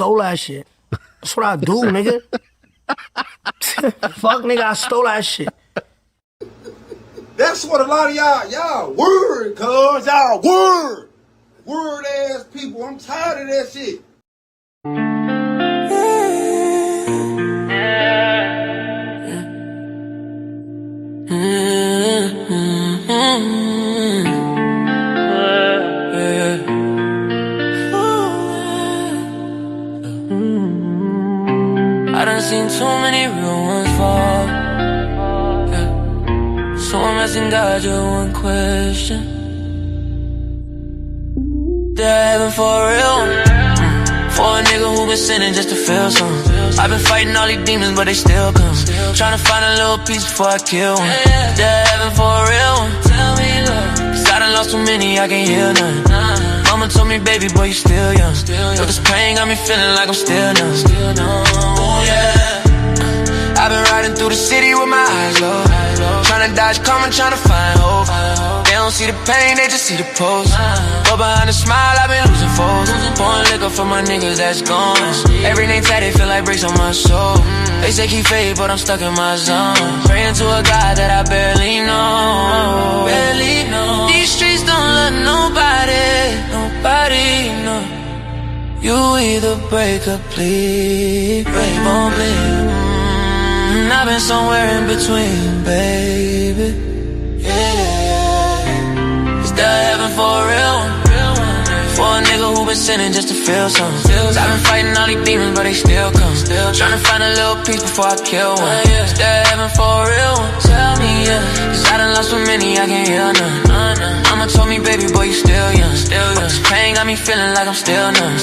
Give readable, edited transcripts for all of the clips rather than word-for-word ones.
stole that shit. That's what I do, nigga. Fuck, nigga, I stole that shit. That's what a lot of y'all word, cuz. Y'all word ass people. I'm tired of that shit. I done seen too many real ones fall. So I'm asking God just one question. They're heaven for a real one. For a nigga who been sinning just to feel something. I've been fighting all these demons, but they still come. Tryna find a little piece before I kill one. They're heaven for a real one. Tell me, Lord, cause I done lost too many, I can't hear nothing. Mama told me, baby, boy, you still young. So this pain got me feeling like I'm still numb. Oh yeah. I've been riding through the city with my eyes low, tryna dodge karma, tryna find hope. They don't see the pain, they just see the pose. But behind the smile, I've been losing foes. Pouring liquor for my niggas that's gone. Everything tatted feel like breaks on my soul. They say keep faith, but I'm stuck in my zone. Praying to a God that I barely know. These streets don't love nobody, no. You either break or bleed, break or bleed. I've been somewhere in between, baby. Yeah. Is there heaven for a real one? For a nigga who been sinning just to feel something. I've been fighting all these demons, but they still come. Tryna find a little piece before I kill one. Is there heaven for a real one? Tell me, yeah. Cause I done lost so many, I can't hear none. Mama told me, baby, boy, you still young. But this pain got me feeling like I'm still numb.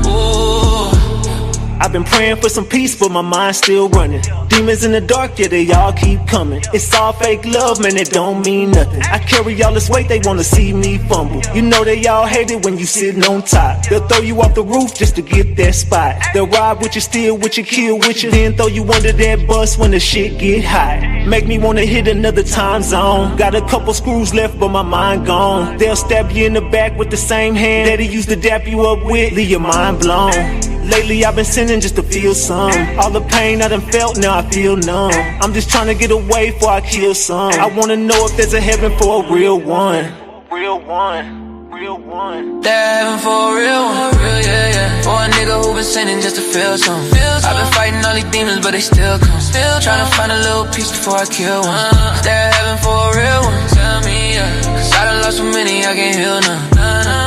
Ooh. I've been praying for some peace, but my mind's still running. Demons in the dark, yeah, they all keep coming. It's all fake love, man, it don't mean nothing. I carry all this weight, they wanna see me fumble. You know they all hate it when you sitting on top. They'll throw you off the roof just to get that spot. They'll ride with you, steal with you, kill with you, then throw you under that bus when the shit get hot. Make me wanna hit another time zone. Got a couple screws left, but my mind gone. They'll stab you in the back with the same hand that he used to dap you up with, leave your mind blown. Lately I've been sinning just to feel some. All the pain I done felt, now I feel numb. I'm just trying to get away before I kill some. I wanna know if there's a heaven for a real one. Real one. They're heaven for a real one. Yeah. For a nigga who been sinning just to feel something. I've been fighting all these demons, but they still come. Tryna find a little piece before I kill one. They're heaven for a real one. Tell me, yeah. Cause I done lost so many, I can't heal none.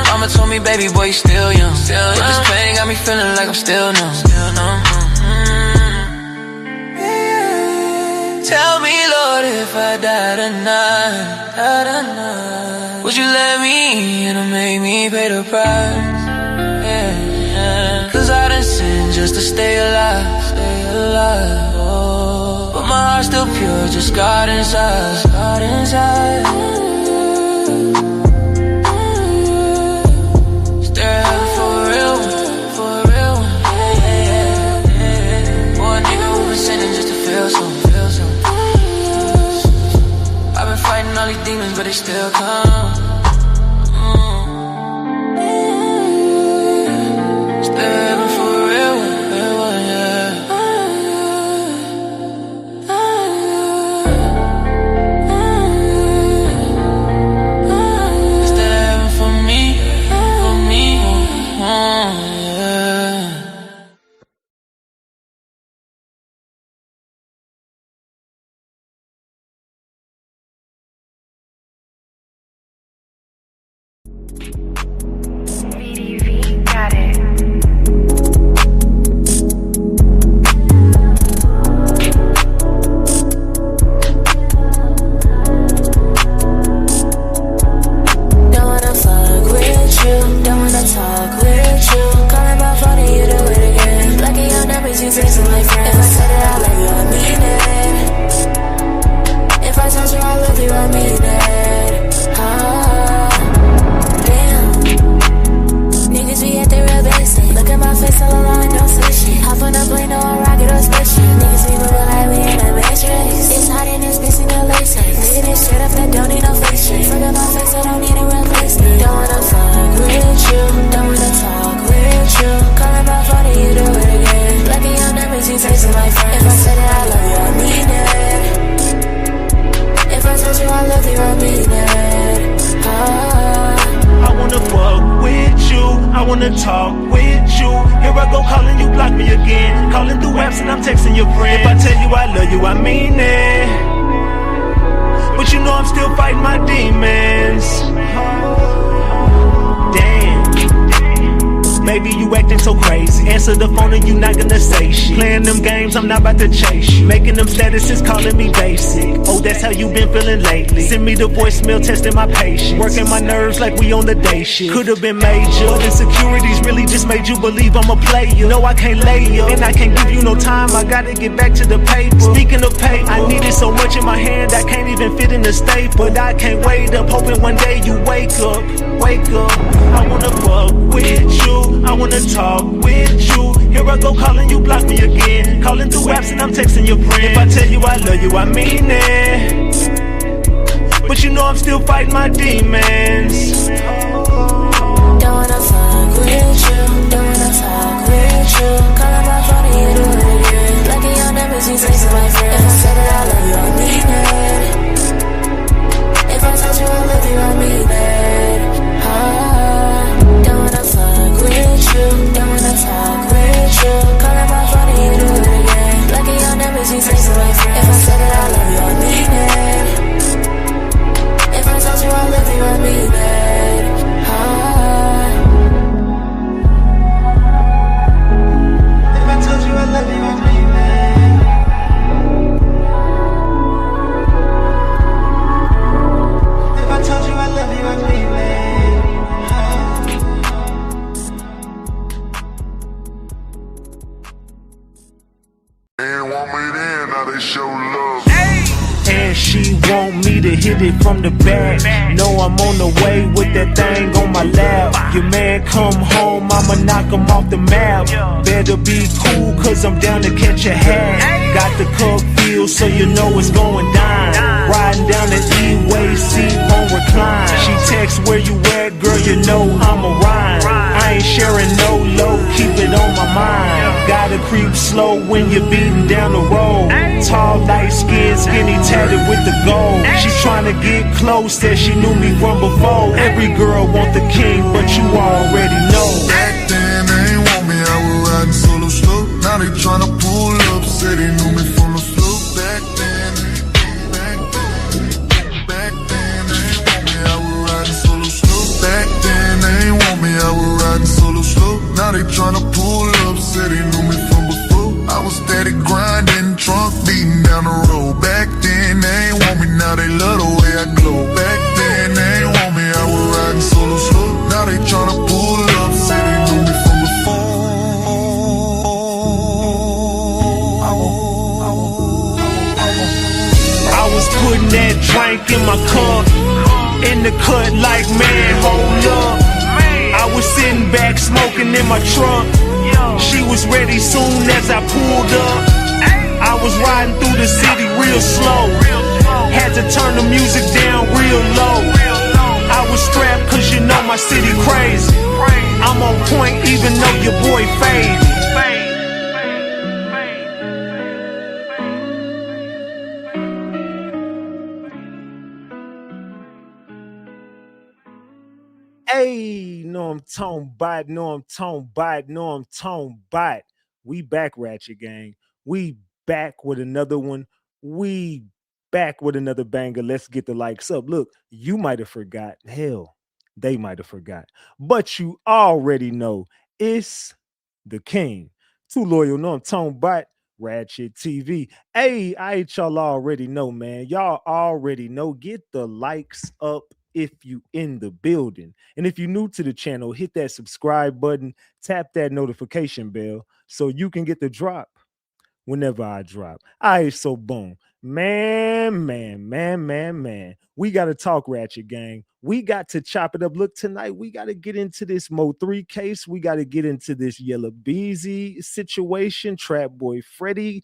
Mama told me, baby, boy, you still young. But this pain got me feeling like I'm still numb. Tell me, Lord, if I die tonight, would you let me in or make me pay the price? Yeah. Cause I done sinned just to stay alive. Oh. But my heart's still pure, just God inside. Is there heaven for a real one? Yeah. For a nigga who been sinning just to feel something. I've been fighting all these demons, but they still come. Is there heaven for a real one, yeah. Is there heaven for me, yeah. Got it. Don't wanna fuck with you, don't wanna talk with you. Calling my phone and you do it again. Blocking your numbers, you texting my friends. If I said that I love you, I mean it. If I told you I love you, I mean it. Damn. wanna talk with you. Here I go calling you, block me again. Calling through apps and I'm texting your friend. If I tell you I love you, I mean it. But you know I'm still fighting my demons. Damn. Baby, you acting so crazy. Answer the phone and you not gonna say shit. Playing them games, I'm not about to chase you. Making them statuses, calling me basic. Oh, that's how you been feeling lately. Send me the voicemail, testing my patience. Working my nerves like we on the day shit. Could've been major, but insecurities really just made you believe I'm a player. No, I can't lay up, and I can't give you no time. I gotta get back to the paper. Speaking of paper, I need it so much in my hand I can't even fit in the staple. But I can't wait up, hoping one day you wake up. Wake up, I wanna fuck with you. I wanna talk with you. Here I go calling you, block me again. Calling through apps and I'm texting your friend. If I tell you I love you, I mean it. But you know I'm still fighting my demons. Don't wanna fuck with you. Don't wanna talk with you. Calling my phone and you do it again. Lucky your numbers, you texting my friend. If I said that I love you, I mean it. If I told you I love you, I mean it. Don't wanna fuck with you. Don't wanna talk with you. Calling my phone and you do it again. Lucky your numbers, you texting my friend. If I said that I love you, I mean it. If I told you I love you, I mean it. If I told you I love you, I mean it. If I told you I love you, I mean it. Ain't want me then, now they show love. And she want me to hit it from the back. Know I'm on the way with that thing on my lap. Your man come home, I'ma knock him off the map. Better be cool, cause I'm down to catch a hat. Got the cup feel, so you know it's going down. Riding down the E-way, seat on recline. She texts where you at, girl, you know I'm a rhyme. I ain't sharing no low, keep it on my mind. Gotta creep slow when you're beating down the road. Tall, light skin, skinny, tatted with the gold. She's trying to get close, said she knew me from before. Every girl want the king, but you already know. Back then they ain't want me, I was riding solo slow. Now they tryna pull up, say they knew me from the flow. Back then they ain't want me, I was riding solo slow. Back then they ain't want me, I was riding solo slow. Now they tryna pull up, say they knew me from before. I was steady grinding, trunk beating down the road. Back then they ain't want me, now they love the way I glow. Back then they ain't want me, I was riding solo slow. Now they tryna pull up, say they knew me from before. I was putting that drink in my cup, in the cut like, man, hold up. I was sitting back smoking in my truck. She was ready soon as I pulled up. I was riding through the city real slow. Had to turn the music down real low. I was strapped cause you know my city crazy. I'm on point even though your boy faded. Hey, know I'm tone bite, know I'm tone bite, know I'm tone bite. We back, Ratchet Gang. We back with another one. We back with another banger. Let's get the likes up. Look, you might have forgot. Hell, they might have forgot. But you already know it's the king. Too loyal, know I'm tone bite. Ratchet TV. Hey, y'all already know, man. Y'all already know. Get the likes up if you in the building. And if you're new to the channel, hit that subscribe button, tap that notification bell so you can get the drop whenever I drop. All right, so boom. Man. We got to talk, Ratchet Gang. We got to chop it up. Look, tonight we got to get into this MO3 case. We got to get into this Yella Beezy situation, Trapboy Freddy.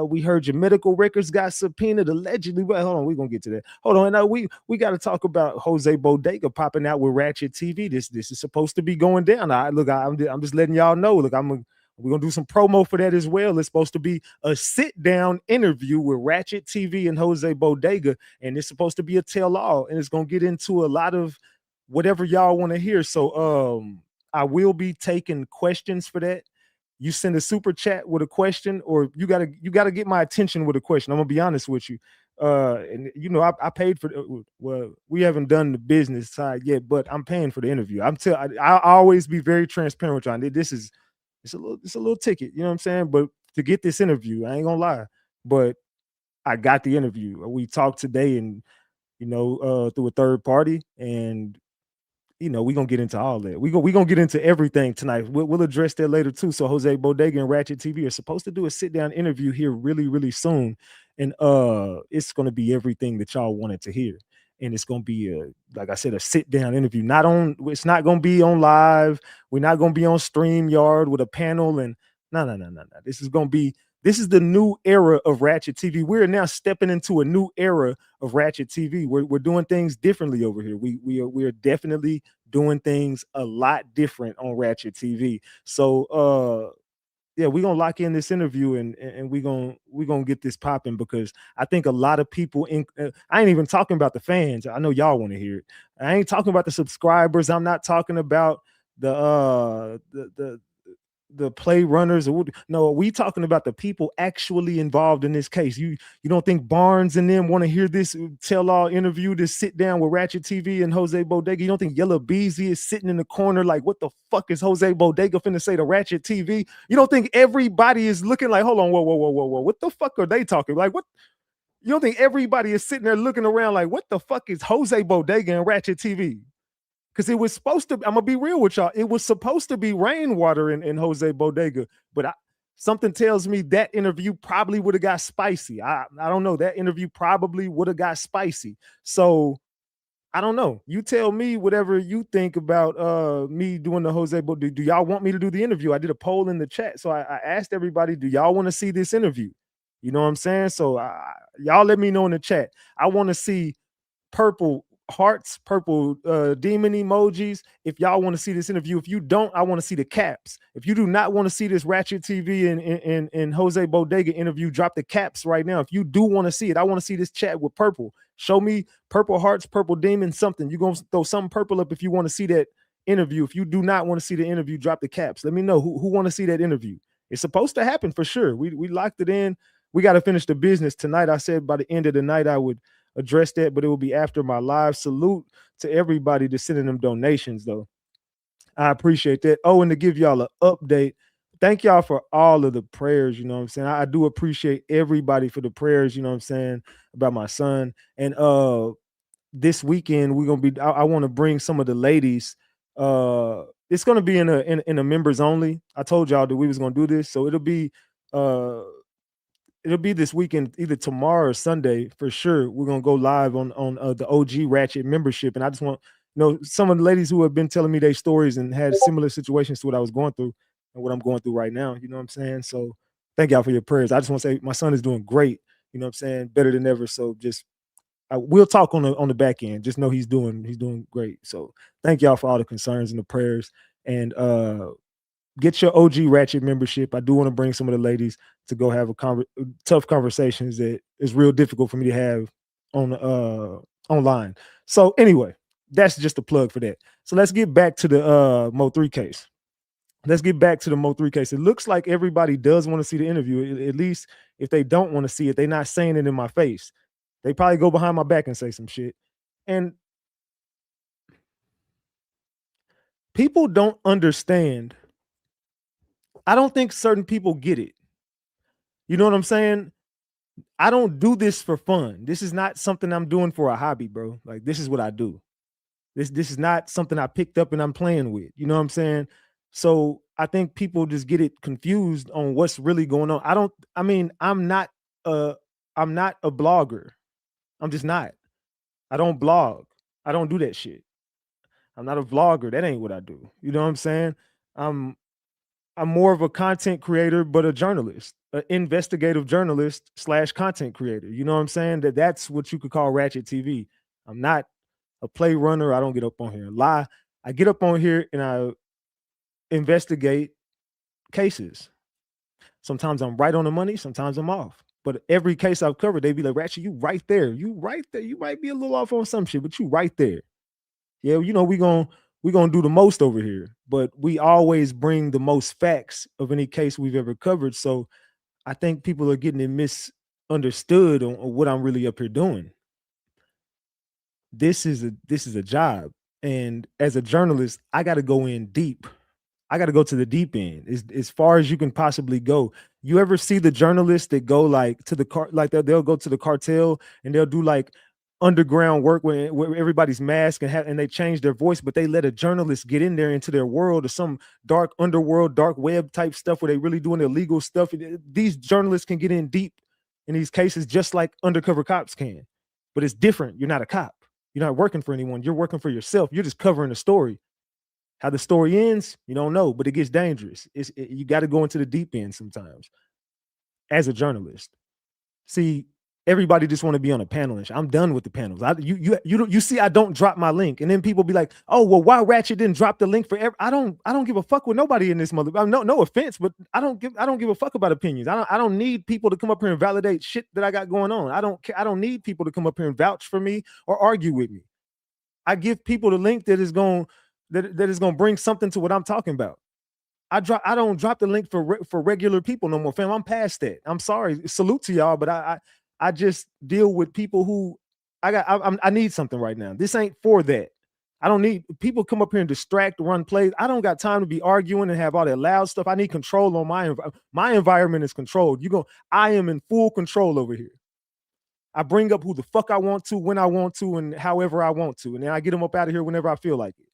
We heard your medical records got subpoenaed allegedly. Well, hold on, we're gonna get to that. Hold on, now we got to talk about Jose Bodega popping out with Ratchet TV. This is supposed to be going down. I'm just letting y'all know. Look, we're gonna do some promo for that as well. It's supposed to be a sit-down interview with Ratchet TV and Jose Bodega, and it's supposed to be a tell-all, and it's gonna get into a lot of whatever y'all want to hear. So I will be taking questions for that. You send a super chat with a question, or you gotta get my attention with a question. I'm gonna be honest with you. And you know, I paid for well, we haven't done the business side yet, but I'm paying for the interview. I always be very transparent with y'all. This is it's a little ticket, you know what I'm saying? But to get this interview, I ain't gonna lie, but I got the interview. We talked today, and through a third party, and we're gonna get into all that. We're gonna get into everything tonight. We'll address that later too. So Jose Bodega and Ratchet TV are supposed to do a sit-down interview here really, really soon. And it's gonna be everything that y'all wanted to hear. And it's gonna be like I said, a sit-down interview. It's not gonna be on live. We're not gonna be on StreamYard with a panel and no. This is the new era of Ratchet TV. We're now stepping into a new era of Ratchet TV. We're doing things differently over here. We are definitely doing things a lot different on Ratchet TV. So yeah, we're gonna lock in this interview and we're gonna get this popping, because I think a lot of people I ain't even talking about the fans. I know y'all want to hear it. I ain't talking about the subscribers. I'm not talking about the play runners. No, we talking about the people actually involved in this case. You don't think Barnes and them want to hear this tell-all interview, this sit down with Ratchet TV and Jose Bodega? You don't think Yella Beezy is sitting in the corner like, what the fuck is Jose Bodega finna say to Ratchet TV? You don't think everybody is looking like, hold on, whoa, what the fuck are they talking? Like, what? You don't think everybody is sitting there looking around like, what the fuck is Jose Bodega and Ratchet TV? Because it was supposed to, I'm gonna be real with y'all, it was supposed to be Rainwater and Jose Bodega, but something tells me that interview probably would have got spicy. I don't know. That interview probably would have got spicy. So I don't know. You tell me whatever you think about me doing the Jose Bodega. Do y'all want me to do the interview? I did a poll in the chat, so I asked everybody, do y'all want to see this interview? You know what I'm saying? So y'all let me know in the chat. I want to see purple hearts, purple demon emojis if y'all want to see this interview. If you don't, I want to see the caps. If you do not want to see this Ratchet TV and Jose Bodega interview, drop the caps right now. If you do want to see it, I want to see this chat with purple. Show me purple hearts, purple demon, something. You're gonna throw something purple up if you want to see that interview. If you do not want to see the interview, drop the caps. Let me know who want to see that interview. It's supposed to happen for sure. We locked it in. We got to finish the business tonight. I said by the end of the night I would address that, but it will be after my live. Salute to everybody that's sending them donations, though. I appreciate that. Oh, and to give y'all an update, thank y'all for all of the prayers. You know what I'm saying? I do appreciate everybody for the prayers, you know what I'm saying, about my son. And this weekend we're gonna be, I want to bring some of the ladies. It's gonna be in a members only. I told y'all that we was gonna do this, so it'll be this weekend, either tomorrow or Sunday for sure. We're gonna go live on the OG Ratchet membership, and I just want some of the ladies who have been telling me their stories and had similar situations to what I was going through and what I'm going through right now. You know what I'm saying? So thank y'all for your prayers. I just want to say my son is doing great. You know what I'm saying? Better than ever. So just we'll talk on the back end. Just know he's doing great. So thank y'all for all the concerns and the prayers. And get your OG Ratchet membership. I do want to bring some of the ladies to go have tough conversations that is real difficult for me to have on online. So anyway, that's just a plug for that. So let's get back to the MO3 case. Let's get back to the MO3 case. It looks like everybody does want to see the interview. At least if they don't want to see it, they're not saying it in my face. They probably go behind my back and say some shit. And people don't understand. I don't think certain people get it. You know what I'm saying? I don't do this for fun. This is not something I'm doing for a hobby, bro. Like, this is what I do. This is not something I picked up and I'm playing with. You know what I'm saying? So I think people just get it confused on what's really going on. I'm not a blogger. I'm just not. I don't blog. I don't do that shit. I'm not a vlogger. That ain't what I do. You know what I'm saying? I'm more of a content creator, but a journalist, an investigative journalist / content creator. You know what I'm saying? That's what you could call Ratchet TV. I'm not a play runner. I don't get up on here and lie. I get up on here and I investigate cases. Sometimes I'm right on the money. Sometimes I'm off. But every case I've covered, they be like, Ratchet, you right there. You right there. You might be a little off on some shit, but you right there. Yeah, you know, we gonna we're gonna do the most over here, but we always bring the most facts of any case we've ever covered. So I think people are getting it misunderstood on what I'm really up here doing. This is a job, and as a journalist, I got to go in deep. I got to go to the deep end, as far as you can possibly go. You ever see the journalists that go like to the car, like they'll go to the cartel and they'll do like underground work where everybody's masked and they change their voice, but they let a journalist get in there into their world or some dark underworld, dark web type stuff where they really doing illegal stuff. These journalists can get in deep in these cases just like undercover cops can, but it's different. You're not a cop. You're not working for anyone. You're working for yourself. You're just covering a story. How the story ends, you don't know, but it gets dangerous. You got to go into the deep end sometimes as a journalist. See, everybody just want to be on a panel and shit. I'm done with the panels. You see, I don't drop my link, and then people be like, "Oh, well, why Ratchet didn't drop the link for every?" I don't give a fuck with nobody in this mother. No offense, but I don't give a fuck about opinions. I don't need people to come up here and validate shit that I got going on. I don't need people to come up here and vouch for me or argue with me. I give people the link that is going to bring something to what I'm talking about. I don't drop the link for regular people no more, fam. I'm past that. I'm sorry. Salute to y'all, but I just deal with people who I need something right now. This ain't for that. I don't need people come up here and distract, run plays. I don't got time to be arguing and have all that loud stuff. I need control on my environment is controlled. I am in full control over here. I bring up who the fuck I want to, when I want to, and however I want to. And then I get them up out of here whenever I feel like it.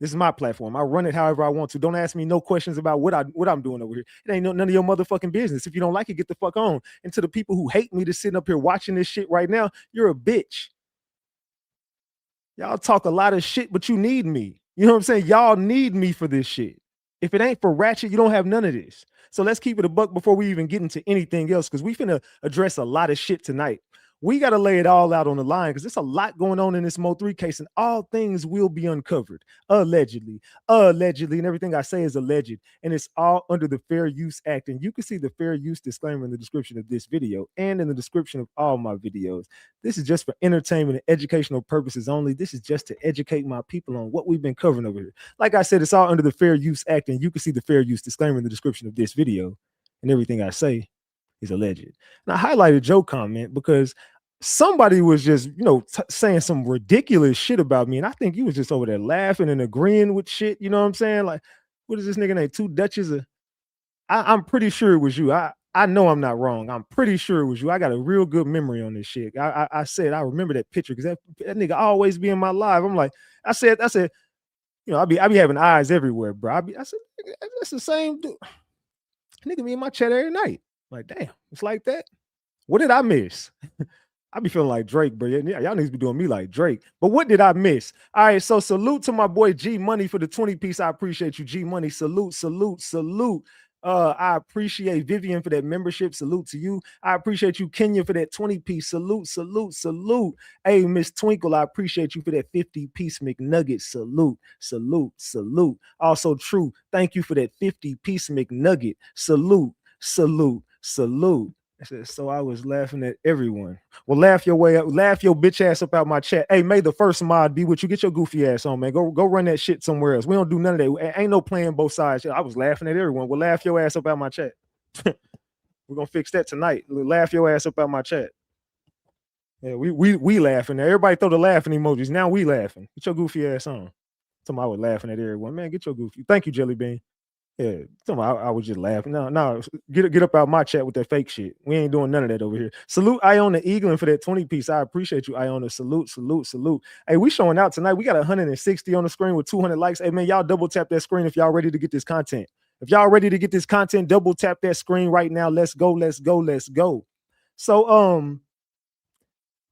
This is my platform. I run it however I want to. Don't ask me no questions about what I'm doing over here. It ain't none of your motherfucking business. If you don't like it, get the fuck on. And to the people who hate me to sitting up here watching this shit right now, you're a bitch. Y'all talk a lot of shit, but you need me. You know what I'm saying? Y'all need me for this shit. If it ain't for Ratchet, you don't have none of this. So let's keep it a buck before we even get into anything else, because we finna address a lot of shit tonight. We got to lay it all out on the line because there's a lot going on in this MO3 case, and all things will be uncovered, allegedly, and everything I say is alleged, and it's all under the Fair Use Act. And you can see the fair use disclaimer in the description of this video and in the description of all my videos. This is just for entertainment and educational purposes only. This is just to educate my people on what we've been covering over here. Like I said, it's all under the Fair Use Act, and you can see the fair use disclaimer in the description of this video, and everything I say is alleged. And I highlighted Joe's comment because somebody was just, saying some ridiculous shit about me. And I think he was just over there laughing and agreeing with shit. You know what I'm saying? Like, what is this nigga named Two Dutches? I'm pretty sure it was you. I know I'm not wrong. I'm pretty sure it was you. I got a real good memory on this shit. I said, I remember that picture because that nigga always be in my live. I'm like, I said, I be having eyes everywhere, bro. I said, that's the same dude. Nigga be in my chat every night. Like, damn, it's like that. What did I miss? I be feeling like Drake, bro. Y'all need to be doing me like Drake. But what did I miss? All right, so salute to my boy G Money for the 20 piece. I appreciate you, G Money. Salute. I appreciate Vivian for that membership. Salute to you. I appreciate you, Kenya, for that 20 piece. Salute. Hey, Miss Twinkle, I appreciate you for that 50 piece McNugget. Salute. Also, True, thank you for that 50 piece McNugget. Salute. So I was laughing at everyone. Well, laugh your bitch ass up out my chat. Hey, may the first mod be with you. Get your goofy ass on, man. Go run that shit somewhere else. We don't do none of that. Ain't no playing both sides. I was laughing at everyone. Well, laugh your ass up out my chat. We're gonna fix that tonight. Laugh your ass up out my chat. Yeah, we laughing. Everybody throw the laughing emojis. Now we laughing. Get your goofy ass on. Somebody was laughing at everyone. Man, get your goofy. Thank you, Jelly Bean. Yeah, I was just laughing. No, get up out my chat with that fake shit. We ain't doing none of that over here. Salute Iona Eaglin for that 20 piece. I appreciate you, Iona. Salute. Hey, we showing out tonight. We got 160 on the screen with 200 likes. Hey, man, y'all double tap that screen if y'all ready to get this content. If y'all ready to get this content, double tap that screen right now. Let's go. So,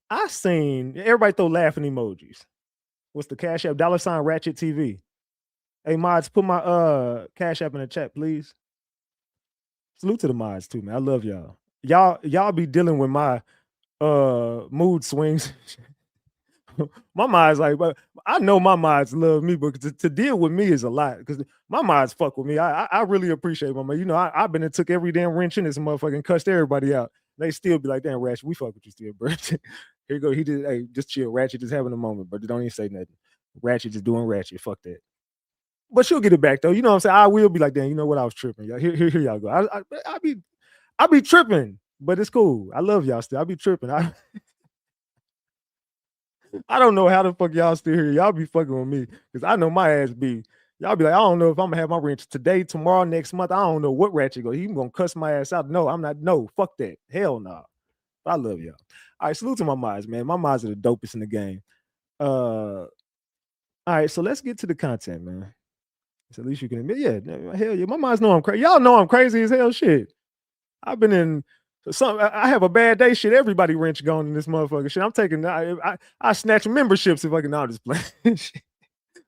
I seen everybody throw laughing emojis. What's the Cash App? $ Ratchet TV. Hey, mods, put my Cash App in the chat, please. Salute to the mods too, man. I love y'all. Y'all be dealing with my mood swings. My mods like, but I know my mods love me, but to deal with me is a lot because my mods fuck with me. I really appreciate my man. I've been and took every damn wrench in this motherfucker and cussed everybody out. They still be like, damn, Ratchet, we fuck with you still, bro. Here you go. He just, hey, just chill. Ratchet just having a moment, but don't even say nothing. Ratchet just doing Ratchet. Fuck that. but she'll get it back though. You know what I'm saying? I will be like, damn, you know what? I was tripping. Y'all. Here y'all go. I be tripping, but it's cool. I love y'all still. I be tripping. I don't know how the fuck y'all still here. Y'all be fucking with me because I know my ass be. Y'all be like, I don't know if I'm gonna have my wrench today, tomorrow, next month. I don't know what ratchet go. He gonna cuss my ass out. No, I'm not. No, fuck that. Hell no. Nah. I love y'all. All right, salute to my mods, man. My mods are the dopest in the game. All right, so let's get to the content, man. So at least you can admit, yeah, hell yeah. My mods know I'm crazy. Y'all know I'm crazy as hell. Shit. I've been in some. I have a bad day. Shit, everybody wrench going in this motherfucker. Shit, I'm taking. I snatch memberships if I can. Now just play.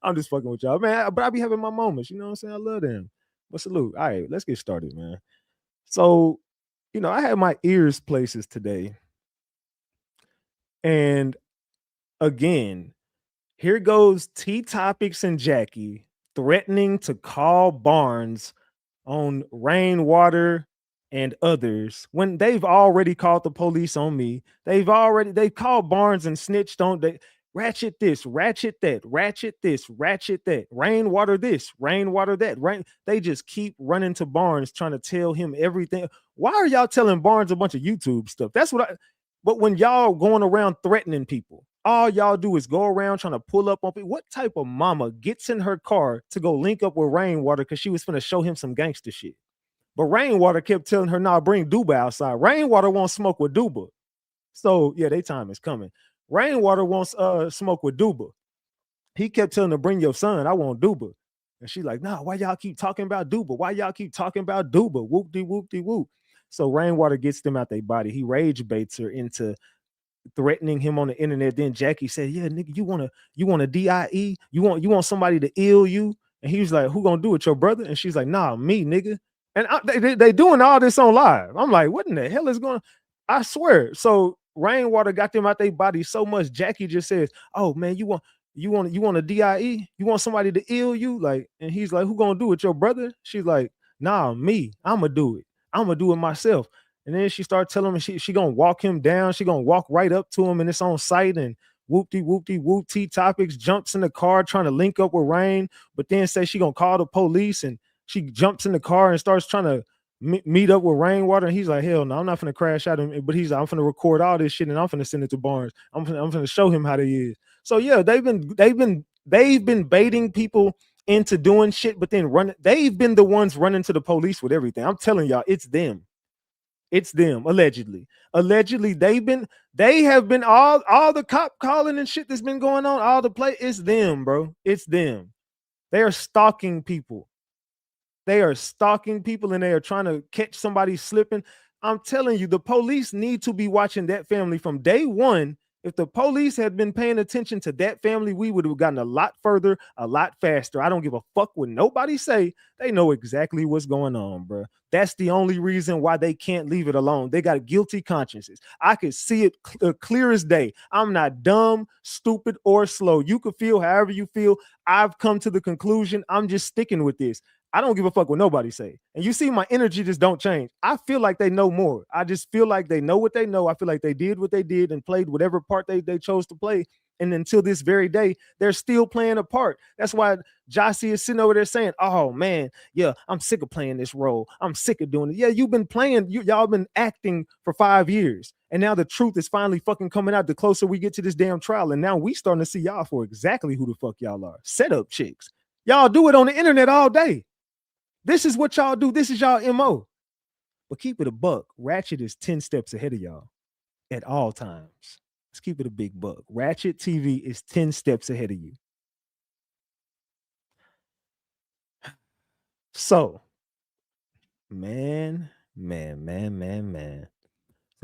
I'm just fucking with y'all, man. But I be having my moments. You know what I'm saying? I love them. But salute. All right, let's get started, man. So, you know, I had my ears places today, and again, here goes T Topics and Jackie threatening to call Barnes on Rainwater and others when they've already called the police on me. They called Barnes and snitched on they ratchet this, ratchet that, ratchet this, ratchet that, Rainwater this, Rainwater that, they just keep running to Barnes trying to tell him everything. Why are y'all telling Barnes a bunch of YouTube stuff? But when y'all going around threatening people, all y'all do is go around trying to pull up on people. What type of mama gets in her car to go link up with Rainwater because she was finna show him some gangster shit? But Rainwater kept telling her, nah, bring Duba outside. Rainwater won't smoke with Duba. So yeah, their time is coming. Rainwater wants smoke with Duba. He kept telling her, bring your son. I want Duba. And she's like, nah, why y'all keep talking about Duba? Why y'all keep talking about Duba? Whoop-de-whoop-de-whoop. So Rainwater gets them out their body. He rage baits her into threatening him on the internet. Then Jackie said, yeah, nigga, you want a DIE? You want somebody to ill you? And he was like, who gonna do it, your brother? And she's like, nah, me, nigga. And they doing all this on live. I'm like, what in the hell is going on? I swear. So Rainwater got them out their body so much. Jackie just says, oh man, you want a DIE? You want somebody to ill you? Like, and he's like, who gonna do it, your brother? She's like, nah, me. I'ma do it. I'ma do it myself. And then she started telling him she gonna walk him down. She gonna walk right up to him and it's on site. And whoop T Topics jumps in the car trying to link up with Rain, but then say she gonna call the police. And she jumps in the car and starts trying to meet up with Rainwater. And he's like, hell no, I'm not gonna crash out him. But he's like, I'm gonna record all this shit and I'm gonna send it to Barnes. I'm gonna show him how they is. So yeah, they've been baiting people into doing shit, but then running. They've been the ones running to the police with everything. I'm telling y'all, it's them. It's them, allegedly. Allegedly, they have been all the cop calling and shit that's been going on, all the play. It's them, bro. It's them. They are stalking people. They are stalking people and they are trying to catch somebody slipping. I'm telling you, the police need to be watching that family from day one. If the police had been paying attention to that family, we would have gotten a lot further, a lot faster. I don't give a fuck what nobody say. They know exactly what's going on, bro. That's the only reason why they can't leave it alone. They got guilty consciences. I could see it clear as day. I'm not dumb, stupid, or slow. You could feel however you feel. I've come to the conclusion I'm just sticking with this. I don't give a fuck what nobody say. And you see my energy just don't change. I feel like they know more. I just feel like they know what they know. I feel like they did what they did and played whatever part they chose to play. And until this very day, they're still playing a part. That's why Jossie is sitting over there saying, oh man, yeah, I'm sick of playing this role. I'm sick of doing it. Yeah, you've been playing, y'all been acting for 5 years. And now the truth is finally fucking coming out the closer we get to this damn trial. And now we starting to see y'all for exactly who the fuck y'all are. Setup chicks. Y'all do it on the internet all day. This is what y'all do. This is y'all MO. But keep it a buck. Ratchet is 10 steps ahead of y'all at all times. Let's keep it a big buck. Ratchet TV is 10 steps ahead of you. So, man. So,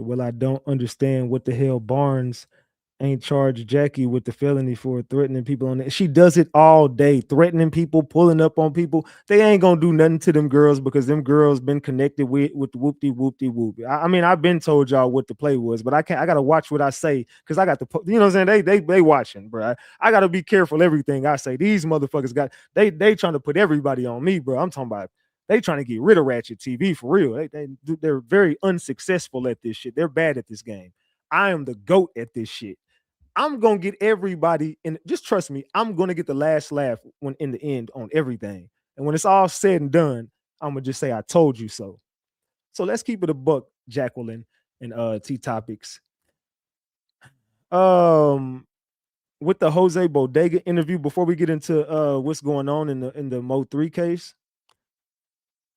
well, I don't understand what the hell Barnes ain't charged Jackie with the felony for threatening people on it. She does it all day, threatening people, pulling up on people. They ain't gonna do nothing to them girls because them girls been connected with the whoop-de-whoop-de-whoop. I mean, I've been told y'all what the play was, but I gotta watch what I say because I got the, you know what I'm saying? They watching, bro. I gotta be careful everything I say. These motherfuckers they trying to put everybody on me, bro. I'm talking about they trying to get rid of Ratchet TV for real. They're very unsuccessful at this shit. They're bad at this game. I am the GOAT at this shit. I'm gonna get everybody, and just trust me, I'm gonna get the last laugh when in the end on everything. And when it's all said and done, I'm gonna just say I told you so. So let's keep it a buck, Jacqueline and T Topics. With the Jose Bodega interview, before we get into what's going on in the MO3 case,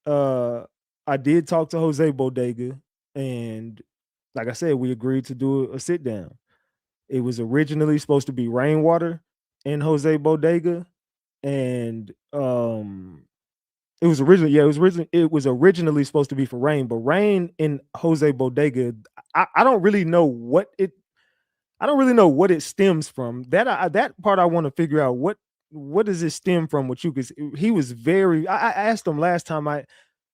I did talk to Jose Bodega, and like I said, we agreed to do a sit down. It was originally supposed to be Rainwater and Jose Bodega, and it was originally supposed to be for Rain, but Rain and Jose Bodega, I don't really know what it stems from. That part I want to figure out. What does it stem from with you? Because he was very. I asked him last time.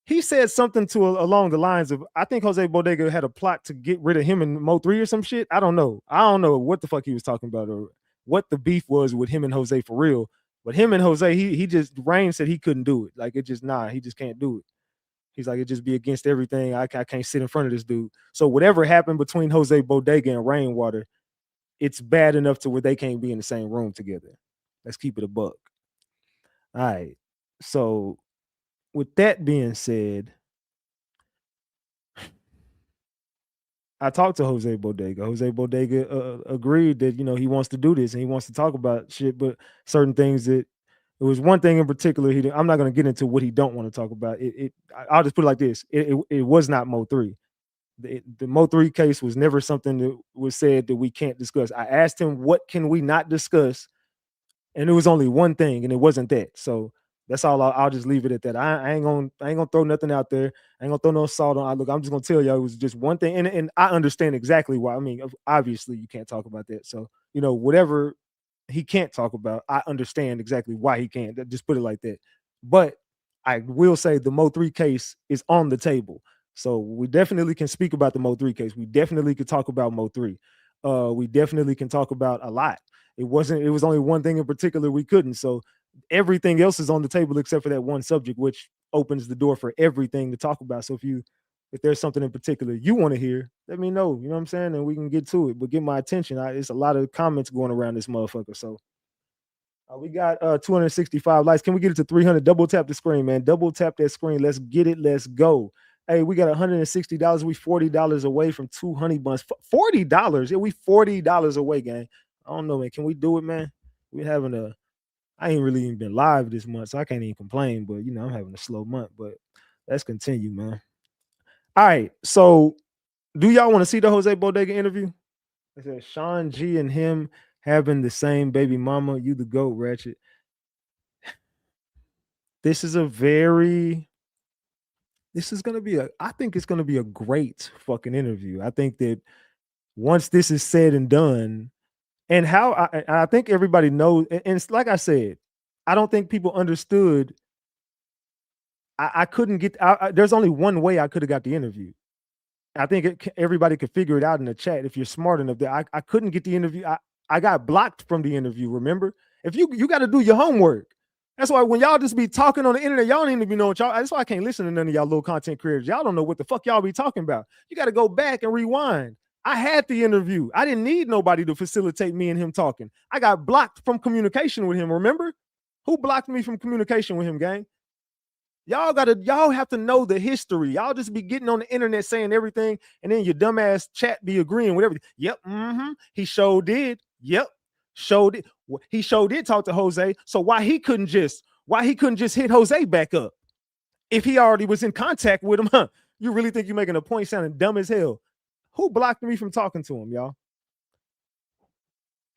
He said something along the lines of, I think Jose Bodega had a plot to get rid of him and MO3 or some shit. I don't know what the fuck he was talking about or what the beef was with him and Jose for real. But him and Jose, he just, Rain said he couldn't do it. Like, it just, he just can't do it. He's like, it just be against everything. I can't sit in front of this dude. So whatever happened between Jose Bodega and Rainwater, it's bad enough to where they can't be in the same room together. Let's keep it a buck. All right. So with that being said, I talked to Jose Bodega. Jose Bodega agreed that, he wants to do this and he wants to talk about shit, but certain things that, it was one thing in particular. I'm not going to get into what he don't want to talk about. I'll just put it like this. It was not MO3. The MO3 case was never something that was said that we can't discuss. I asked him, what can we not discuss? And it was only one thing, and it wasn't that. So that's all. I'll just leave it at that. I ain't gonna throw nothing out there. I ain't gonna throw no salt on. Look, I'm just gonna tell y'all it was just one thing, and I understand exactly why. I mean, obviously you can't talk about that. So whatever he can't talk about, I understand exactly why he can't. Just put it like that. But I will say the MO3 case is on the table. So we definitely can speak about the MO3 case. We definitely could talk about MO3. We definitely can talk about a lot. It was only one thing in particular we couldn't. So everything else is on the table except for that one subject, which opens the door for everything to talk about. So if there's something in particular you want to hear, let me know. You know what I'm saying? And we can get to it. But get my attention. It's a lot of comments going around this motherfucker. So we got 265 likes. Can we get it to 300? Double tap the screen, man. Double tap that screen. Let's get it. Let's go. Hey, we got $160. We $40 away from 2 honey buns. $40? Yeah, we $40 away, gang. I don't know, man. Can we do it, man? I ain't really even been live this month, so I can't even complain. But I'm having a slow month. But let's continue, man. All right. So, do y'all want to see the Jose Bodega interview? I said Sean G and him having the same baby mama. You the GOAT, Ratchet. This is gonna be I think it's gonna be a great fucking interview. I think that once this is said and done, and I think everybody knows, and like I said, I don't think people understood. I couldn't get. There's only one way I could have got the interview. I think everybody could figure it out in the chat if you're smart enough. That I couldn't get the interview. I got blocked from the interview. Remember, if you got to do your homework. That's why when y'all just be talking on the internet, y'all don't even know what y'all. That's why I can't listen to none of y'all little content creators. Y'all don't know what the fuck y'all be talking about. You got to go back and rewind. I had the interview. I didn't need nobody to facilitate me and him talking. I got blocked from communication with him. Remember? Who blocked me from communication with him, gang? Y'all have to know the history. Y'all just be getting on the internet saying everything, and then your dumbass chat be agreeing with everything. Yep, he sure did. Yep, showed it. He sure did talk to Jose. So why he couldn't just hit Jose back up if he already was in contact with him? Huh? You really think you're making a point sounding dumb as hell? Who blocked me from talking to him, y'all?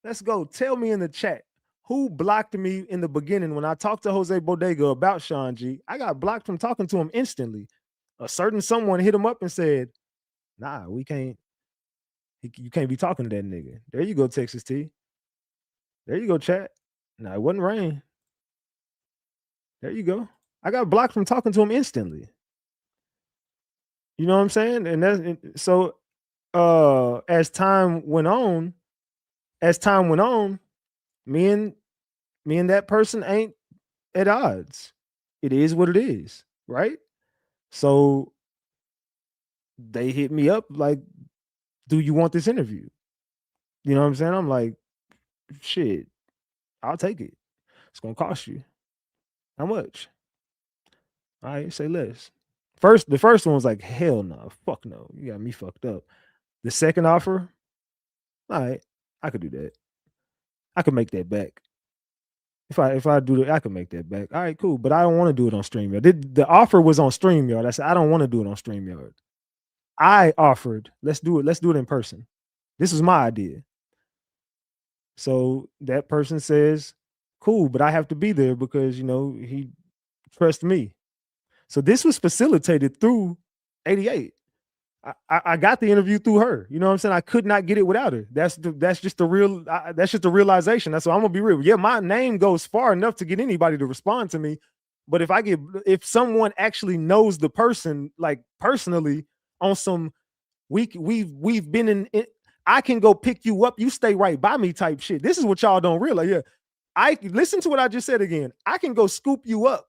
Let's go. Tell me in the chat. Who blocked me in the beginning when I talked to Jose Bodega about Sean G? I got blocked from talking to him instantly. A certain someone hit him up and said, nah, we can't. You can't be talking to that nigga. There you go, Texas T. There you go, chat. No, it wasn't Rain. There you go. I got blocked from talking to him instantly. You know what I'm saying? And that's so as time went on, me and that person ain't at odds. It is what it is, right? So they hit me up like, do you want this interview? You know what I'm saying? I'm like, shit, I'll take it. It's gonna cost you. How much? All right, say less. The first one was like, hell no, fuck no. You got me fucked up. The second offer, all right, I could do that. I could make that back. If I do it, I can make that back. All right, cool. But I don't want to do it on StreamYard. The offer was on StreamYard. I said, I don't want to do it on StreamYard. I offered, let's do it in person. This was my idea. So that person says, cool, but I have to be there because he trusts me. So this was facilitated through 88. I got the interview through her. You know what I'm saying? I could not get it without her. That's just the realization. That's what I'm gonna be real. Yeah, my name goes far enough to get anybody to respond to me. But if someone actually knows the person like personally on some we've been in it, I can go pick you up, you stay right by me type shit. This is what y'all don't realize. Yeah. I listen to what I just said again. I can go scoop you up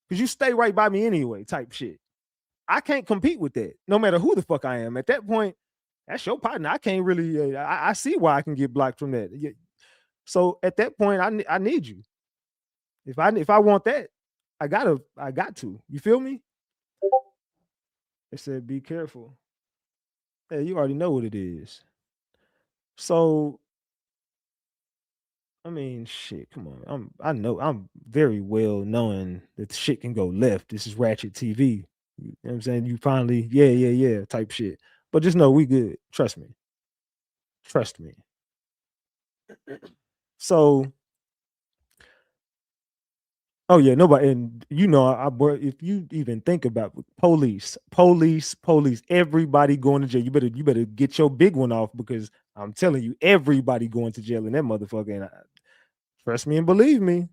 because you stay right by me anyway, type shit. I can't compete with that, no matter who the fuck I am. At that point, that's your partner. I can't really. I see why I can get blocked from that. So at that point, I need you. If I want that, I got to. You feel me? They said, be careful. Hey, you already know what it is. So, I mean, shit. Come on. I'm very well knowing that the shit can go left. This is Ratchet TV. You know what I'm saying? You finally, yeah, type shit. But just know we good. Trust me. Trust me. So, oh yeah, nobody, and if you even think about police, everybody going to jail. You better get your big one off because I'm telling you, everybody going to jail in that motherfucker. And trust me and believe me.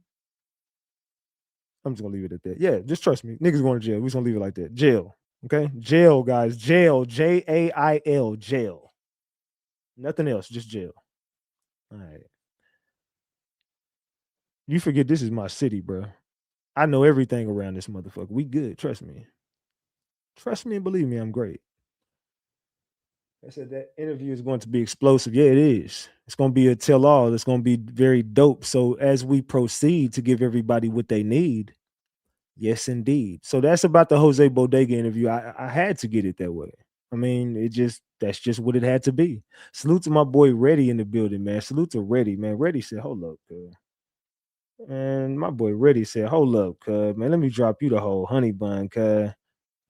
I'm just gonna leave it at that. Yeah, just trust me. Niggas going to jail. We're just gonna leave it like that. Jail. Okay. Jail, guys. Jail. Jail. Jail. Nothing else. Just jail. All right. You forget this is my city, bro. I know everything around this motherfucker. We good. Trust me. Trust me and believe me, I'm great. I said that interview is going to be explosive. Yeah, it is. It's going to be a tell-all. It's going to be very dope. So as we proceed to give everybody what they need, yes, indeed. So that's about the Jose Bodega interview. I had to get it that way. I mean, that's just what it had to be. Salute to my boy Reddy in the building, man. Salute to Reddy, man. Reddy said, hold up, cuz. And my boy Reddy said, hold up, cuz, man. Let me drop you the whole honey bun, cuz.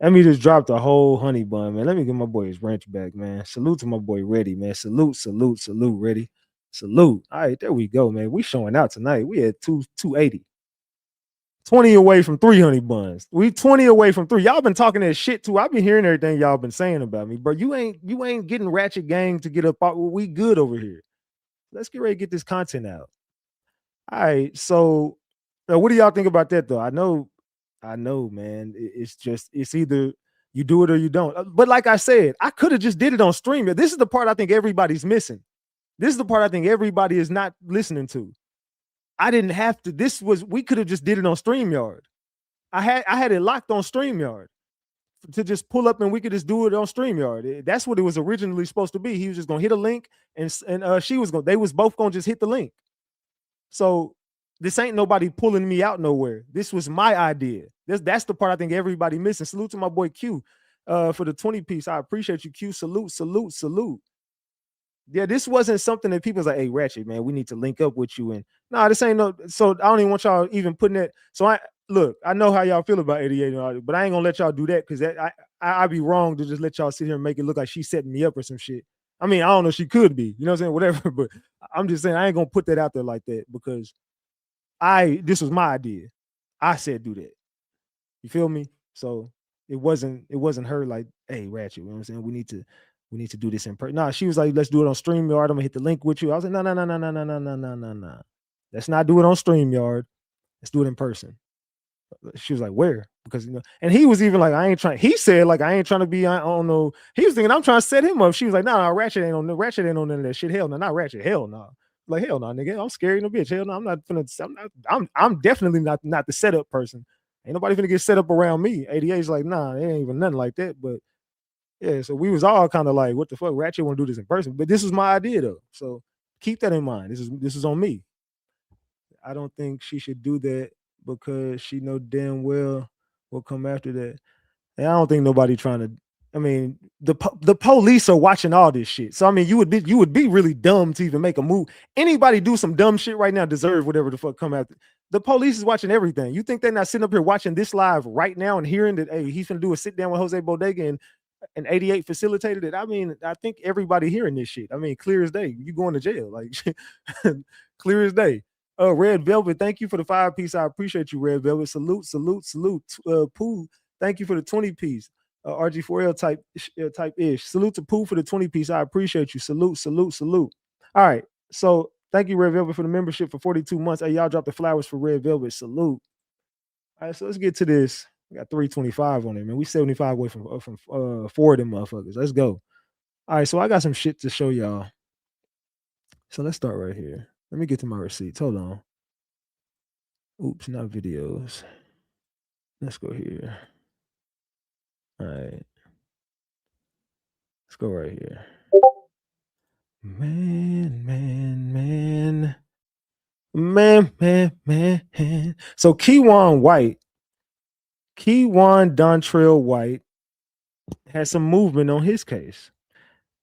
Let me just drop the whole honey bun, man. Let me get my boy his wrench back, man. Salute to my boy Reddy, man. Salute, Reddy. Salute. All right, there we go, man. We showing out tonight. We had 280. 20 away from 3 honey buns. We 20 away from 3. Y'all been talking that shit too. I've been hearing everything y'all been saying about me, bro. You ain't getting Ratchet Gang to get up. We good over here. Let's get ready to get this content out. All right, so what do y'all think about that though? I know, man. It's either you do it or you don't. But like I said, I could have just did it on stream. This is the part I think everybody's missing. This is the part I think everybody is not listening to. I didn't have to. We could have just did it on StreamYard. I had it locked on StreamYard to just pull up and we could just do it on StreamYard. That's what it was originally supposed to be. He was just gonna hit a link and they was both gonna just hit the link. So this ain't nobody pulling me out nowhere. This was my idea. That's the part I think everybody missing. Salute to my boy Q for the 20 piece. I appreciate you, Q. Salute. Yeah, this wasn't something that people's like, hey, Ratchet, man, we need to link up with you. And no, this ain't no. So I don't even want y'all even putting that. So I know how y'all feel about 88, but I ain't gonna let y'all do that because I'd be wrong to just let y'all sit here and make it look like she's setting me up or some shit. I mean, I don't know. She could be, you know what I'm saying? Whatever. But I'm just saying I ain't gonna put that out there like that because this was my idea. I said do that. You feel me? So it wasn't her like, hey, Ratchet, you know what I'm saying? We need to do this in person. Nah, she was like, let's do it on StreamYard. I'm gonna hit the link with you. I was like, no. Let's not do it on StreamYard. Let's do it in person. She was like, where? Because and he was even like, he said like I ain't trying to be, I don't know. He was thinking I'm trying to set him up. She was like, nah, Ratchet ain't on none of that shit. Hell no, not Ratchet. Hell no. Like, hell no, nigga. I'm scary in a bitch. Hell no, I'm definitely not the setup person. Ain't nobody finna get set up around me. 88's like, nah, it ain't even nothing like that. But Yeah, so we was all kind of like, what the fuck? Ratchet want to do this in person. But this was my idea though. So keep that in mind. This is on me. I don't think she should do that because she know damn well will come after that. And I don't think nobody trying to. I mean, the police are watching all this shit. So I mean, you would be really dumb to even make a move. Anybody do some dumb shit right now deserve whatever the fuck come after. The police is watching everything. You think they're not sitting up here watching this live right now and hearing that? Hey, he's gonna do a sit down with Jose Bodega and 88 facilitated it. I mean, I think everybody hearing this shit. I mean, clear as day. You going to jail, like clear as day. Red Velvet, thank you for the 5-piece. I appreciate you, Red Velvet. Salute. Pooh, thank you for the 20-piece. RG4L type ish. Salute to Pooh for the 20-piece. I appreciate you. Salute. All right. So thank you, Red Velvet, for the membership for 42 months. Hey, y'all drop the flowers for Red Velvet. Salute. All right, so let's get to this. We got 325 on it, man. We 75 away from 4 of them motherfuckers. Let's go. All right, so I got some shit to show y'all. So let's start right here. Let me get to my receipts. Hold on. Oops, not videos. Let's go here. All right. Let's go right here. Man. So Kewon Dontrell White has some movement on his case.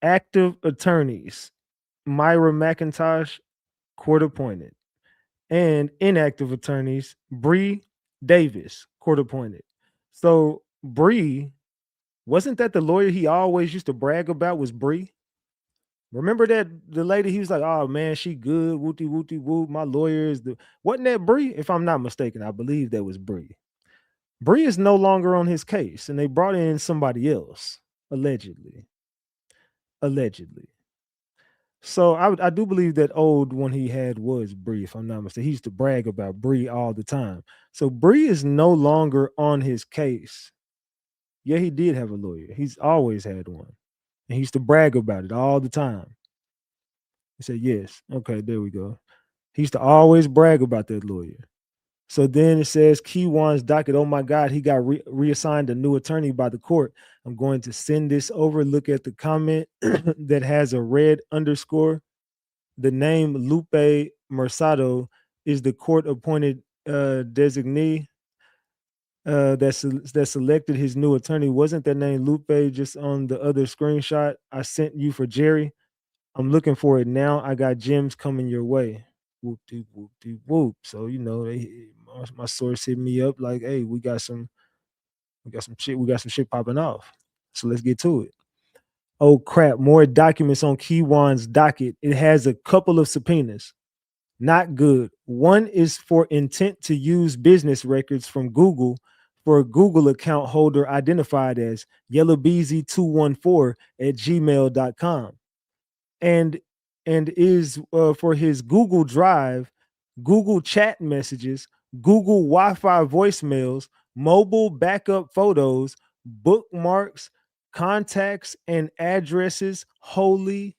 Active attorneys, Myra McIntosh, court appointed, and inactive attorneys, Bree Davis, court appointed. So Bree, wasn't that the lawyer he always used to brag about was Bree? Remember that the lady, he was like, oh man, she good, whoop, my lawyer is the, wasn't that Bree? If I'm not mistaken, I believe that was Bree. Bree is no longer on his case, and they brought in somebody else, allegedly. So I do believe that old one he had was Bree, if I'm not mistaken. He used to brag about Bree all the time. So Bree is no longer on his case. Yeah, he did have a lawyer. He's always had one. And he used to brag about it all the time. He said, yes. Okay, there we go. He used to always brag about that lawyer. So then it says Kewon's docket. Oh my God, he got reassigned a new attorney by the court. I'm going to send this over. Look at the comment that has a red underscore. The name Lupe Mercado is the court appointed designee that selected his new attorney. Wasn't that name Lupe just on the other screenshot I sent you for Jerry? I'm looking for it now. I got gems coming your way. Whoop de whoop de whoop. So you know, my source hit me up like, hey, we got some shit popping off. So let's get to it. Oh crap, more documents on Kewon's docket. It has a couple of subpoenas. Not good. One is for intent to use business records from Google for a Google account holder identified as Yella Beezy 214 at gmail.com. And is for his Google Drive, Google chat messages, Google Wi-Fi voicemails, mobile backup photos, bookmarks, contacts, and addresses. Holy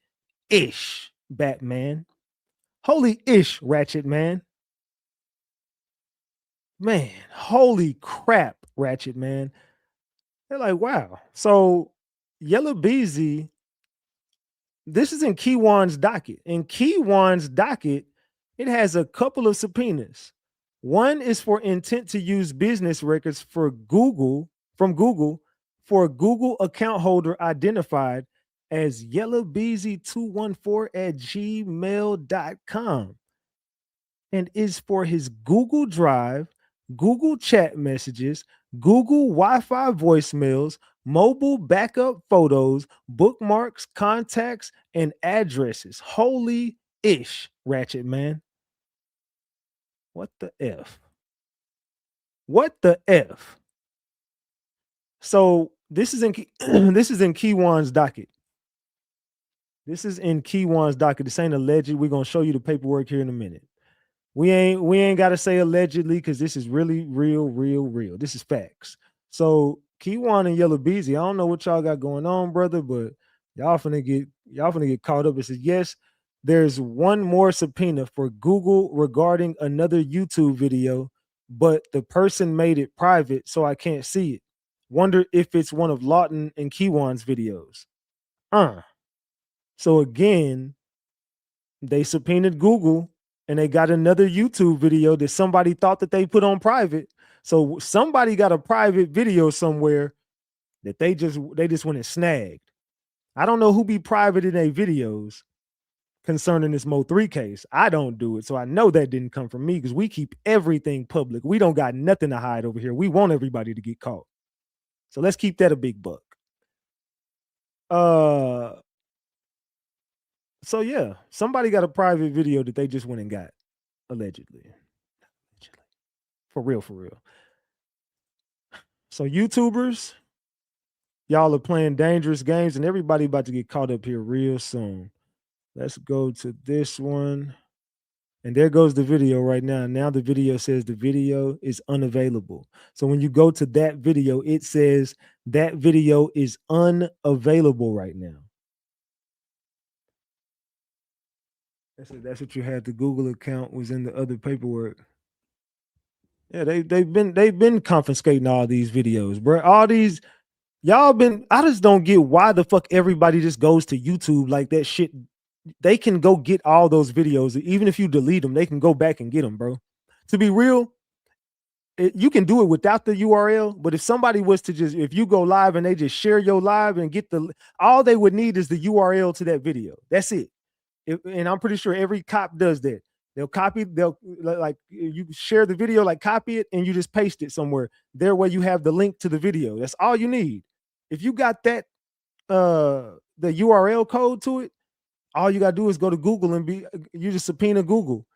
ish, Batman. Holy ish, Ratchet Man. Man, holy crap, Ratchet Man. They're like, wow. So Yella Beezy, this is in Kewon's docket. In Kewon's docket, it has a couple of subpoenas. One is for intent to use business records for Google, from Google, for a Google account holder identified as Yella Beezy 214 at gmail.com, and is for his Google Drive, Google chat messages, Google Wi-Fi voicemails, mobile backup photos, bookmarks, contacts, and addresses. Holy ish, Ratchet Man. What the F? What the F? So this is in this is in Kewon's docket. This is in Kewon's docket. This ain't alleged. We're gonna show you the paperwork here in a minute. We ain't got to say allegedly because this is really real. This is facts. So Kewon and Yella Beezy, I don't know what y'all got going on, brother, but y'all finna get caught up. It says, yes, there's one more subpoena for Google regarding another YouTube video, but the person made it private, so I can't see it. Wonder if it's one of Lawton and Kewon's videos. So again, they subpoenaed Google and they got another YouTube video that somebody thought that they put on private. So somebody got a private video somewhere that they just went and snagged. I don't know who be private in their videos concerning this MO3 case. I don't do it. So I know that didn't come from me because we keep everything public. We don't got nothing to hide over here. We want everybody to get caught. So let's keep that a big buck. So yeah, somebody got a private video that they just went and got, allegedly. For real, for real. So YouTubers, y'all are playing dangerous games and everybody about to get caught up here real soon. Let's go to this one. And there goes the video right now. Now the video says the video is unavailable. So when you go to that video, it says that video is unavailable right now. That's what you had. The Google account was in the other paperwork. Yeah, they've been confiscating all these videos, bro. All these y'all been. I just don't get why the fuck everybody just goes to YouTube like that shit. They can go get all those videos, even if you delete them. They can go back and get them, bro. To be real, you can do it without the URL. But if somebody was to just, if you go live and they just share your live and get all they would need is the URL to that video. That's it. And I'm pretty sure every cop does that. They'll like you share the video, like copy it and you just paste it somewhere there where you have the link to the video. That's all you need. If you got that, the URL code to it, all you gotta do is go to Google and you just subpoena Google.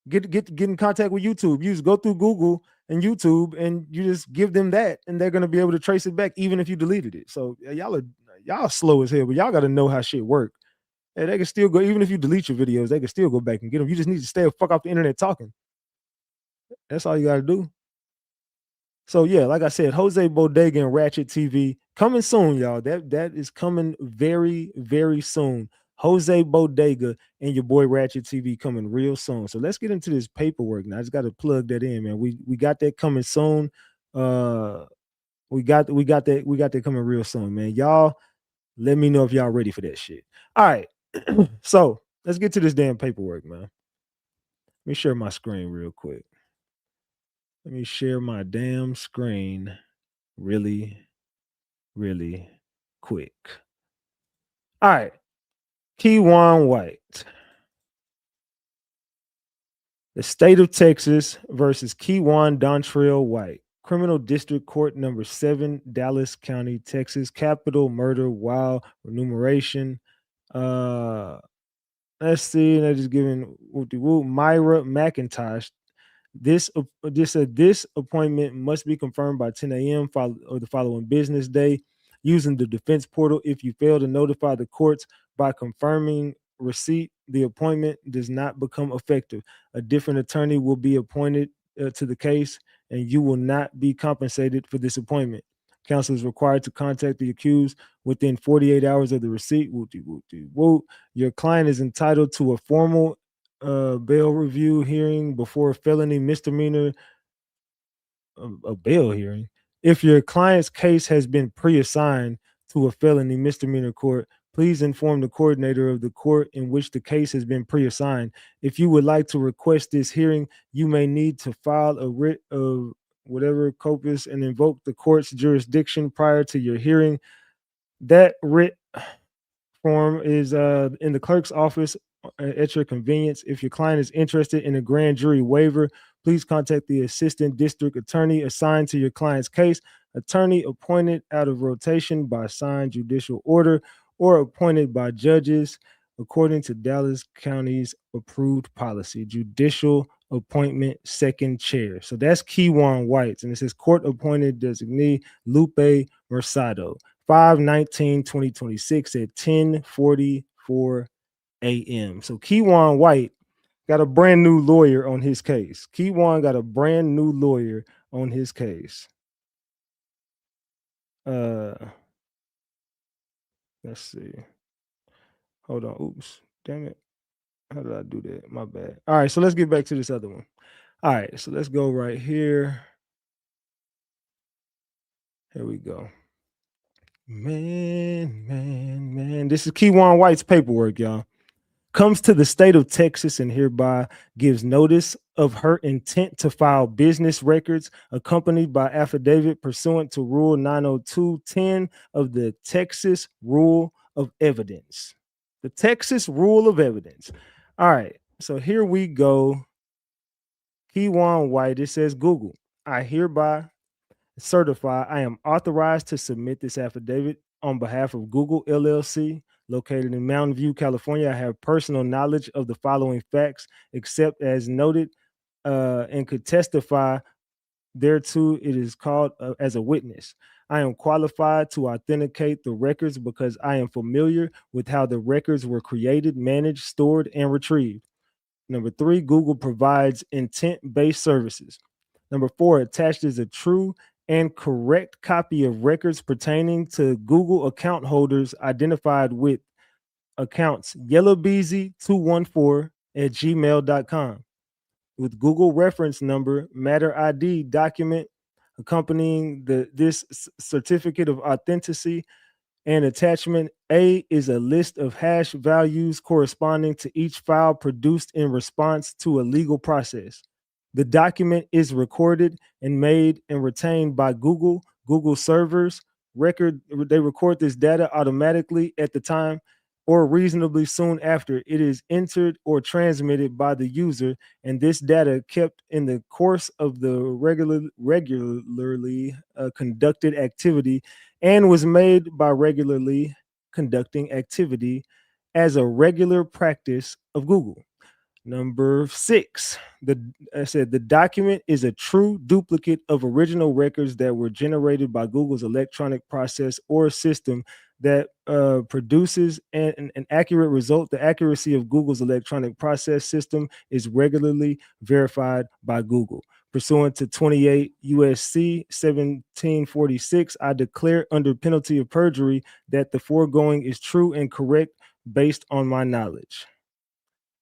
Get in contact with YouTube. You just go through Google and YouTube and you just give them that and they're gonna be able to trace it back even if you deleted it. So y'all slow as hell, but y'all gotta know how shit work. And they can still go, even if you delete your videos, they can still go back and get them. You just need to stay the fuck off the internet talking. That's all you got to do. So yeah, like I said, Jose Bodega and Ratchet TV coming soon, y'all. That is coming very, very soon. Jose Bodega and your boy Ratchet TV coming real soon. So let's get into this paperwork now. I just got to plug that in, man. We got that coming soon. We got that coming real soon, man. Y'all, let me know if y'all ready for that shit. All right. So let's get to this damn paperwork, man. Let me share my screen real quick. Let me share my damn screen really, really quick. All right. Kewon White. The state of Texas versus Kewon Dontrell White. Criminal District Court number 7, Dallas County, Texas. Capital murder while remuneration. Let's see. They're just giving Myra McIntosh. This appointment must be confirmed by 10 a.m. or the following business day using the defense portal. If you fail to notify the courts by confirming receipt, the appointment does not become effective. A different attorney will be appointed to the case, and you will not be compensated for this appointment. Counsel is required to contact the accused within 48 hours of the receipt. Your client is entitled to a formal bail review hearing before a felony misdemeanor, a bail hearing. If your client's case has been pre-assigned to a felony misdemeanor court, please inform the coordinator of the court in which the case has been pre-assigned. If you would like to request this hearing, you may need to file a writ of whatever corpus and invoke the court's jurisdiction prior to your hearing. That writ form is in the clerk's office at your convenience. If your client is interested in a grand jury waiver, please contact the assistant district attorney assigned to your client's case. Attorney appointed out of rotation by signed judicial order or appointed by judges according to Dallas County's approved policy. Judicial appointment second chair. So that's Kewon White. And it says court appointed designee Lupe Mercado. 5/19/2026 at 10:44 a.m. So Kewon White got a brand new lawyer on his case. Kewon got a brand new lawyer on his case. Let's see. Hold on. Oops. Damn it. How did I do that? My bad. All right. So let's get back to this other one. All right. So let's go right here. Here we go. Man. This is Kewon White's paperwork, y'all. Comes to the state of Texas and hereby gives notice of her intent to file business records accompanied by affidavit pursuant to Rule 902.10 of the Texas Rule of Evidence. The Texas Rule of Evidence. All right, so here we go. Kewon White, it says Google. I hereby certify I am authorized to submit this affidavit on behalf of Google LLC, located in Mountain View, California. I have personal knowledge of the following facts, except as noted, and could testify thereto. It is called as a witness. I am qualified to authenticate the records because I am familiar with how the records were created, managed, stored, and retrieved. Number 3, Google provides intent-based services. Number 4, attached is a true and correct copy of records pertaining to Google account holders identified with accounts Yella Beezy 214 at gmail.com with Google reference number matter ID document accompanying this certificate of authenticity, and attachment A is a list of hash values corresponding to each file produced in response to a legal process. The document is recorded and made and retained by Google servers. They record this data automatically at the time or reasonably soon after it is entered or transmitted by the user, and this data kept in the course of the regularly conducted activity and was made by regularly conducting activity as a regular practice of Google. Number 6, the document is a true duplicate of original records that were generated by Google's electronic process or system that produces an accurate result. The accuracy of Google's electronic process system is regularly verified by Google. Pursuant to 28 USC 1746, I declare under penalty of perjury that the foregoing is true and correct based on my knowledge.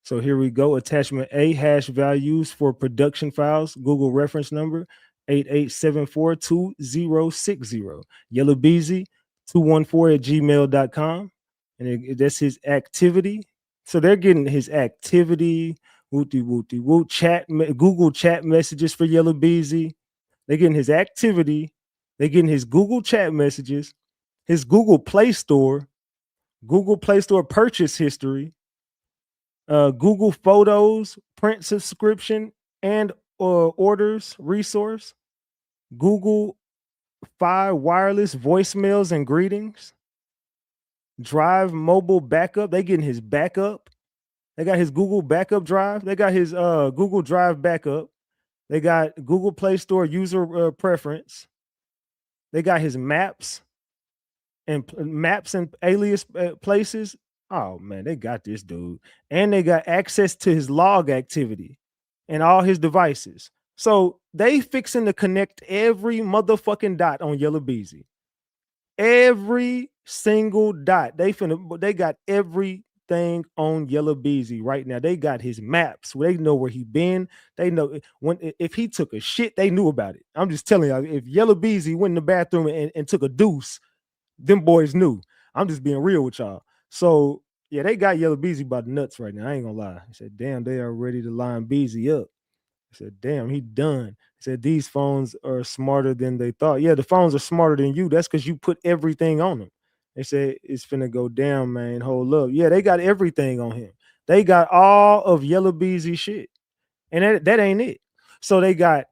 So here we go. Attachment A, hash values for production files, Google reference number 88742060. Yella Beezy 214 at gmail.com. And that's his activity. So they're getting his activity, chat, Google chat messages for Yella Beezy. They're getting his activity. They're getting his Google chat messages, his Google Play Store purchase history, Google Photos, print subscription, and orders resource, Google Fi wireless voicemails and greetings, Drive mobile backup. They getting his backup. They got his Google backup drive. They got his Google Drive backup. They got Google Play Store user preference. They got his maps and alias places. Oh man, they got this dude. And they got access to his log activity and all his devices. So they fixing to connect every motherfucking dot on Yella Beezy. Every single dot. They got everything on Yella Beezy right now. They got his maps. They know where he been. They know if he took a shit, they knew about it. I'm just telling y'all, if Yella Beezy went in the bathroom and took a deuce, them boys knew. I'm just being real with y'all. So yeah, they got Yella Beezy by the nuts right now. I ain't gonna lie. He said, damn, they are ready to line Beezy up. I said, damn, he done. He said, these phones are smarter than they thought. Yeah, the phones are smarter than you. That's because you put everything on them. They said, it's finna go down, man. Hold up. Yeah, they got everything on him. They got all of Yella Beezy shit. And that ain't it. So they got,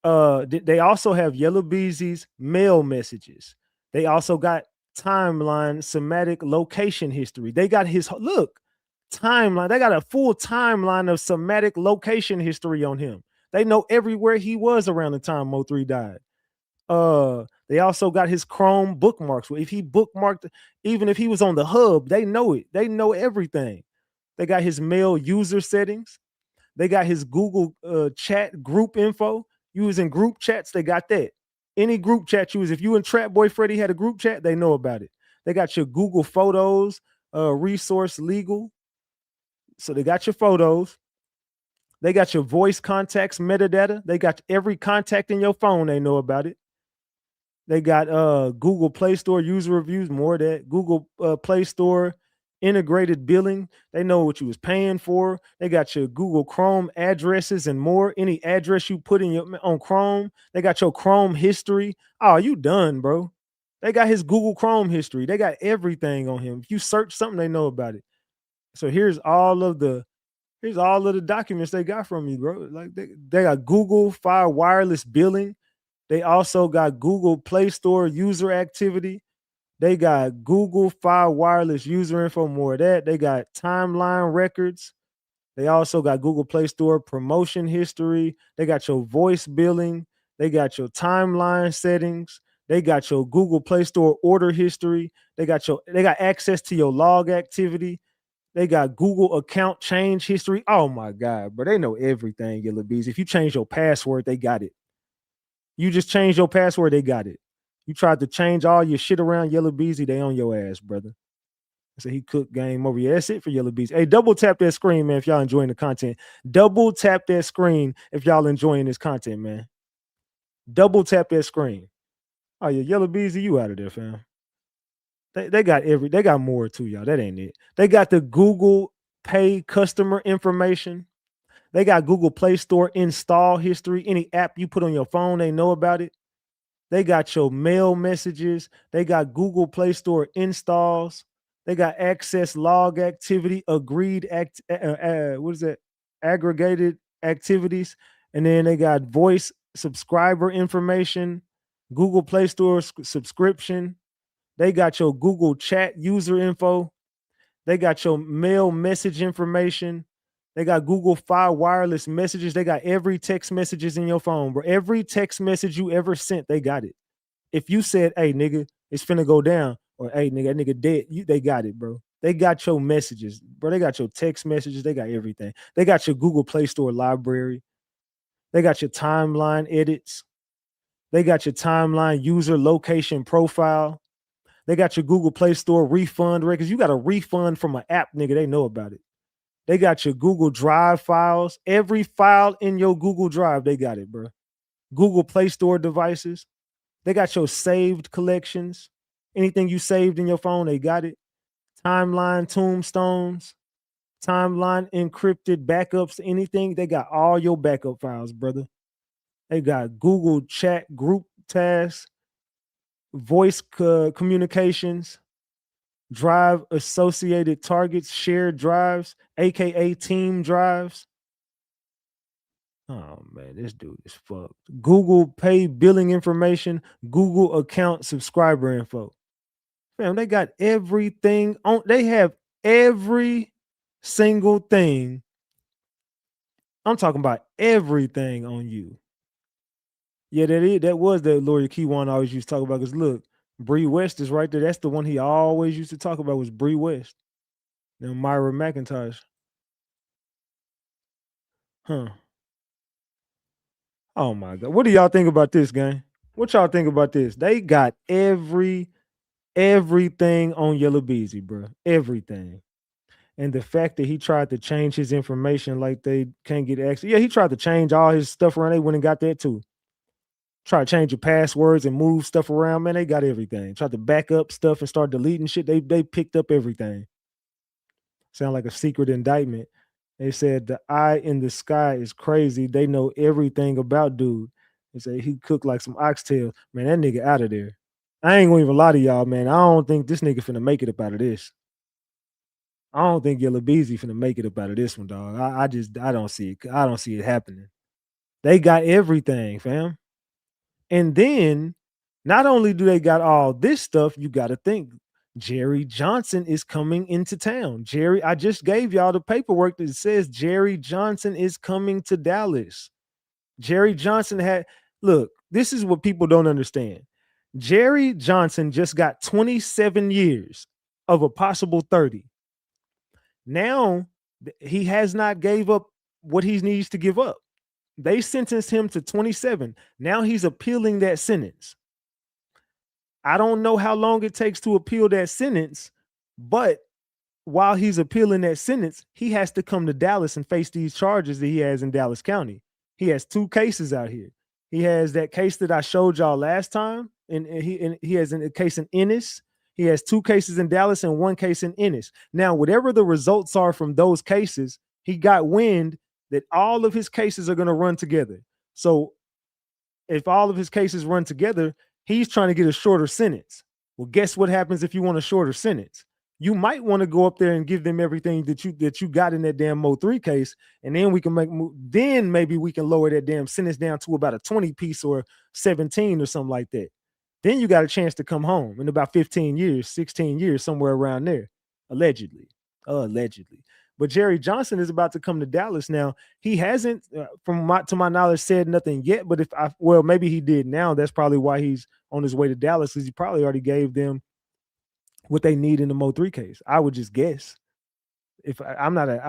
they also have Yella Beezy's mail messages. They also got timeline, semantic location history. They got his, look, timeline. They got a full timeline of semantic location history on him. They know everywhere he was around the time MO3 died. They also got his Chrome bookmarks. If he bookmarked, even if he was on the hub, they know it. They know everything. They got his mail user settings. They got his Google chat group info. Using group chats, they got that. Any group chat you was, if you and Trapboy Freddy had a group chat, they know about it. They got your Google Photos, resource legal. So they got your photos. They got your voice contacts metadata. They got every contact in your phone. They know about it. They got Google Play Store user reviews, more of that. Google Play Store integrated billing. They know what you was paying for. They got your Google Chrome addresses and more. Any address you put in your on Chrome, they got your Chrome history. Oh, you done, bro. They got his Google Chrome history. They got everything on him. If you search something, they know about it. So here's all of the documents they got from you, bro. Like they got Google Fire wireless billing. They also got Google Play Store user activity. They got Google Fire wireless user info, more of that. They got timeline records. They also got Google Play Store promotion history. They got your voice billing. They got your timeline settings. They got your Google Play Store order history. They got access to your log activity. They got Google account change history. Oh my God, bro. They know everything, Yella Beezy. If you change your password, they got it. You just changed your password, they got it. You tried to change all your shit around Yella Beezy, they on your ass, brother. So he cooked game over. Yeah, that's it for Yella Beezy. Hey, double tap that screen, man, if y'all enjoying the content. Double tap that screen if y'all enjoying this content, man. Double tap that screen. Oh yeah, Yella Beezy, you out of there, fam. They got more too, y'all. That ain't it. They got the Google Pay customer information. They got Google Play Store install history. Any app you put on your phone, they know about it. They got your mail messages. They got Google Play Store installs. They got access log activity, agreed what is that? Aggregated activities. And then they got voice subscriber information, Google Play Store subscription. They got your Google Chat user info. They got your mail message information. They got Google Fire wireless messages. They got every text messages in your phone, bro. Every text message you ever sent, they got it. If you said, "Hey, nigga, it's finna go down," or "Hey, nigga, that nigga dead," they got it, bro. They got your messages, bro. They got your text messages. They got everything. They got your Google Play Store library. They got your timeline edits. They got your timeline user location profile. They got your Google Play Store refund records. You got a refund from an app, nigga. They know about it. They got your Google Drive files. Every file in your Google Drive, they got it, bro. Google Play Store devices. They got your saved collections. Anything you saved in your phone, they got it. Timeline tombstones. Timeline encrypted backups. Anything, they got all your backup files, brother. They got Google Chat group tasks. Voice communications. Drive associated targets, shared drives, aka team drives. Oh man, this dude is fucked. Google Pay billing information, Google account subscriber info. Fam, they got everything on. They have every single thing. I'm talking about everything on you. Yeah, that was that lawyer Kewon always used to talk about. Because look, Bree West is right there. That's the one he always used to talk about, was Bree West. Now Myra McIntosh. Huh. Oh my God. What do y'all think about this, gang? What y'all think about this? They got everything on Yella Beezy, bro. Everything. And the fact that he tried to change his information like they can't get access. Yeah, he tried to change all his stuff around. They went and got that too. Try to change your passwords and move stuff around, man. They got everything. Tried to back up stuff and start deleting shit. They picked up everything. Sound like a secret indictment. They said the eye in the sky is crazy. They know everything about dude. They say he cooked like some oxtails. Man, that nigga out of there. I ain't gonna even lie to y'all, man. I don't think this nigga finna make it up out of this. I don't think Yella Beezy finna make it up out of this one, dog. I don't see it. I don't see it happening. They got everything, fam. And then, not only do they got all this stuff, you got to think Jerry Johnson is coming into town. I just gave y'all the paperwork that says Jerry Johnson is coming to Dallas. Jerry Johnson look, this is what people don't understand. Jerry Johnson just got 27 years of a possible 30. Now, he has not gave up what he needs to give up. They sentenced him to 27. Now he's appealing that sentence. I don't know how long it takes to appeal that sentence, but while he's appealing that sentence, he has to come to Dallas and face these charges that he has in Dallas County. He has 2 cases out here. He has that case that I showed y'all last time, and he has a case in Ennis. He has 2 cases in Dallas and 1 case in Ennis. Now, whatever the results are from those cases, he got wind that all of his cases are going to run together. So if all of his cases run together, he's trying to get a shorter sentence. Well, guess what happens if you want a shorter sentence? You might want to go up there and give them everything that you got in that damn MO3 case, and then we can then maybe we can lower that damn sentence down to about a 20 piece or 17 or something like that. Then you got a chance to come home in about 15 years, 16 years, somewhere around there, allegedly. But Jerry Johnson is about to come to Dallas now. He hasn't, to my knowledge, said nothing yet. But maybe he did now. That's probably why he's on his way to Dallas, because he probably already gave them what they need in the MO3 case. I would just guess. I'm not a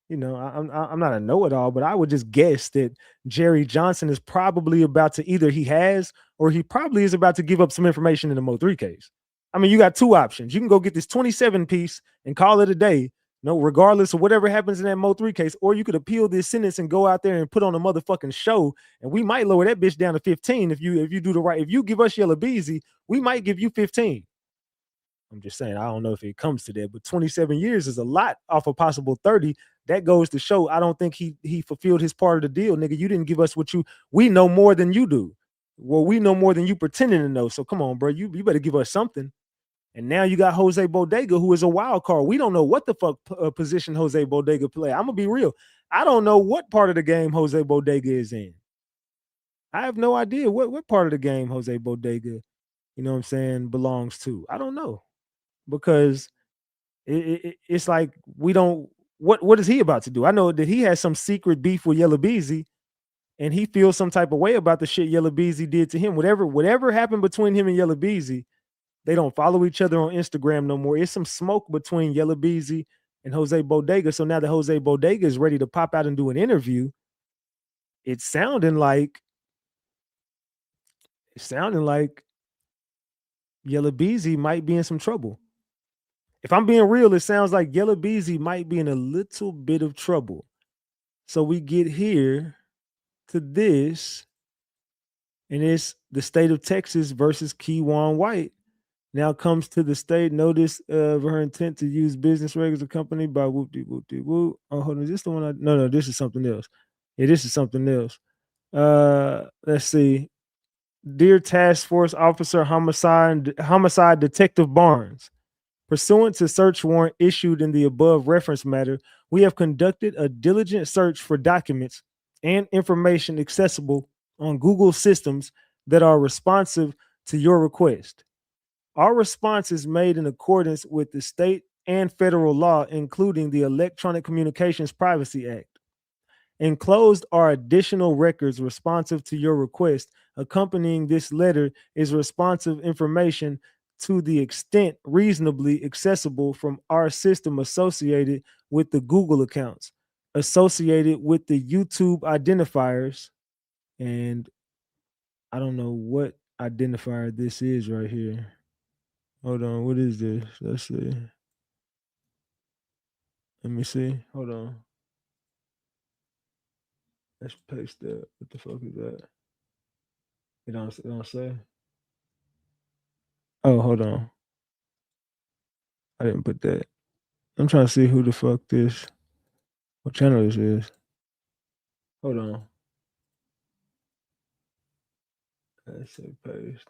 know-it-all, but I would just guess that Jerry Johnson is probably about to either he has or he probably is about to give up some information in the MO3 case. I mean, you got 2 options. You can go get this 27 piece and call it a day, regardless of whatever happens in that MO3 case, or you could appeal this sentence and go out there and put on a motherfucking show, and we might lower that bitch down to 15 if you do the right. If you give us Yella Beezy, we might give you 15. I'm just saying, I don't know if it comes to that, but 27 years is a lot off a possible 30. That goes to show I don't think he fulfilled his part of the deal, nigga. You didn't give us we know more than you do. Well, we know more than you pretending to know. So come on, bro, you better give us something. And now you got Jose Bodega, who is a wild card. We don't know what the fuck position Jose Bodega play. I'm gonna be real. I don't know what part of the game Jose Bodega is in. I have no idea what part of the game Jose Bodega, belongs to. I don't know, because it's like we don't. What is he about to do? I know that he has some secret beef with Yella Beezy, and he feels some type of way about the shit Yella Beezy did to him. Whatever happened between him and Yella Beezy. They don't follow each other on Instagram no more. It's some smoke between Yella Beezy and Jose Bodega. So now that Jose Bodega is ready to pop out and do an interview, it's sounding like Yella Beezy might be in some trouble. If I'm being real, it sounds like Yella Beezy might be in a little bit of trouble. So we get here to this, and it's the state of Texas versus Kewon White. Now comes to the state notice of her intent to use business records accompanied by whoop-de-whoop-de-whoop. Oh, hold on. Is this the one? No, this is something else. Yeah, this is something else. Let's see. Dear Task Force Officer Homicide Detective Barnes, pursuant to search warrant issued in the above reference matter, we have conducted a diligent search for documents and information accessible on Google systems that are responsive to your request. Our response is made in accordance with the state and federal law, including the Electronic Communications Privacy Act. Enclosed are additional records responsive to your request. Accompanying this letter is responsive information to the extent reasonably accessible from our system associated with the Google accounts, associated with the YouTube identifiers, and I don't know what identifier this is right here. Hold on, what is this? Let's see. Let me see. Hold on. Let's paste that. What the fuck is that? It don't say. Oh, hold on. I didn't put that. I'm trying to see who the fuck what channel this is. Hold on. Let's say paste.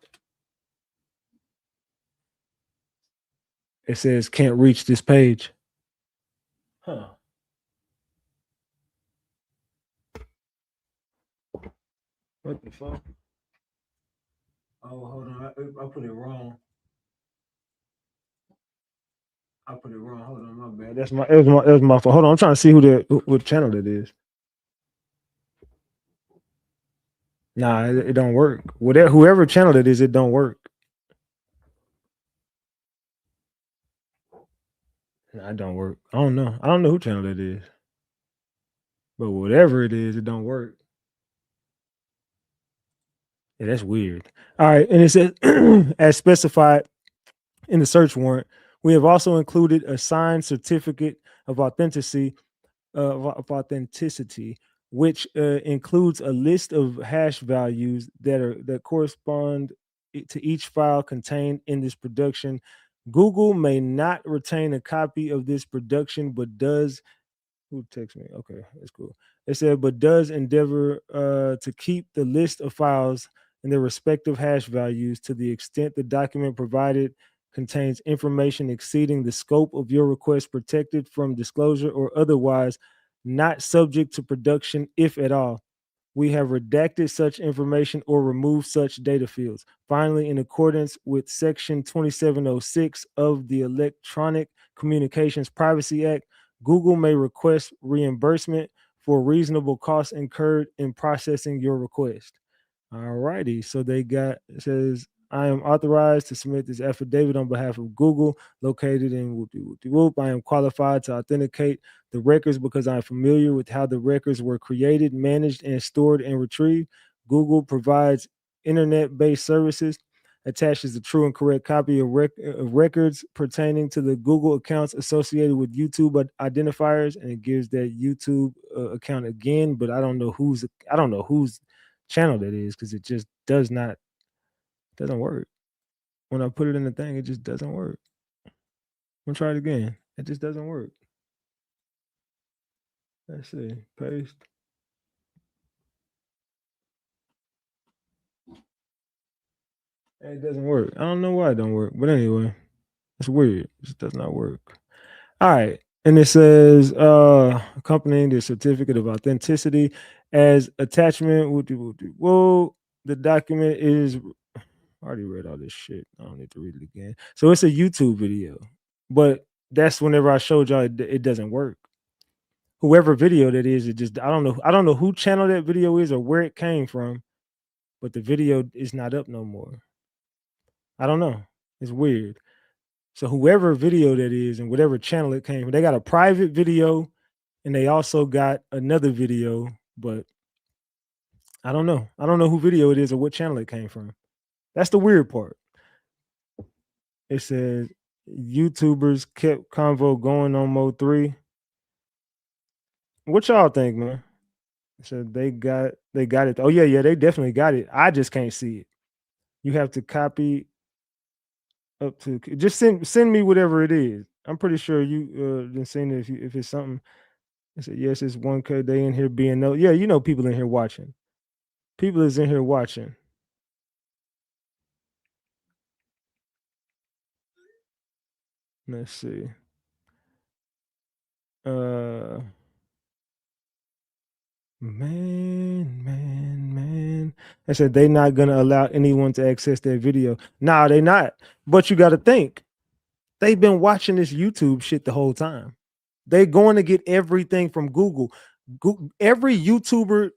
It says can't reach this page. Huh. What the fuck? Oh, hold on. I put it wrong. I put it wrong. Hold on, my bad. It was my fault. Hold on, I'm trying to see what channel it is. Nah, it don't work. Whoever channel it is, it don't work. Nah, it don't work. I don't know who channel it is. But whatever it is, it don't work. Yeah, that's weird. All right, and it says, as specified in the search warrant, we have also included a signed certificate of authenticity, which includes a list of hash values that correspond to each file contained in this production. Google may not retain a copy of this production, but does. Who texts me? Okay, that's cool. It said, but does endeavor to keep the list of files and their respective hash values to the extent the document provided contains information exceeding the scope of your request protected from disclosure or otherwise not subject to production, if at all. We have redacted such information or removed such data fields. Finally, in accordance with Section 2706 of the Electronic Communications Privacy Act, Google may request reimbursement for reasonable costs incurred in processing your request. All righty. So it says, I am authorized to submit this affidavit on behalf of Google, located in whoop. I am qualified to authenticate the records because I am familiar with how the records were created, managed, and stored and retrieved. Google provides internet-based services, attaches a true and correct copy of records pertaining to the Google accounts associated with YouTube identifiers, and it gives that YouTube account again, but I don't know whose channel that is because it just doesn't work. When I put it in the thing, it just doesn't work. I'm gonna try it again. It just doesn't work. Let's see. Paste. It doesn't work. I don't know why it don't work, but anyway, it's weird. It just does not work. All right. And it says accompanying the certificate of authenticity as attachment. Whoa, the document is. I already read all this shit. I don't need to read it again. So it's a YouTube video, but that's whenever I showed y'all it doesn't work. Whoever video that is, it just I don't know who channel that video is or where it came from, but the video is not up no more. I don't know. It's weird. So whoever video that is and whatever channel it came from, they got a private video and they also got another video, but I don't know. I don't know who video it is or what channel it came from. That's the weird part. It says YouTubers kept convo going on MO3. What y'all think, man? So they got it. Oh yeah, they definitely got it. I just can't see it. You have to copy up to just send me whatever it is. I'm pretty sure you been seeing it if it's something. I said yes, it's 1K. They in here being no. Yeah, you know people in here watching. People is in here watching. Let's see. Man. I said they not gonna allow anyone to access their video. Nah, they not. But you got to think, they've been watching this YouTube shit the whole time. They're going to get everything from Google. Every YouTuber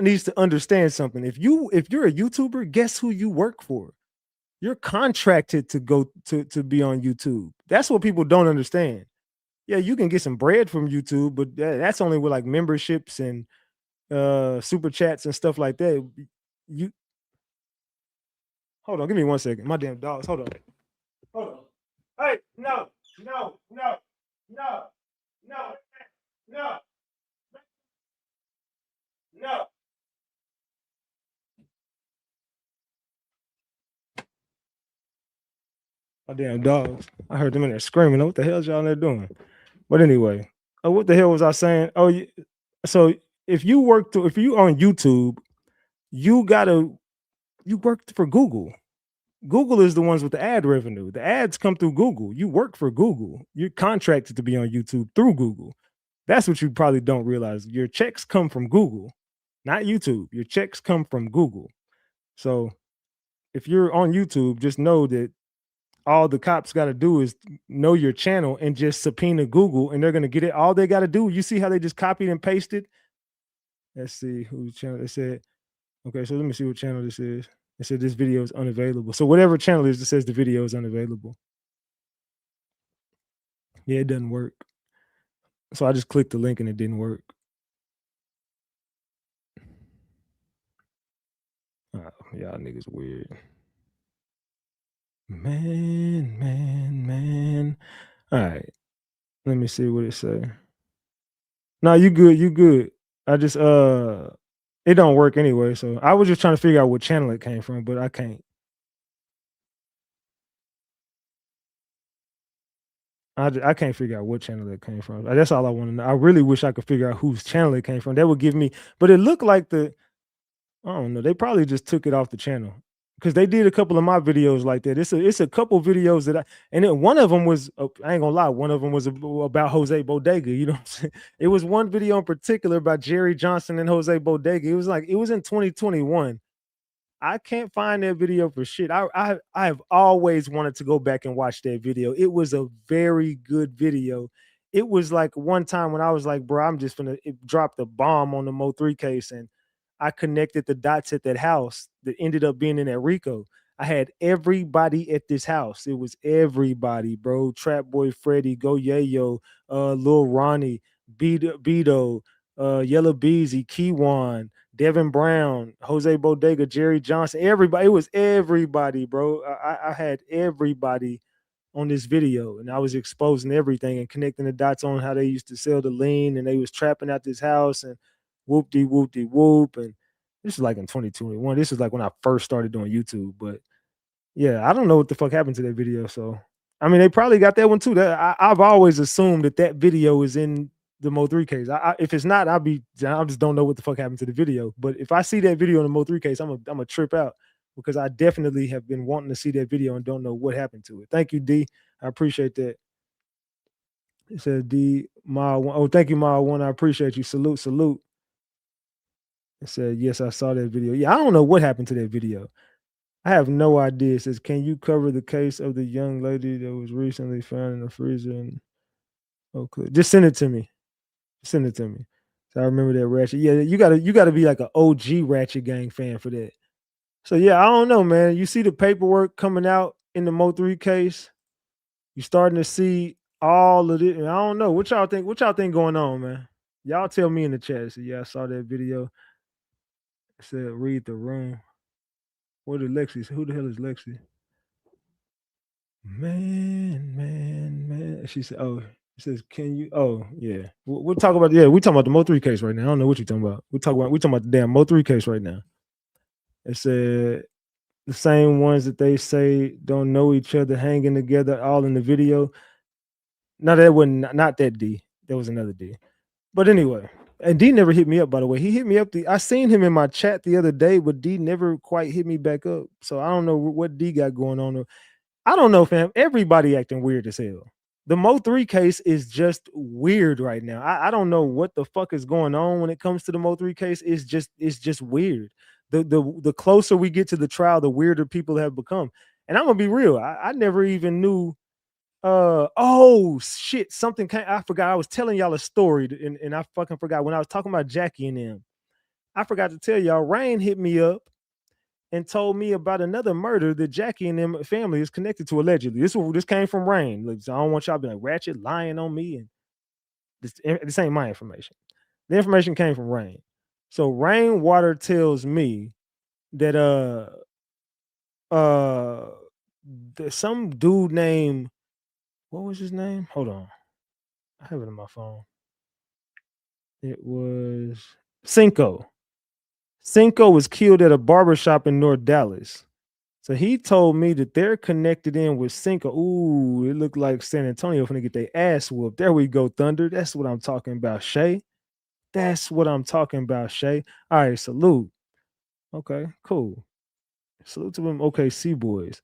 needs to understand something. If you're a YouTuber, guess who you work for? You're contracted to go to be on YouTube. That's what people don't understand. Yeah, you can get some bread from YouTube, but that's only with like memberships and super chats and stuff like that. You hold on, give me 1 second. My damn dogs. Hold on. Hey, no. My damn dogs. I heard them in there screaming. What the hell's y'all in there doing? But anyway, what the hell was I saying? Oh, so if you on YouTube, you work for Google. Google is the ones with the ad revenue. The ads come through Google. You work for Google. You're contracted to be on YouTube through Google. That's what you probably don't realize. Your checks come from Google, not YouTube. Your checks come from Google. So if you're on YouTube, just know that all the cops got to do is know your channel and just subpoena Google, and they're going to get it. All they got to do, you see how they just copied and pasted? Let's see whose channel they said. Okay, so let me see what channel this is. It said this video is unavailable. So whatever channel it is, it says the video is unavailable. Yeah, it doesn't work. So I just clicked the link and it didn't work. Oh, y'all niggas weird. Man. All right. Let me see what it say. No, you good. I just it don't work anyway. So I was just trying to figure out what channel it came from, but I can't. I can't figure out what channel it came from. That's all I want to know. I really wish I could figure out whose channel it came from. That would give me, but it looked like I don't know. They probably just took it off the channel because they did a couple of my videos like that. It's a couple videos that and then one of them was I ain't gonna lie, one of them was about Jose Bodega. You know what I'm saying? It was one video in particular about Jerry Johnson and Jose Bodega. It was in 2021. I can't find that video for shit. I've always wanted to go back and watch that video. It was a very good video. It was like one time when I was like, bro, I'm just gonna drop the bomb on the MO3 case, and I connected the dots at that house that ended up being in that Rico. I had everybody at this house. It was everybody, bro. Trapboy Freddy, Go Yayo, Lil Ronnie, Beto, Yella Beezy, Kewon, Devin Brown, Jose Bodega, Jerry Johnson, everybody. It was everybody, bro. I had everybody on this video, and I was exposing everything and connecting the dots on how they used to sell the lean, and they was trapping out this house and whoop de whoop de whoop. And this was like in 2021. This was like when I first started doing YouTube. But yeah, I don't know what the fuck happened to that video. So I mean, they probably got that one too. I've always assumed that video is in the Mo3 case. If it's not, I just don't know what the fuck happened to the video. But if I see that video in the Mo3 case, I'm a trip out because I definitely have been wanting to see that video and don't know what happened to it. Thank you, D. I appreciate that. It said D Mile One. Oh, thank you, Mile One. I appreciate you. Salute, salute. It said, yes, I saw that video. Yeah, I don't know what happened to that video. I have no idea. It says, can you cover the case of the young lady that was recently found in the freezer? And okay, just send it to me. Send it to me. So I remember that Ratchet. Yeah, you gotta be like an OG Ratchet Gang fan for that. So yeah, I don't know, man. You see the paperwork coming out in the Mo3 case. You starting to see all of it. I don't know. What y'all think? What y'all think going on, man? Y'all tell me in the chat. So yeah, I saw that video. It said read the room. What is Lexi? Who the hell is Lexi? Man. She said, oh, it says, can you? Oh, yeah. We'll talk about we talking about the Mo3 case right now. I don't know what you're talking about. We talking about the damn Mo3 case right now. It said the same ones that they say don't know each other hanging together all in the video. No, that wasn't not that D. That was another D. But anyway, and D never hit me up, by the way. He hit me up. I seen him in my chat the other day, but D never quite hit me back up. So I don't know what D got going on. I don't know, fam. Everybody acting weird as hell. The Mo3 case is just weird right now. I don't know what the fuck is going on when it comes to the Mo3 case. It's just weird. The closer we get to the trial, the weirder people have become. And I'm gonna be real. I never even knew. Oh shit! Something came. I forgot. I was telling y'all a story, and I fucking forgot when I was talking about Jackie and them. I forgot to tell y'all. Rain hit me up and told me about another murder that Jackie and them family is connected to allegedly. This came from Rain. Look, so I don't want y'all to be like Ratchet lying on me, and this ain't my information. The information came from Rain. So Rainwater tells me that some dude named, what was his name? Hold on, I have it on my phone. It was Cinco. Cinco was killed at a barbershop in North Dallas. So he told me that they're connected in with Cinco. Ooh, it looked like San Antonio finna get their ass whooped. There we go, Thunder. That's what I'm talking about, Shay. That's what I'm talking about, Shay. All right, salute. Okay, cool. Salute to them OKC boys.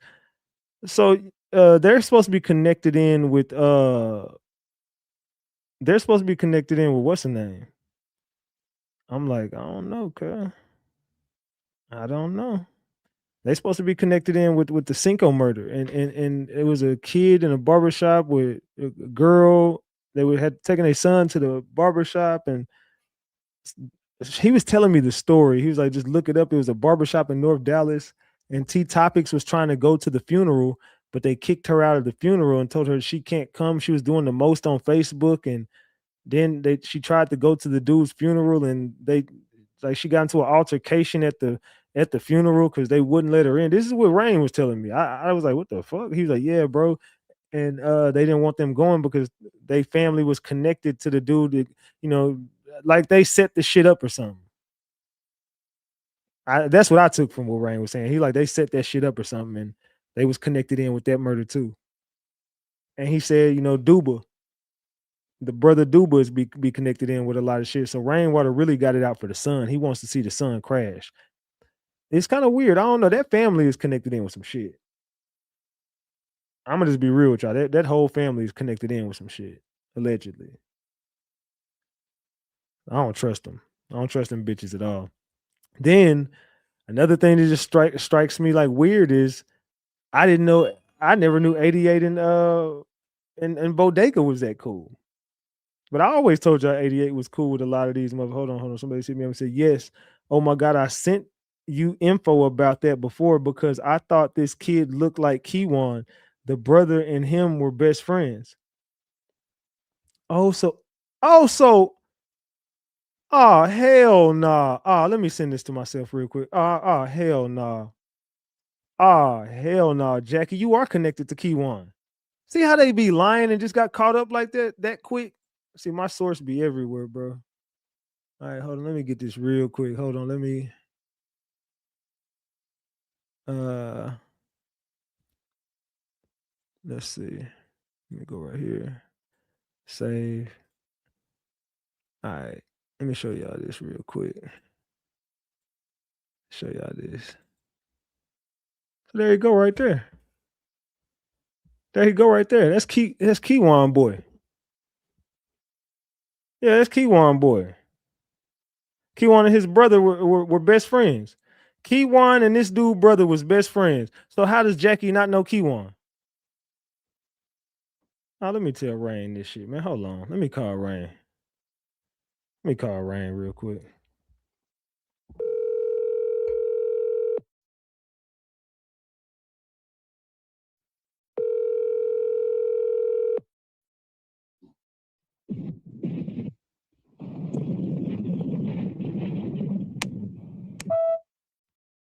So they're supposed to be connected in with what's the name? I'm like, I don't know, cuz. I don't know. They're supposed to be connected in with the Cinco murder, and it was a kid in a barbershop with a girl. They had taken their son to the barbershop, and he was telling me the story. He was like, just look it up. It was a barbershop in North Dallas, and T Topics was trying to go to the funeral, but they kicked her out of the funeral and told her she can't come. She was doing the most on Facebook, and then she tried to go to the dude's funeral, and she got into an altercation at the funeral because they wouldn't let her in. This is what Rain was telling me. I was like, what the fuck? He was like, yeah, bro. And they didn't want them going because their family was connected to the dude that, like they set the shit up or something. That's what I took from what Rain was saying. He like they set that shit up or something, and they was connected in with that murder too. And he said, you know, Duba, the brother Duba is be connected in with a lot of shit. So Rainwater really got it out for the son. He wants to see the son crash. It's kind of weird. I don't know. That family is connected in with some shit. I'm gonna just be real with y'all. That whole family is connected in with some shit, allegedly. I don't trust them. I don't trust them bitches at all. Then another thing that just strikes me like weird is I never knew 88 and Bodega was that cool. But I always told y'all 88 was cool with a lot of these mother. Hold on. Somebody sent me up and said, yes. Oh my God, I sent you info about that before because I thought this kid looked like Kewon. The brother and him were best friends. Oh, hell nah. Let me send this to myself real quick. Hell nah. Hell nah, Jackie. You are connected to Kewon. See how they be lying and just got caught up like that quick? See, my source be everywhere, bro. All right, hold on. Let me get this real quick. Hold on. Let me let's see. Let me go right here. Save. All right. Let me show y'all this real quick. Show y'all this. So there you go right there. There you go right there. That's Kewon boy. Yeah, that's Kewon boy. Kewon and his brother were best friends. Kewon and this dude brother was best friends. So how does Jackie not know Kewon? Oh, let me tell Rain this shit, man. Hold on. Let me call Rain. Let me call Rain real quick.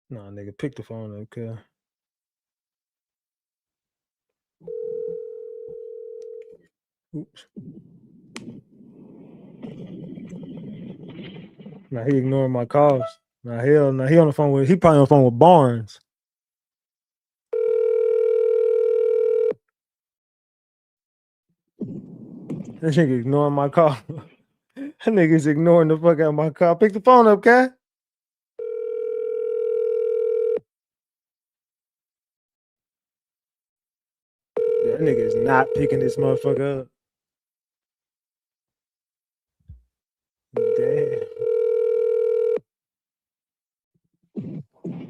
Nah, nigga, pick the phone up, okay? Oops. Now he ignoring my calls. Nah, hell no. He probably on the phone with Barnes. That nigga ignoring my call. That nigga's ignoring the fuck out of my call. Pick the phone up, okay? That nigga is not picking this motherfucker up. Damn.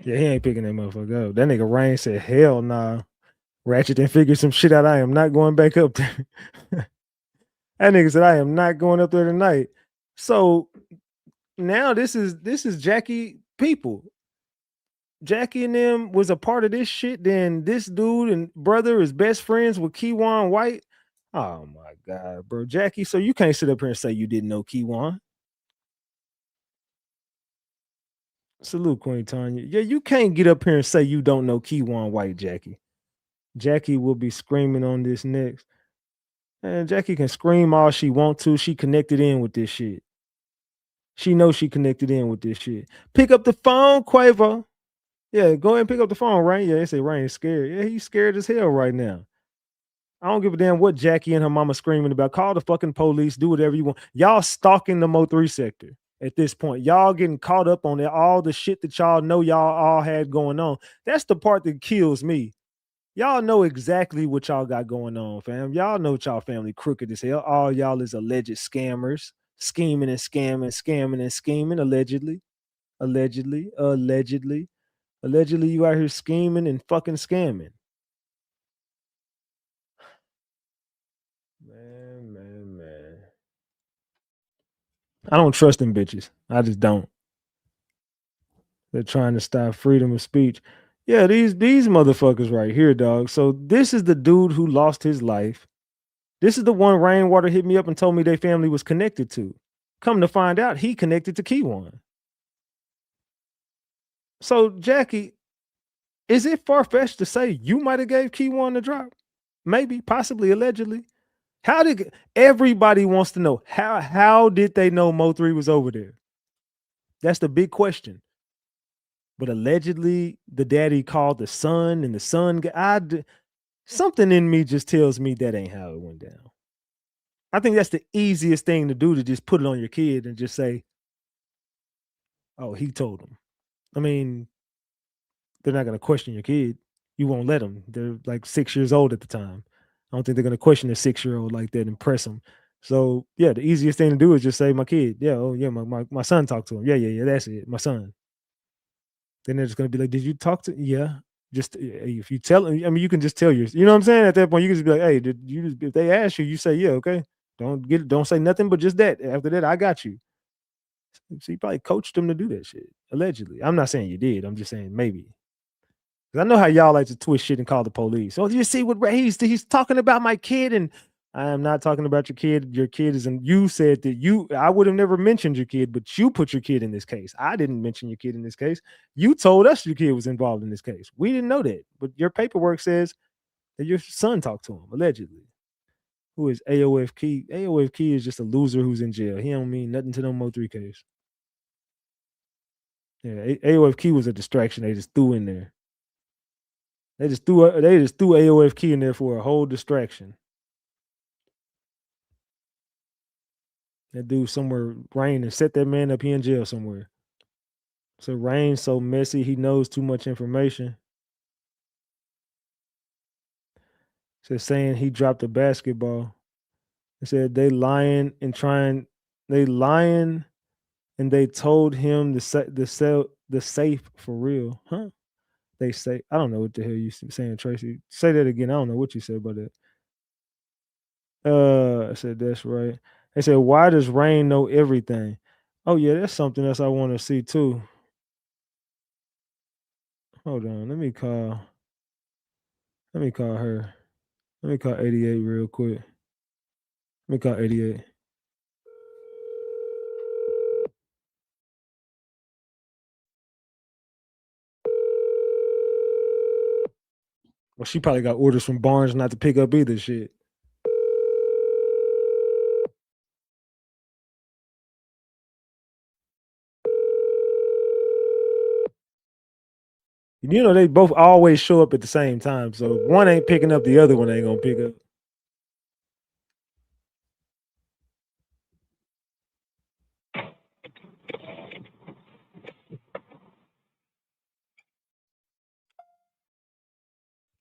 Yeah, he ain't picking that motherfucker up. That nigga Rain said, hell nah. Ratchet and figure some shit out. I am not going back up there. That nigga said, I am not going up there tonight. So now this is Jackie people. Jackie and them was a part of this shit. Then this dude and brother is best friends with Kewon White. Oh my God, bro. Jackie, so you can't sit up here and say you didn't know Kewon. Salute, Queen Tanya. Yeah, you can't get up here and say you don't know Kewon White, Jackie. Jackie will be screaming on this next. And Jackie can scream all she want to. She connected in with this shit. She knows she connected in with this shit. Pick up the phone, Quavo. Yeah, go ahead and pick up the phone, Rain. Yeah, they say Rain's scared. Yeah, he's scared as hell right now. I don't give a damn what Jackie and her mama screaming about. Call the fucking police. Do whatever you want. Y'all stalking the MO3 sector at this point. Y'all getting caught up on all the shit that y'all know y'all all had going on. That's the part that kills me. Y'all know exactly what y'all got going on, fam. Y'all know y'all family crooked as hell. All y'all is alleged scammers, scheming and scamming, scamming and scheming, allegedly. Allegedly, you out here scheming and fucking scamming. Man. I don't trust them bitches. I just don't. They're trying to stop freedom of speech. Yeah, these motherfuckers right here, dog. So this is the dude who lost his life. This is the one Rainwater hit me up and told me their family was connected to. Come to find out, he connected to Kewon. So, Jackie, is it far-fetched to say you might have gave Kewon the drop? Maybe, possibly, allegedly. How did everybody wants to know how did they know MO3 was over there? That's the big question. But allegedly, the daddy called the son, and the son. Something in me just tells me that ain't how it went down. I think that's the easiest thing to do, to just put it on your kid and just say, "Oh, he told him." I mean, they're not going to question your kid. You won't let them. They're like 6 years old at the time. I don't think they're going to question a 6-year-old like that and press them. So yeah, the easiest thing to do is just say, "My kid, yeah, oh yeah, my son talked to him. Yeah, that's it, my son." Then they're just going to be like, "Did you talk to?" Yeah. Just if you tell them, I mean, you can just tell you know what I'm saying? At that point, you can just be like, "Hey, did you just," if they ask you, you say, "Yeah, okay." Don't say nothing but just that. After that, I got you. So you probably coached them to do that shit. Allegedly. I'm not saying you did. I'm just saying maybe. I know how y'all like to twist shit and call the police. Oh, you see what he's talking about my kid, and I am not talking about your kid. Your kid is, and you said that I would have never mentioned your kid, but you put your kid in this case. I didn't mention your kid in this case. You told us your kid was involved in this case. We didn't know that, but your paperwork says that your son talked to him allegedly. Who is AOF Key? AOF Key is just a loser who's in jail. He don't mean nothing to no MO3 case. Yeah, AOF Key was a distraction they just threw in there. They just threw AOF Key in there for a whole distraction. That dude somewhere, Rain, and set that man up here in jail somewhere. So Rain's so messy, he knows too much information. So saying he dropped a basketball. It said they lying and they told him the safe for real. Huh? They say, I don't know what the hell you saying, Tracy. Say that again. I don't know what you said about that. I said, that's right. They said, why does Rain know everything? Oh, yeah, that's something else I want to see too. Hold on. Let me call her. Let me call 88 real quick. Let me call 88. Well, she probably got orders from Barnes not to pick up either shit. You know, they both always show up at the same time. So if one ain't picking up, the other one ain't gonna pick up.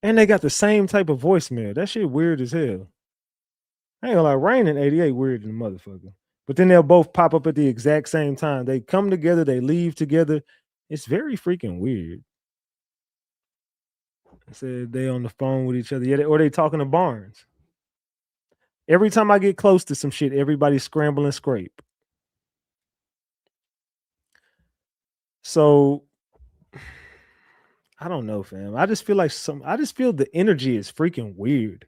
And they got the same type of voicemail. That shit weird as hell. I ain't gonna lie, Rain and 88 weird than the motherfucker. But then they'll both pop up at the exact same time. They come together, they leave together. It's very freaking weird. I said they on the phone with each other. Yeah, or they talking to Barnes. Every time I get close to some shit, everybody scramble and scrape. So I don't know, fam. I just feel like the energy is freaking weird.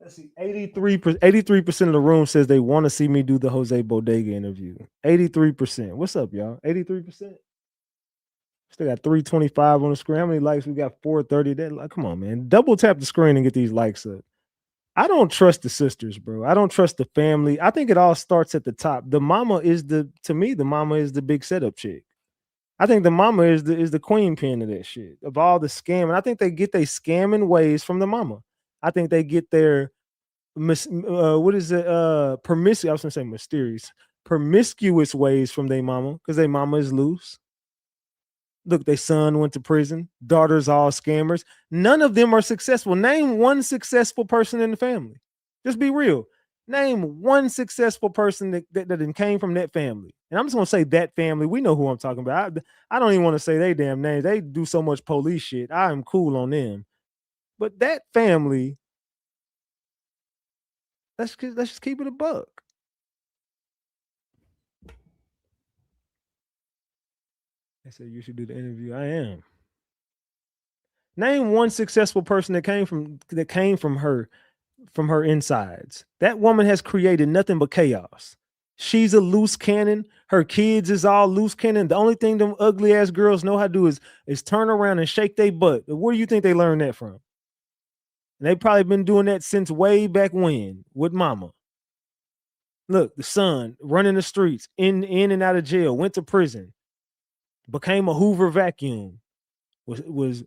Let's see, 83% of the room says they want to see me do the Jose Bodega interview. 83%. What's up, y'all? 83%. Still got 325 on the screen. How many likes? We got 430. That, like, come on, man. Double tap the screen and get these likes up. I don't trust the sisters, bro. I don't trust the family. I think it all starts at the top. The mama is the big setup chick. I think the mama is the queen pin of that shit, of all the scamming. I think they get their scamming ways from the mama. I think they get their promiscuous. I was gonna say mysterious, promiscuous ways from their mama, because their mama is loose. Look, their son went to prison. Daughters all scammers. None of them are successful. Name one successful person in the family. Just be real. Name one successful person that came from that family. And I'm just gonna say that family. We know who I'm talking about. I don't even want to say they damn names. They do so much police shit. I am cool on them. But that family, let's just keep it a buck. They said you should do the interview. I am. Name one successful person that came from her insides. That woman has created nothing but chaos. She's a loose cannon. Her kids is all loose cannon. The only thing them ugly ass girls know how to do is turn around and shake their butt. Where do you think they learned that from? And they probably been doing that since way back when with mama. Look, the son running the streets, in and out of jail, went to prison, became a Hoover vacuum, was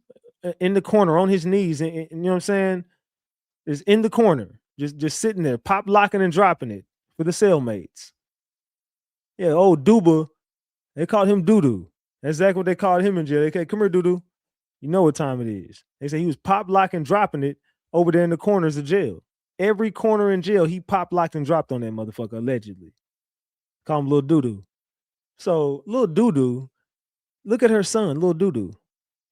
in the corner on his knees, and you know what I'm saying? Is in the corner, just sitting there, pop locking and dropping it for the cellmates. Yeah, old Duba, they called him Doodoo. That's exactly what they called him in jail. They said, "Come here, Doodoo. You know what time it is." They say he was pop locking, dropping it over there in the corners of jail. Every corner in jail, he pop locked and dropped on that motherfucker, allegedly. Call him Little Doodoo. So Little Doodoo, look at her son, Little Doodoo.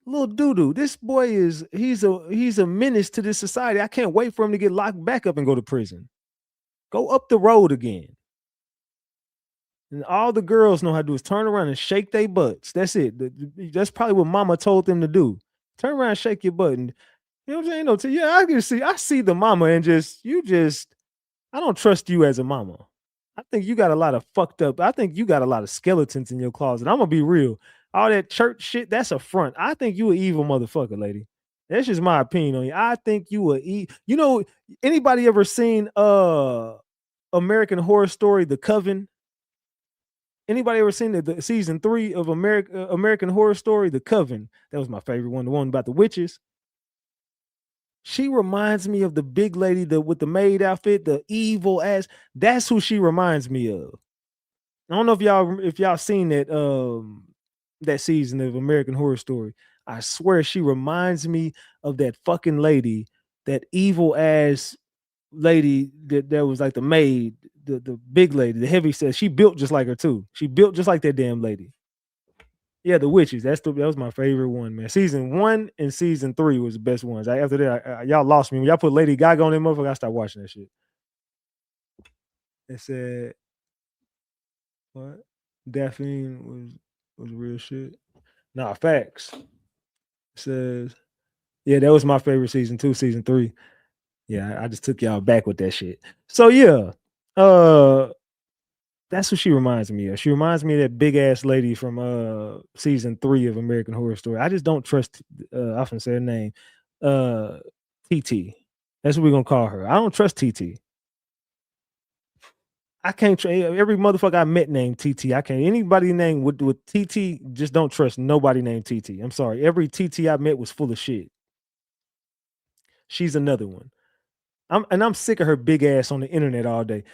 Little Doodoo, this boy he's a menace to this society. I can't wait for him to get locked back up and go to prison. Go up the road again. And all the girls know how to do is turn around and shake their butts. That's it. That's probably what mama told them to do. Turn around and shake your butt. And, you know what I'm saying? No, yeah, I see the mama and I don't trust you as a mama. I think you got a lot of fucked up. I think you got a lot of skeletons in your closet. I'm gonna be real. All that church shit, that's a front. I think you an evil motherfucker, lady. That's just my opinion on you. I think you you know, anybody ever seen American Horror Story, The Coven? Anybody ever seen the season 3 of American Horror Story, The Coven? That was my favorite one, the one about the witches. She reminds me of the big lady with the maid outfit, the evil ass. That's who she reminds me of. I don't know if y'all seen that season of American Horror Story. I swear she reminds me of that fucking lady, that evil ass lady that was like the maid, the big lady, the heavy set. She built just like her too. She built just like that damn lady. Yeah, the witches. That was my favorite one, man. Season 1 and season 3 was the best ones. After that, y'all lost me. When y'all put Lady Gaga on that motherfucker, I stopped watching that shit. It said what? Daphne was real shit. Nah, facts. It says, yeah, that was my favorite season 2, season 3. Yeah, I just took y'all back with that shit. So yeah, that's what she reminds me of. She reminds me of that big ass lady from season 3 of American Horror Story. I just don't trust. I often say her name, TT. That's what we're gonna call her. I don't trust TT. I can't every motherfucker I met named TT. I can't anybody named with TT. Just don't trust nobody named TT. I'm sorry. Every TT I met was full of shit. She's another one. I'm sick of her big ass on the internet all day.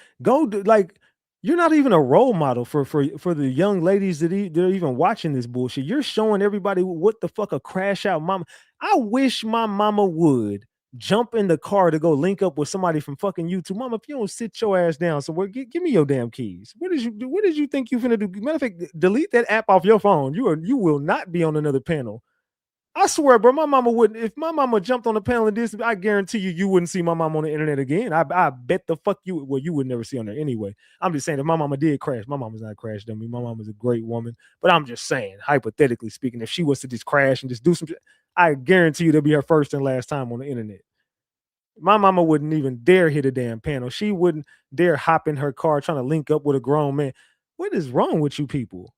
You're not even a role model for the young ladies that are even watching this bullshit. You're showing everybody what the fuck a crash out mama. I wish my mama would jump in the car to go link up with somebody from fucking YouTube. Mama, if you don't sit your ass down somewhere, give me your damn keys. What did you do? What did you think you finna do? Matter of fact, delete that app off your phone. You will not be on another panel. I swear, bro, my mama wouldn't. If my mama jumped on the panel of this, I guarantee you wouldn't see my mom on the internet again. I bet the fuck you. Well, you would never see on there anyway. I'm just saying, if my mama did crash, my mama's not crashed on me. My mama's a great woman, but I'm just saying, hypothetically speaking, if she was to just crash and just do some shit, I guarantee you that'll be her first and last time on the internet. My mama wouldn't even dare hit a damn panel. She wouldn't dare hop in her car trying to link up with a grown man. What is wrong with you people?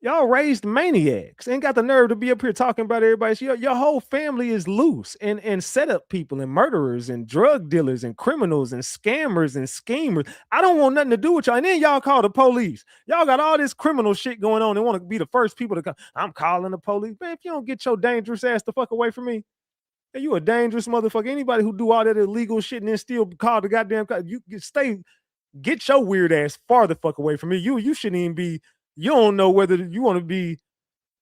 Y'all raised maniacs. Ain't got the nerve to be up here talking about everybody. Your whole family is loose and set up people and murderers and drug dealers and criminals and scammers and schemers. I don't want nothing to do with y'all. And then y'all call the police. Y'all got all this criminal shit going on and want to be the first people to come. I'm calling the police. Man, if you don't get your dangerous ass the fuck away from me, you a dangerous motherfucker. Anybody who do all that illegal shit and then still call the goddamn get your weird ass far the fuck away from me. You shouldn't even be. You don't know whether you want to be.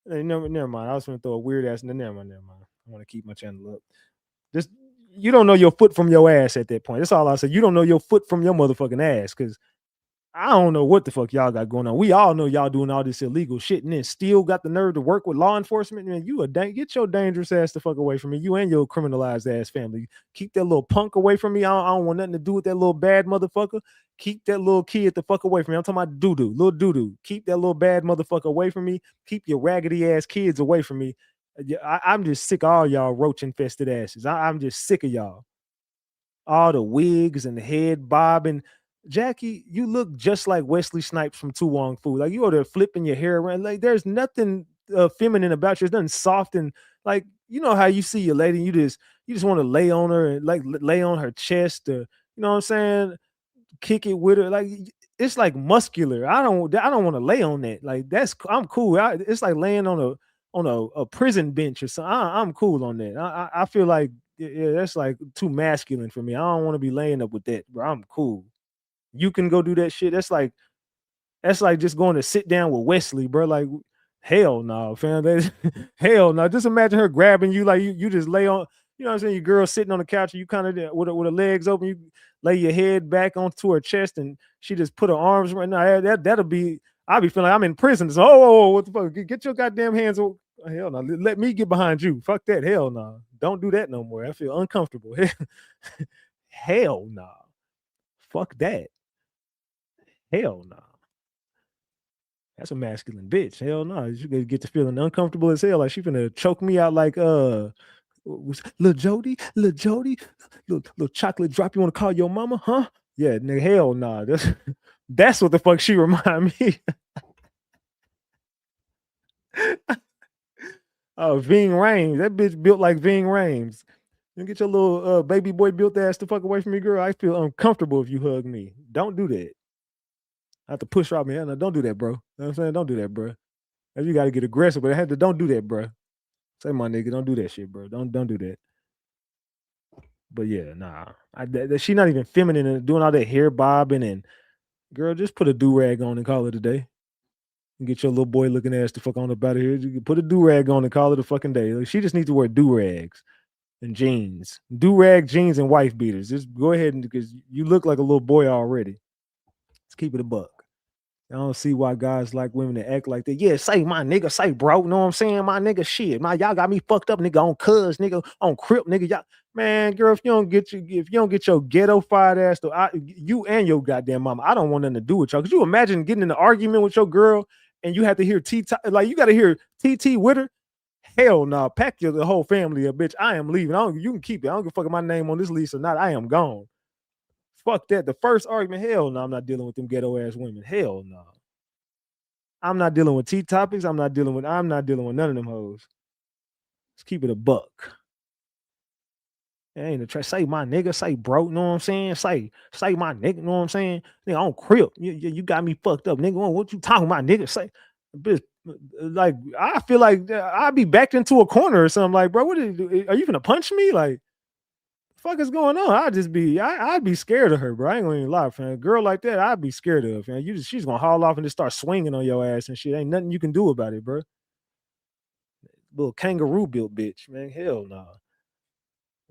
Never mind. I was going to throw a weird ass. Never mind. I want to keep my channel up. Just you don't know your foot from your ass at that point. That's all I say. You don't know your foot from your motherfucking ass because I don't know what the fuck y'all got going on. We all know y'all doing all this illegal shit and then still got the nerve to work with law enforcement. Man, get your dangerous ass the fuck away from me. You and your criminalized ass family. Keep that little punk away from me. I don't want nothing to do with that little bad motherfucker. Keep that little kid the fuck away from me. I'm talking about doo-doo, little doo-doo. Keep that little bad motherfucker away from me. Keep your raggedy ass kids away from me. I'm just sick of all y'all roach infested asses. I'm just sick of y'all. All the wigs and the head bobbing. Jackie, you look just like Wesley Snipes from Tu Wong Fu. Like you are there flipping your hair around. Like there's nothing feminine about you. There's nothing soft and like you know how you see your lady and you just want to lay on her and like lay on her chest, or you know what I'm saying, kick it with her. Like it's like muscular. I don't want to lay on that. Like I'm cool. It's like laying on a prison bench or something. I'm cool on that. I feel like yeah, that's like too masculine for me. I don't want to be laying up with that, bro. I'm cool. You can go do that shit. That's like just going to sit down with Wesley, bro. Like, hell no, fam. Hell no. Just imagine her grabbing you, like you just lay on, you know what I'm saying? Your girl sitting on the couch, and you kind of with her legs open, you lay your head back onto her chest, and she just put her arms right now. That'll be, I'll be feeling like I'm in prison. So, what the fuck? Get your goddamn hands over. Hell no. Let me get behind you. Fuck that. Hell no. Don't do that no more. I feel uncomfortable. Hell no. Fuck that. Hell no. That's a masculine bitch. Hell no. You gonna get to feeling uncomfortable as hell. Like she finna choke me out like Lil Jody, little chocolate drop. You wanna call your mama? Huh? Yeah, nigga, hell nah. That's what the fuck she remind me. Oh, Ving Rhames. That bitch built like Ving Rhames. You get your little baby boy built ass the fuck away from me, girl. I feel uncomfortable if you hug me. Don't do that. I have to push her out, man. No, don't do that, bro. You know what I'm saying? Don't do that, bro. If you got to get aggressive, but I had to, don't do that, bro. Say my nigga, don't do that shit, bro. Don't do that. But yeah, nah. She not even feminine and doing all that hair bobbing, and girl, just put a do-rag on and call it a day. And get your little boy looking ass the fuck on up out of here. You can put a do-rag on and call it a fucking day. Like, she just needs to wear do-rags and jeans. Do-rag jeans and wife beaters. Just go ahead, and because you look like a little boy already. Let's keep it a buck. I don't see why guys like women that act like that. Yeah, say my nigga, say bro. Know what I'm saying? My nigga, shit. Y'all got me fucked up, nigga, on cuz, nigga, on crip, nigga. Y'all, man, girl, if you don't get your ghetto fired ass to you and your goddamn mama, I don't want nothing to do with y'all. Could you imagine getting in an argument with your girl and you have to hear like you got to hear TT with her? Hell no, pack the whole family up, bitch. I am leaving. You can keep it. I don't give a fuck if my name on this lease or not. I am gone. Fuck that. The first argument, hell no, I'm not dealing with them ghetto ass women. Hell no. I'm not dealing with T-topics. I'm not dealing with none of them hoes. Let's keep it a buck. It ain't a try. Say my nigga, say bro, know what I'm saying? Say my nigga, know what I'm saying? Nigga, on crib. You got me fucked up, nigga. What you talking about, nigga? Say, bitch, like, I feel like I'd be backed into a corner or something. Like, bro, are you gonna punch me? Like, fuck is going on? I'd be scared of her, bro. I ain't gonna even lie, fam. A girl like that, I'd be scared of, fam. She's gonna haul off and just start swinging on your ass and shit. Ain't nothing you can do about it, bro. Little kangaroo built bitch, man. Hell no.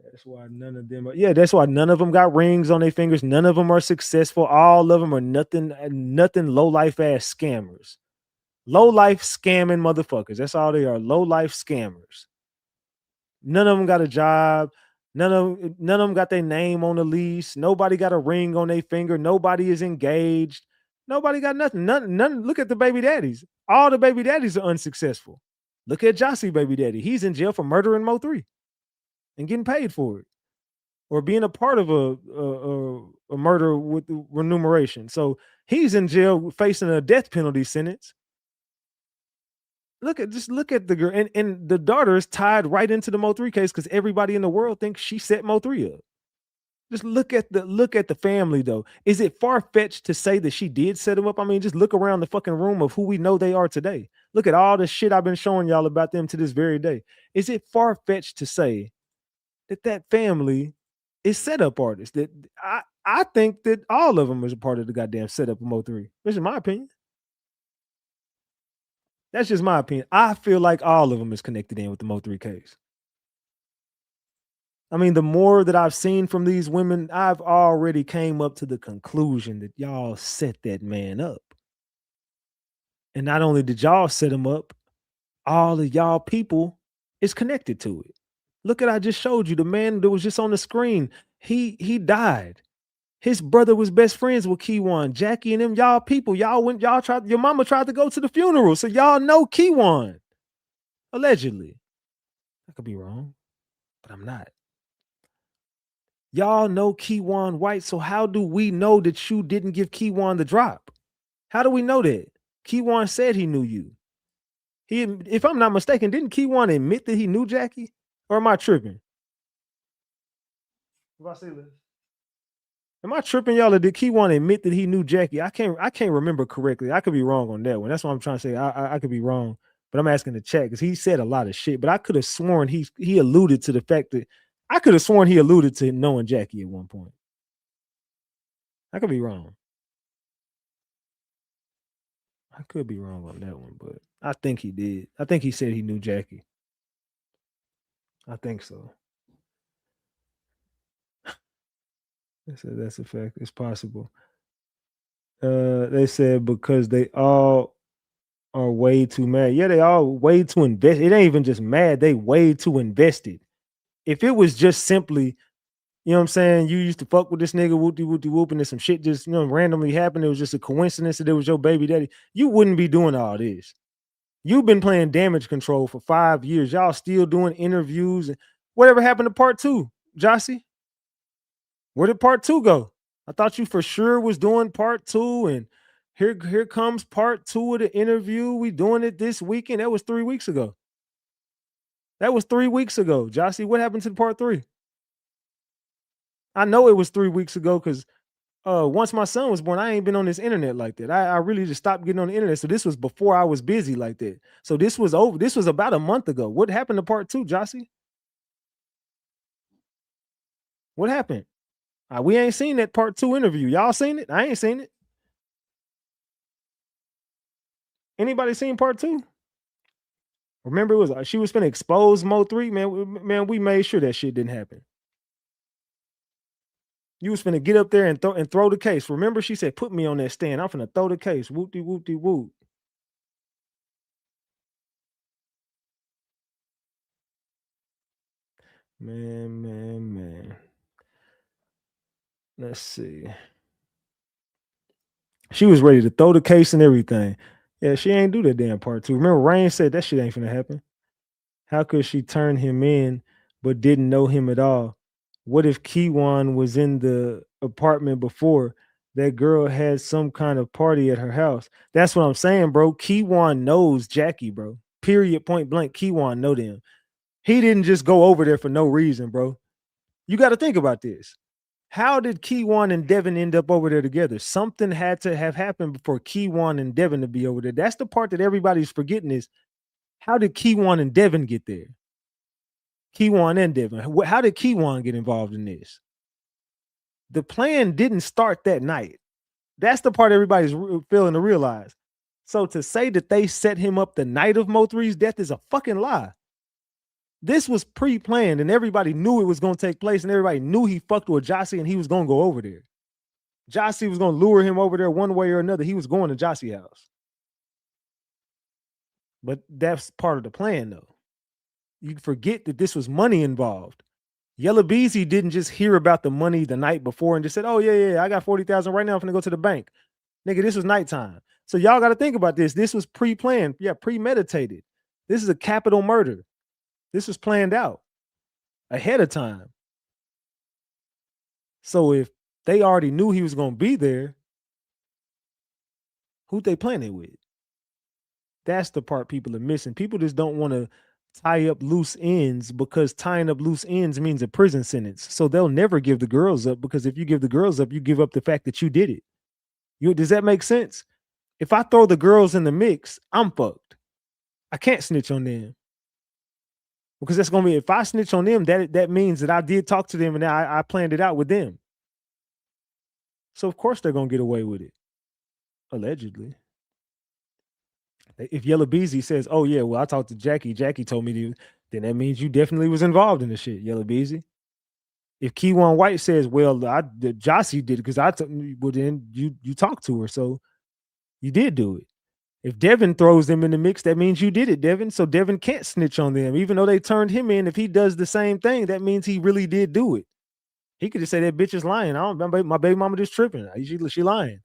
That's why none of them that's why none of them got rings on their fingers. None of them are successful. All of them are nothing low life ass scammers. Low life scamming motherfuckers. That's all they are. Low life scammers. None of them got a job. None of them got their name on the lease. Nobody got a ring on their finger. Nobody is engaged. Nobody got nothing. None. Look at the baby daddies. All the baby daddies are unsuccessful. Look at Jossie baby daddy. He's in jail for murdering MO3 and getting paid for it, or being a part of a murder with remuneration. So he's in jail facing a death penalty sentence. Look at the girl, and the daughter is tied right into the MO3 case because everybody in the world thinks she set MO3 up. Just look at the family though. Is it far-fetched to say that she did set him up? I mean, just look around the fucking room of who we know they are today. Look at all the shit I've been showing y'all about them to this very day. Is it far-fetched to say that family is setup artists? That I think that all of them is a part of the goddamn setup of MO3. This is my opinion. That's just my opinion. I feel like all of them is connected in with the MO3 case. I mean, the more that I've seen from these women, I've already came up to the conclusion that y'all set that man up. And not only did y'all set him up, all of y'all people is connected to it. Look at, I just showed you the man that was just on the screen. He died. His brother was best friends with Kewon, Jackie, and them. Y'all people, your mama tried to go to the funeral, so y'all know Kewon. Allegedly. I could be wrong, but I'm not. Y'all know Kewon White, so how do we know that you didn't give Kewon the drop? How do we know that? Kewon said he knew you. If I'm not mistaken, didn't Kewon admit that he knew Jackie? Or am I tripping? Vasilis. Am I tripping, y'all? Or did Kewon admit that he knew Jackie? I can't remember correctly. I could be wrong on that one. That's what I'm trying to say. I could be wrong, but I'm asking the chat because he said a lot of shit. But I could have sworn he alluded to the fact that I could have sworn he alluded to knowing Jackie at one point. I could be wrong. I could be wrong on that one, but I think he did. I think he said he knew Jackie. I think so. That's a fact. It's possible. They said because they all are way too mad. Yeah, they all way too invested. It ain't even just mad. They way too invested. If it was just simply, you know what I'm saying, you used to fuck with this nigga, whoop, and then some shit just, randomly happened. It was just a coincidence that it was your baby daddy. You wouldn't be doing all this. You've been playing damage control for 5 years. Y'all still doing interviews. And whatever happened to part 2, Jossie? Where did part 2 go? I thought you for sure was doing part 2, and here comes part 2 of the interview. We doing it this weekend. That was 3 weeks ago. Jossie, what happened to part 3? I know it was 3 weeks ago because once my son was born, I ain't been on this internet like that. I really just stopped getting on the internet. So this was before I was busy like that. So this was over. This was about a month ago. What happened to part 2, Jossie? What happened? We ain't seen that part 2 interview. Y'all seen it? I ain't seen it. Anybody seen part 2? Remember, it was she was finna expose MO3, man. We made sure that shit didn't happen. You was finna get up there and throw the case. Remember, she said, "Put me on that stand. I'm finna throw the case." Whoop-de-whoop-de-whoop. Man. Let's see. She was ready to throw the case and everything. Yeah, she ain't do that damn part 2. Remember, Rain said that shit ain't finna happen. How could she turn him in but didn't know him at all? What if Kewon was in the apartment before? That girl had some kind of party at her house. That's what I'm saying, bro. Kewon knows Jackie, bro. Period, point blank. Kewon know them. He didn't just go over there for no reason, bro. You got to think about this. How did Kewon and Devin end up over there together? Something had to have happened for Kewon and Devin to be over there. That's the part that everybody's forgetting is, how did Kewon and Devin get there? Kewon and Devin. How did Kewon get involved in this? The plan didn't start that night. That's the part everybody's failing to realize. So to say that they set him up the night of MO3's death is a fucking lie. This was pre-planned and everybody knew it was going to take place and everybody knew he fucked with Jossie and he was going to go over there. Jossie was going to lure him over there one way or another. He was going to Jossie's house. But that's part of the plan, though. You forget that this was money involved. Yella Beezy didn't just hear about the money the night before and just said, "Oh, yeah, I got 40,000 right now. I'm going to go to the bank." Nigga, this was nighttime. So y'all got to think about this. This was pre-planned. Yeah, premeditated. This is a capital murder. This was planned out ahead of time. So if they already knew he was going to be there, who'd they plan it with? That's the part people are missing. People just don't want to tie up loose ends because tying up loose ends means a prison sentence. So they'll never give the girls up because if you give the girls up, you give up the fact that you did it. Does that make sense? If I throw the girls in the mix, I'm fucked. I can't snitch on them. Because that's going to be, if I snitch on them, that means that I did talk to them and I planned it out with them. So of course they're going to get away with it. Allegedly. If Yella Beezy says, "Oh yeah, well I talked to Jackie told me to," then that means you definitely was involved in the shit, Yella Beezy. If Kewon White says, "Well, Jossie did it because well then you talked to her, so you did do it." If Devin throws them in the mix, that means you did it, Devin. So Devin can't snitch on them, even though they turned him in. If he does the same thing, that means he really did do it. He could just say that bitch is lying. My baby mama just tripping. She lying.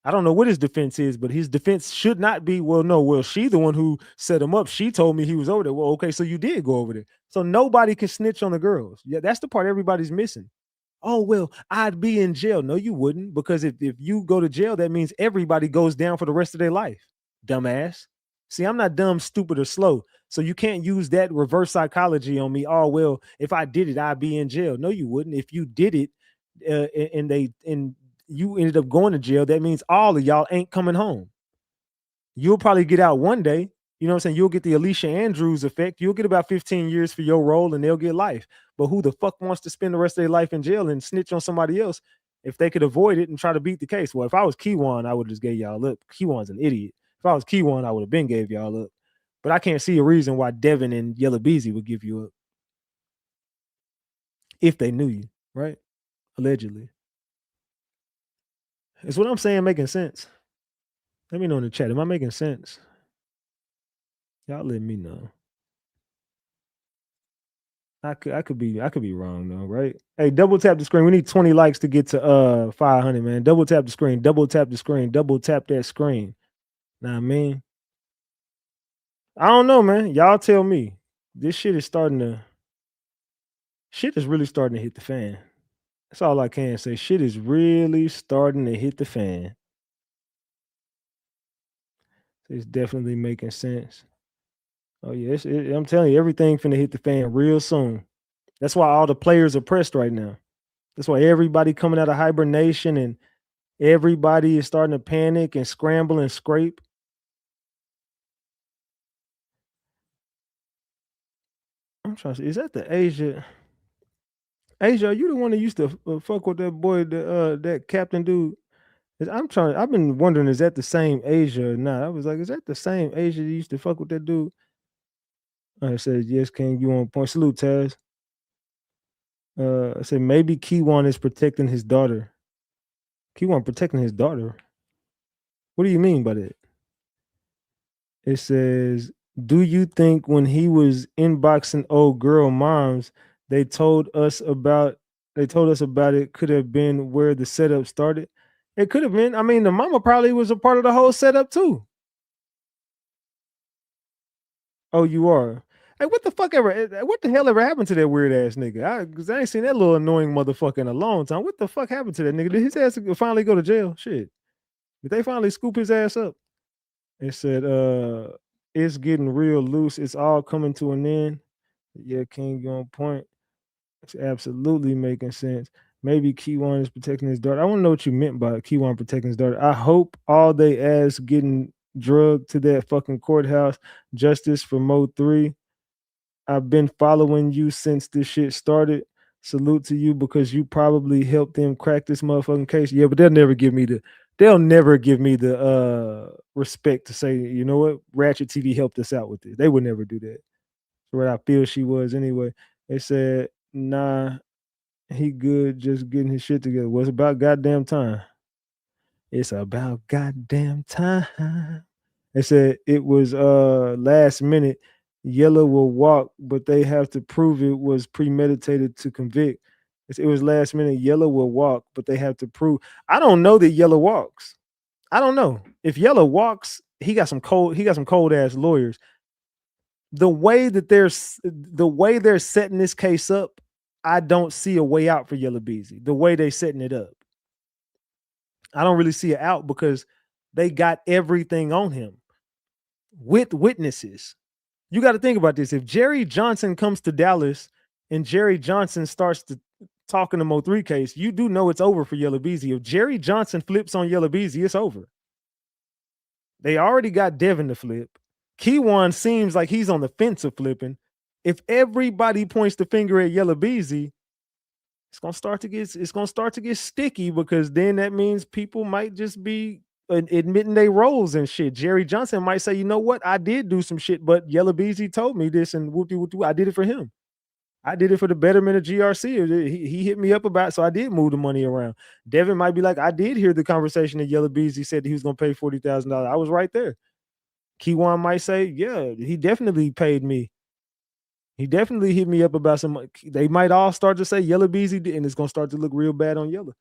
I don't know what his defense is, but his defense should not be, well, she the one who set him up. She told me he was over there. Well, okay, so you did go over there. So nobody can snitch on the girls. Yeah, that's the part everybody's missing. Oh, well, I'd be in jail. No, you wouldn't, because if you go to jail, that means everybody goes down for the rest of their life. Dumbass. See, I'm not dumb, stupid, or slow. So you can't use that reverse psychology on me. Oh, well, if I did it, I'd be in jail. No, you wouldn't. If you did it and you ended up going to jail, that means all of y'all ain't coming home. You'll probably get out one day. You know what I'm saying? You'll get the Alicia Andrews effect. You'll get about 15 years for your role and they'll get life. But who the fuck wants to spend the rest of their life in jail and snitch on somebody else if they could avoid it and try to beat the case? Well, if I was Kewon, I would just gave y'all up. Kewon's an idiot. If I was Kewon, I would have been gave y'all up. But I can't see a reason why Devin and Yella Beezy would give you up. If they knew you, right? Allegedly. Is what I'm saying making sense? Let me know in the chat. Am I making sense? Y'all let me know. I could be wrong though, right? Hey, double tap the screen. We need 20 likes to get to 500, man. Double tap the screen, double tap the screen, double tap that screen. Nah, I mean, I don't know, man. Y'all tell me. This shit is really starting to hit the fan. That's all I can say. Shit is really starting to hit the fan. It's definitely making sense. Oh yeah, I'm telling you, everything finna hit the fan real soon. That's why all the players are pressed right now. That's why everybody coming out of hibernation and everybody is starting to panic and scramble and scrape. I'm trying to see, is that the Asia? Asia, are you the one that used to fuck with that boy, that captain dude? I've been wondering, is that the same Asia or not? I was like, is that the same Asia that used to fuck with that dude? I said, yes, King, you on point. Salute, Taz. I said, maybe Kewon is protecting his daughter. Kewon protecting his daughter? What do you mean by that? It says, do you think when he was inboxing old girl moms, they told us about it could have been where the setup started? It could have been. I mean, the mama probably was a part of the whole setup too. Oh, you are. Hey, what the hell ever happened to that weird ass nigga? Because I ain't seen that little annoying motherfucker in a long time. What the fuck happened to that nigga? Did his ass finally go to jail? Shit. Did they finally scoop his ass up? It said, it's getting real loose. It's all coming to an end. Yeah, King, you on point. It's absolutely making sense. Maybe Kewon is protecting his daughter. I want to know what you meant by Kewon protecting his daughter. I hope all they ass getting drugged to that fucking courthouse. Justice for MO3. I've been following you since this shit started. Salute to you because you probably helped them crack this motherfucking case. Yeah, but they'll never give me the respect to say, you know what, Ratchet TV helped us out with this. They would never do that. That's what I feel she was anyway. They said, nah, he good, just getting his shit together. Well, it's about goddamn time. It's about goddamn time. They said it was last minute. Yella will walk, but they have to prove it was premeditated to convict. It was last minute. Yella will walk, but they have to prove. I don't know that Yella walks. I don't know. If Yella walks, he got some cold ass lawyers. The way they're setting this case up, I don't see a way out for Yella Beezy. The way they're setting it up, I don't really see it out because they got everything on him with witnesses. You got to think about this. If Jerry Johnson comes to Dallas and Jerry Johnson starts to talk in the MO3 case, you do know it's over for Yella Beezy. If Jerry Johnson flips on Yella Beezy, it's over. They already got Devin to flip. Kewon seems like he's on the fence of flipping. If everybody points the finger at Yella Beezy, it's gonna start to get sticky, because then that means people might just be admitting they roles and shit. Jerry Johnson might say, you know what, I did do some shit, but Yella Beezy told me this, and I did it for him. I did it for the betterment of GRC. He hit me up about it, so I did move the money around. Devin might be like, I did hear the conversation that Yella Beezy said that he was gonna pay $40,000. I was right there. Kewon might say, yeah, he definitely paid me. He definitely hit me up about some. They might all start to say Yella Beezy did, and it's gonna start to look real bad on Yella.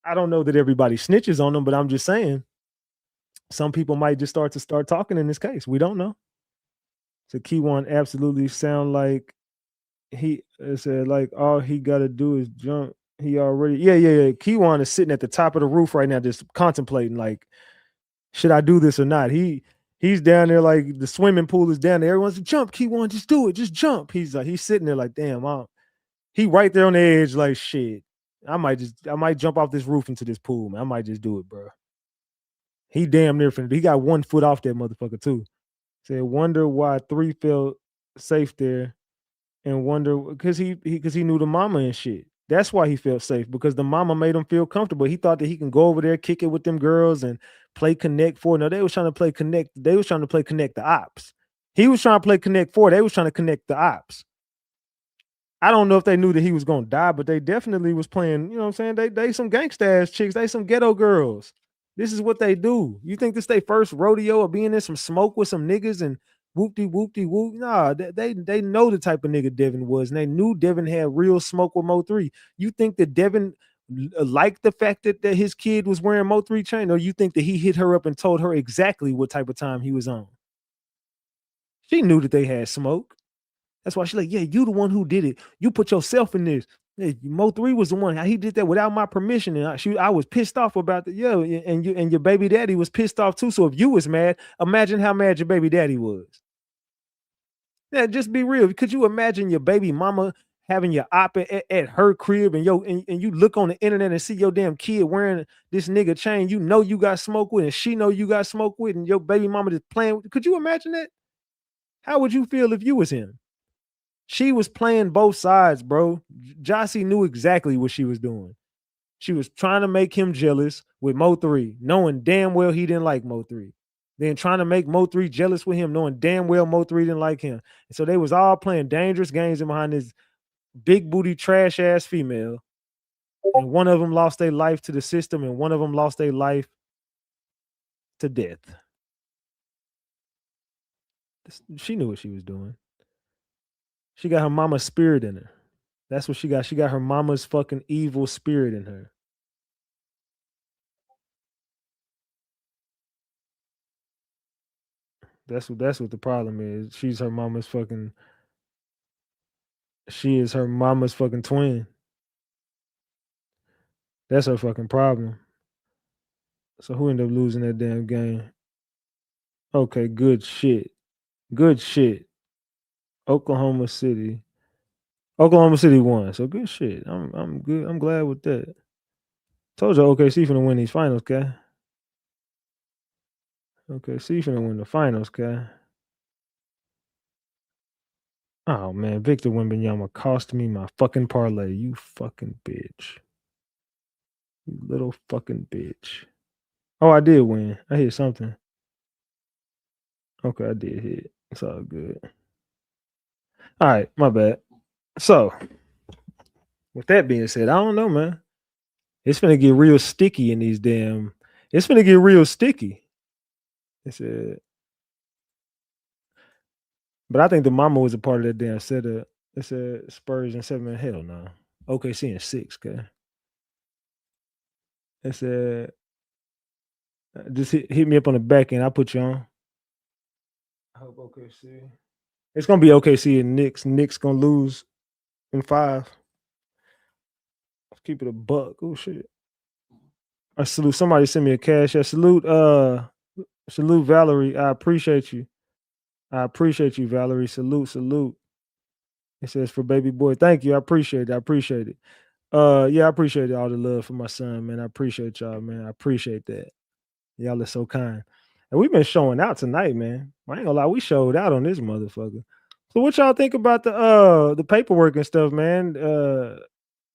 I don't know that everybody snitches on them, but I'm just saying some people might just start talking in this case. We don't know. So Kewon absolutely sound like he said, like, all he gotta do is jump. He already, yeah. Kewon is sitting at the top of the roof right now, just contemplating, like, should I do this or not? He He's down there like the swimming pool is down there. Everyone's like, jump, Kewon, just do it, just jump. He's sitting there like, damn, he right there on the edge, like shit. I might jump off this roof into this pool, man. I might just do it, bro. He damn near finished. He got 1 foot off that motherfucker too. Said, wonder why 3 felt safe there, and wonder because he knew the mama and shit. That's why he felt safe, because the mama made him feel comfortable. He thought that he can go over there, kick it with them girls, and play Connect 4. No, they was trying to play Connect. They was trying to play Connect the Ops. He was trying to play Connect 4. They was trying to connect the Ops. I don't know if they knew that he was gonna die, but they definitely was playing. You know what I'm saying? They some gangsta ass chicks. They some ghetto girls. This is what they do. You think this they first rodeo of being in some smoke with some niggas and whoop-de whoop? Nah, they know the type of nigga Devin was, and they knew Devin had real smoke with MO3. You think that Devin liked the fact that his kid was wearing MO3 chain, or you think that he hit her up and told her exactly what type of time he was on? She knew that they had smoke. That's why she's like, yeah, you the one who did it. You put yourself in this. Yeah, MO3 was the one. He did that without my permission, and I was pissed off about it. Yeah, and your baby daddy was pissed off too. So if you was mad, imagine how mad your baby daddy was. Yeah, just be real. Could you imagine your baby mama having your op at her crib, and you look on the internet and see your damn kid wearing this nigga chain you know you got smoke with, and she know you got smoke with, and your baby mama just playing with? Could you imagine that? How would you feel if you was him? She was playing both sides, bro. Jossie knew exactly what she was doing. She was trying to make him jealous with MO3, knowing damn well he didn't like MO3. Then trying to make MO3 jealous with him, knowing damn well MO3 didn't like him. And so they was all playing dangerous games in behind this big booty trash ass female. And one of them lost their life to the system, and one of them lost their life to death. She knew what she was doing. She got her mama's spirit in her. That's what she got. She got her mama's fucking evil spirit in her. That's what the problem is. She is her mama's fucking twin. That's her fucking problem. So who ended up losing that damn game? Okay, good shit. Good shit. Oklahoma City won. So good shit. I'm good. I'm glad with that. Told you OKC finna win these finals, okay? OKC finna win the finals, okay? Oh man, Victor Wembanyama cost me my fucking parlay. You fucking bitch. You little fucking bitch. Oh, I did win. I hit something. Okay, I did hit. It's all good. All right, my bad. So, with that being said, I don't know, man. It's finna get real sticky in these damn. It's finna get real sticky. It said, but I think the mama was a part of that damn setup. It said Spurs in 7. Hell no. OKC in 6, okay. It said, just hit me up on the back end. I'll put you on. I hope OKC. It's gonna be OKC and Knicks. Knicks gonna lose in 5. Let's keep it a buck. Oh shit. I salute. Somebody send me a cash. I salute Valerie. I appreciate you. Valerie. Salute. It says for baby boy. Thank you. I appreciate it. Yeah, I appreciate all the love for my son, man. I appreciate y'all, man. I appreciate that. Y'all are so kind. And we've been showing out tonight, man. I ain't gonna lie, we showed out on this motherfucker. So what y'all think about the paperwork and stuff, man?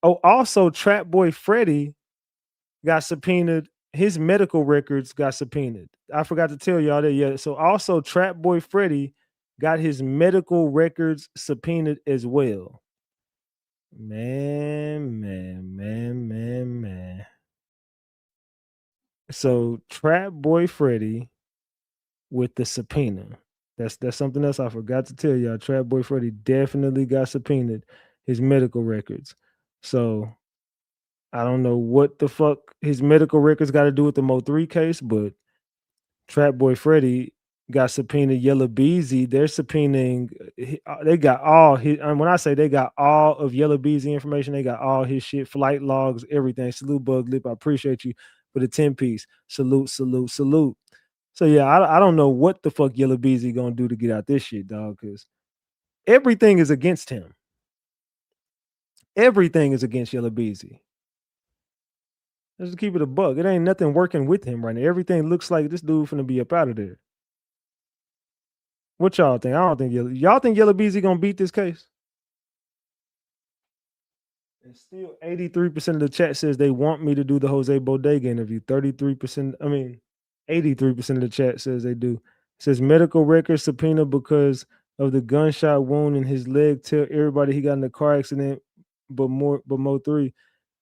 Also Trapboy Freddy got subpoenaed. His medical records got subpoenaed. I forgot to tell y'all that yet. So also Trapboy Freddy got his medical records subpoenaed as well. Man. So Trapboy Freddy with the subpoena. That's something else I forgot to tell y'all. Trapboy Freddy definitely got subpoenaed, his medical records. So I don't know what the fuck his medical records got to do with the MO3 case, but Trapboy Freddy got subpoenaed. Yella Beezy, they're subpoenaing. They got all his. And when I say they got all of Yella Beezy information, they got all his shit, flight logs, everything. Salute Bug Lip. I appreciate you for the 10 piece. Salute. So yeah, I don't know what the fuck Yella Beezy gonna do to get out this shit, dog, because everything is against him. Everything is against Yella Beezy. Let's just keep it a buck. It ain't nothing working with him right now. Everything looks like this dude finna be up out of there. What y'all think? I don't think y'all think Yella Beezy gonna beat this case? And still 83% of the chat says they want me to do the Jose Bodega interview. 33%, 83% of the chat says they do. It says medical records subpoena because of the gunshot wound in his leg. Tell everybody he got in a car accident, but MO3.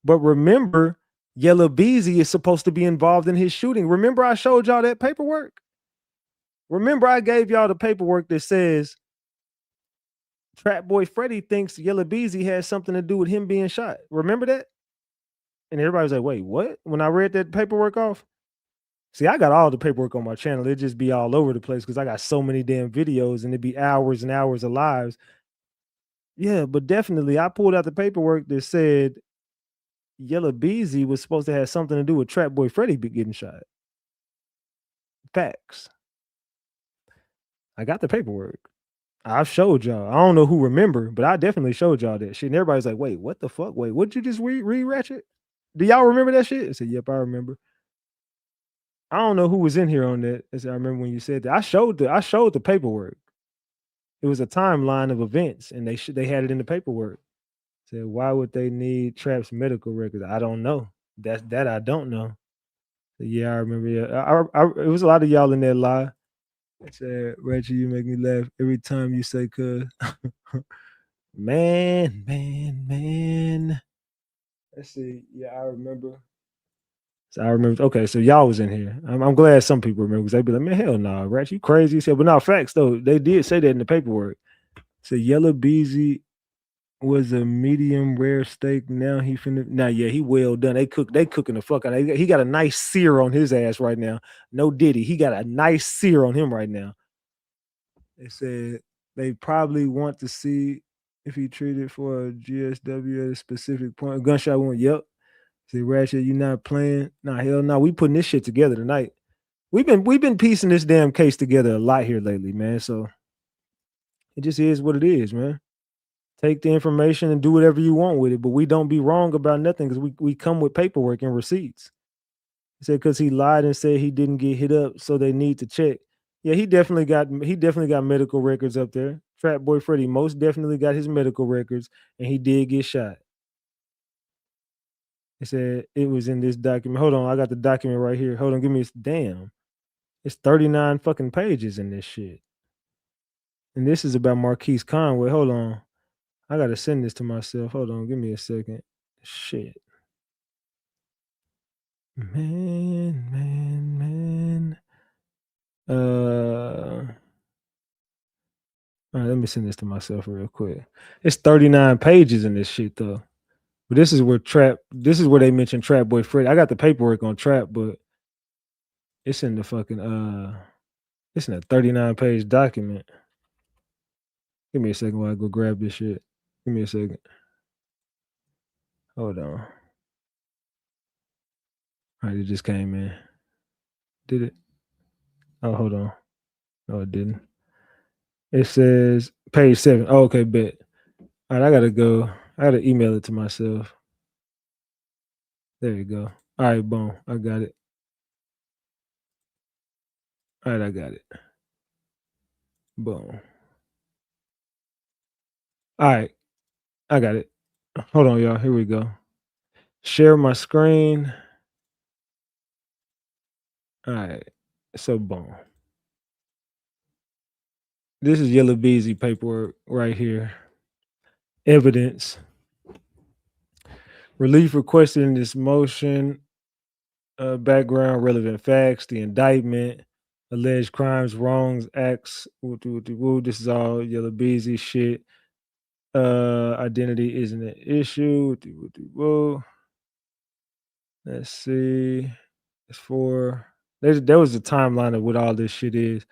But remember, Yella Beezy is supposed to be involved in his shooting. Remember, I showed y'all that paperwork. Remember, I gave y'all the paperwork that says Trapboy Freddy thinks Yella Beezy has something to do with him being shot. Remember that? And everybody was like, wait, what? When I read that paperwork off, see, I got all the paperwork on my channel. It'd just be all over the place because I got so many damn videos and it'd be hours and hours of lives. Yeah, but definitely I pulled out the paperwork that said Yella Beezy was supposed to have something to do with Trapboy Freddy getting shot. Facts. I got the paperwork. I've showed y'all. I don't know who remember, but I definitely showed y'all that shit. And everybody's like, wait, what the fuck? Wait, what did you just read Ratchet? Do y'all remember that shit? I said, yep, I remember. I don't know who was in here on that. I said, I remember when you said that. I showed the paperwork. It was a timeline of events, and they had it in the paperwork. Said, why would they need Trap's medical records? I don't know. That I don't know. So, yeah, I remember. Yeah, it was a lot of y'all in there lie. I said, Reggie, you make me laugh every time you say cuz. man. Let's see. Yeah, I remember. So I remember. Okay, so y'all was in here. I'm glad some people remember because they'd be like, man, hell no, nah, Ratch, you crazy. He said, but no, facts though. They did say that in the paperwork. So Yella Beezy was a medium rare steak. Now he well done. They cooking the fuck out. He got a nice sear on his ass right now. No Diddy. He got a nice sear on him right now. They said they probably want to see if he treated for a GSW at a specific point. A gunshot wound. Yep. Say, Ratchet, you not playing? Nah, hell no. We putting this shit together tonight. We've been piecing this damn case together a lot here lately, man. So it just is what it is, man. Take the information and do whatever you want with it, but we don't be wrong about nothing because we come with paperwork and receipts. He said because he lied and said he didn't get hit up, so they need to check. Yeah, he definitely got medical records up there. Trapboy Freddy most definitely got his medical records, and he did get shot. He said it was in this document. Hold on, I got the document right here. Hold on, give me this. Damn, it's 39 fucking pages in this shit. And this is about Marquise Conway. Hold on. I gotta send this to myself. Hold on, give me a second. Shit. Man. All right, let me send this to myself real quick. It's 39 pages in this shit though. But this is where they mention Trapboy Freddy. I got the paperwork on Trap, but it's in the fucking it's in a 39-page document. Give me a second while I go grab this shit. Give me a second. Hold on. All right, it just came in. Did it? Oh, hold on. No, it didn't. It says page 7. Oh, okay, bet. All right, I gotta go. I gotta email it to myself. There you go. All right, boom. I got it. All right, I got it. Boom. All right, I got it. Hold on, y'all. Here we go. Share my screen. All right. So boom. This is Yella Beezy paperwork right here. Evidence. Relief requested in this motion. Background, relevant facts, the indictment, alleged crimes, wrongs, acts. This is all Yella Beezy shit. Identity isn't an issue. Let's see. It's for there was a timeline of what all this shit is.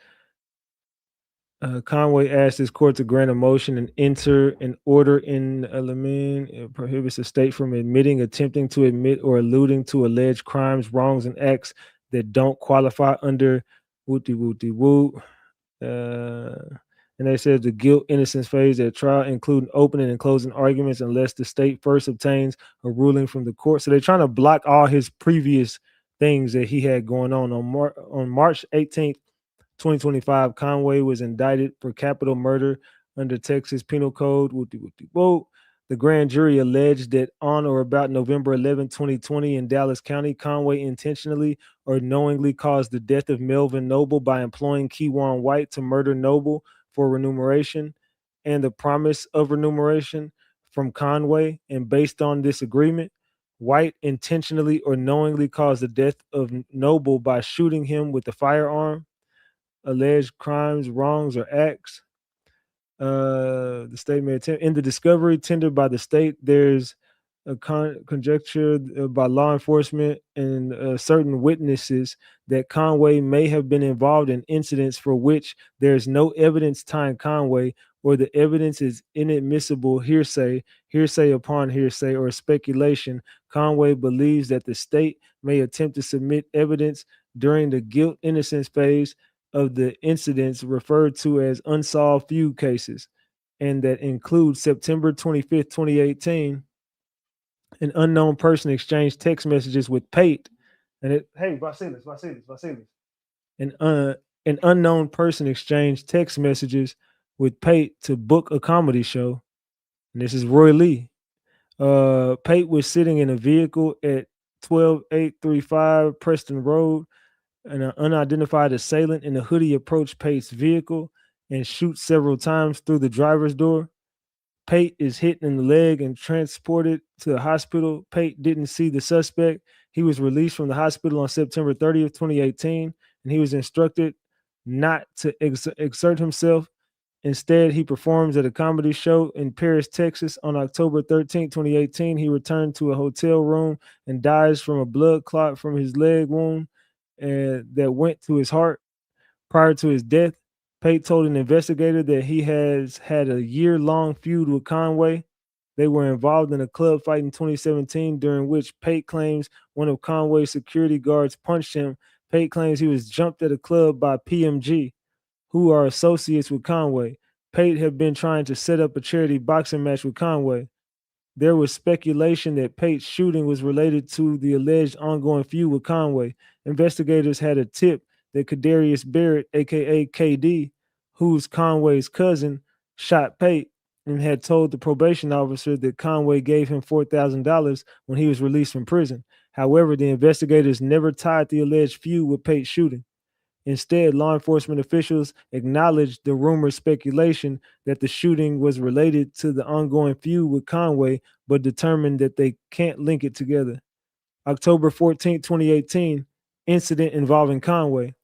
Conway asked this court to grant a motion and enter an order in element. It prohibits the state from admitting, attempting to admit, or alluding to alleged crimes, wrongs, and acts that don't qualify under Wooty wooty woo. And they said the guilt innocence phase at trial, including opening and closing arguments, unless the state first obtains a ruling from the court. So they're trying to block all his previous things that he had going on. On March 18th, 2025, Conway was indicted for capital murder under Texas Penal Code. Wooty wooty woo. The grand jury alleged that on or about November 11, 2020, in Dallas County, Conway intentionally or knowingly caused the death of Melvin Noble by employing Kewon White to murder Noble for remuneration and the promise of remuneration from Conway. And based on this agreement, White intentionally or knowingly caused the death of Noble by shooting him with a firearm. Alleged crimes, wrongs, or acts. The state may attempt in the discovery tendered by the state. There's a conjecture by law enforcement and certain witnesses that Conway may have been involved in incidents for which there's no evidence tying Conway, or the evidence is inadmissible hearsay upon hearsay, or speculation. Conway believes that the state may attempt to submit evidence during the guilt innocence phase of the incidents referred to as unsolved feud cases, and that includes September 25th, 2018. An unknown person exchanged text messages with Pate, and Vasilis. An unknown person exchanged text messages with Pate to book a comedy show. And this is Roy Lee. Pate was sitting in a vehicle at 12835 Preston Road. An unidentified assailant in a hoodie approached Pate's vehicle and shoots several times through the driver's door. Pate is hit in the leg and transported to the hospital. Pate didn't see the suspect. He was released from the hospital on September 30th, 2018, and he was instructed not to exert himself. Instead, he performs at a comedy show in Paris, Texas on October 13th, 2018. He returned to a hotel room and dies from a blood clot from his leg wound that went to his heart. Prior to his death, Pate told an investigator that he has had a year-long feud with Conway. They were involved in a club fight in 2017, during which Pate claims one of Conway's security guards punched him. Pate claims he was jumped at a club by PMG, who are associates with Conway. Pate had been trying to set up a charity boxing match with Conway. There was speculation that Pate's shooting was related to the alleged ongoing feud with Conway. Investigators had a tip that Kadarius Barrett, aka KD, who's Conway's cousin, shot Pate and had told the probation officer that Conway gave him $4,000 when he was released from prison. However, the investigators never tied the alleged feud with Pate's shooting. Instead, law enforcement officials acknowledged the rumored speculation that the shooting was related to the ongoing feud with Conway, but determined that they can't link it together. October 14, 2018, incident involving Conway.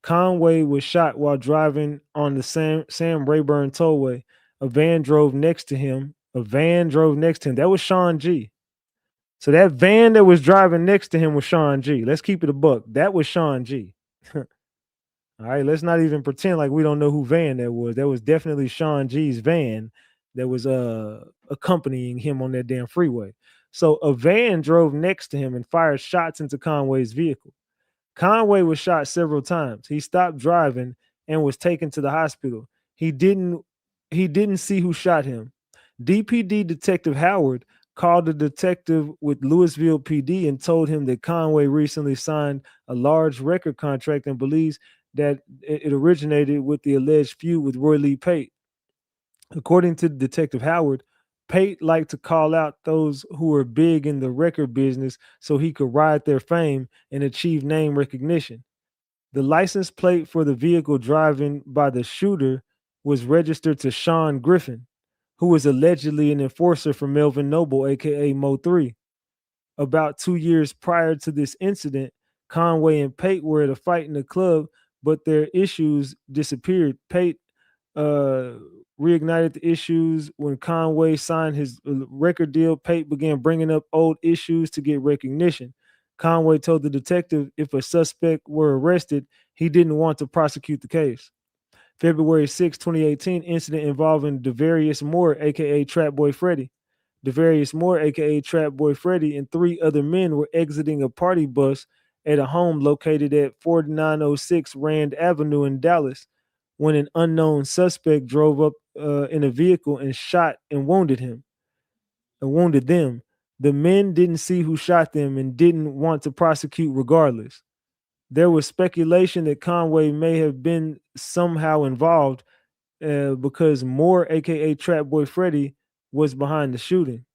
Conway was shot while driving on the Sam Rayburn Tollway. A van drove next to him. That was Sean G. So that van that was driving next to him was Sean G. Let's keep it a buck. That was Sean G. All right, let's not even pretend like we don't know who van that was. That was definitely Sean G's van that was accompanying him on that damn freeway. So a van drove next to him and fired shots into Conway's vehicle. Conway was shot several times. He stopped driving and was taken to the hospital. He didn't see who shot him. DPD Detective Howard called the detective with Louisville PD and told him that Conway recently signed a large record contract and believes that it originated with the alleged feud with Roy Lee Pate. According to Detective Howard, Pate liked to call out those who were big in the record business so he could ride their fame and achieve name recognition. The license plate for the vehicle driven by the shooter was registered to Sean Griffin, who was allegedly an enforcer for Melvin Noble, aka MO3. About 2 years prior to this incident, Conway and Pate were at a fight in the club, but their issues disappeared. Pate reignited the issues when Conway signed his record deal. Pate began bringing up old issues to get recognition. Conway told the detective if a suspect were arrested, he didn't want to prosecute the case. February 6, 2018, incident involving Devarius Moore, aka Trapboy Freddy. Devarius Moore, aka Trapboy Freddy, and 3 other men were exiting a party bus at a home located at 4906 Rand Avenue in Dallas when an unknown suspect drove up in a vehicle and shot and wounded them. The men didn't see who shot them and didn't want to prosecute regardless. There was speculation that Conway may have been somehow involved because Moore, aka Trapboy Freddy, was behind the shooting.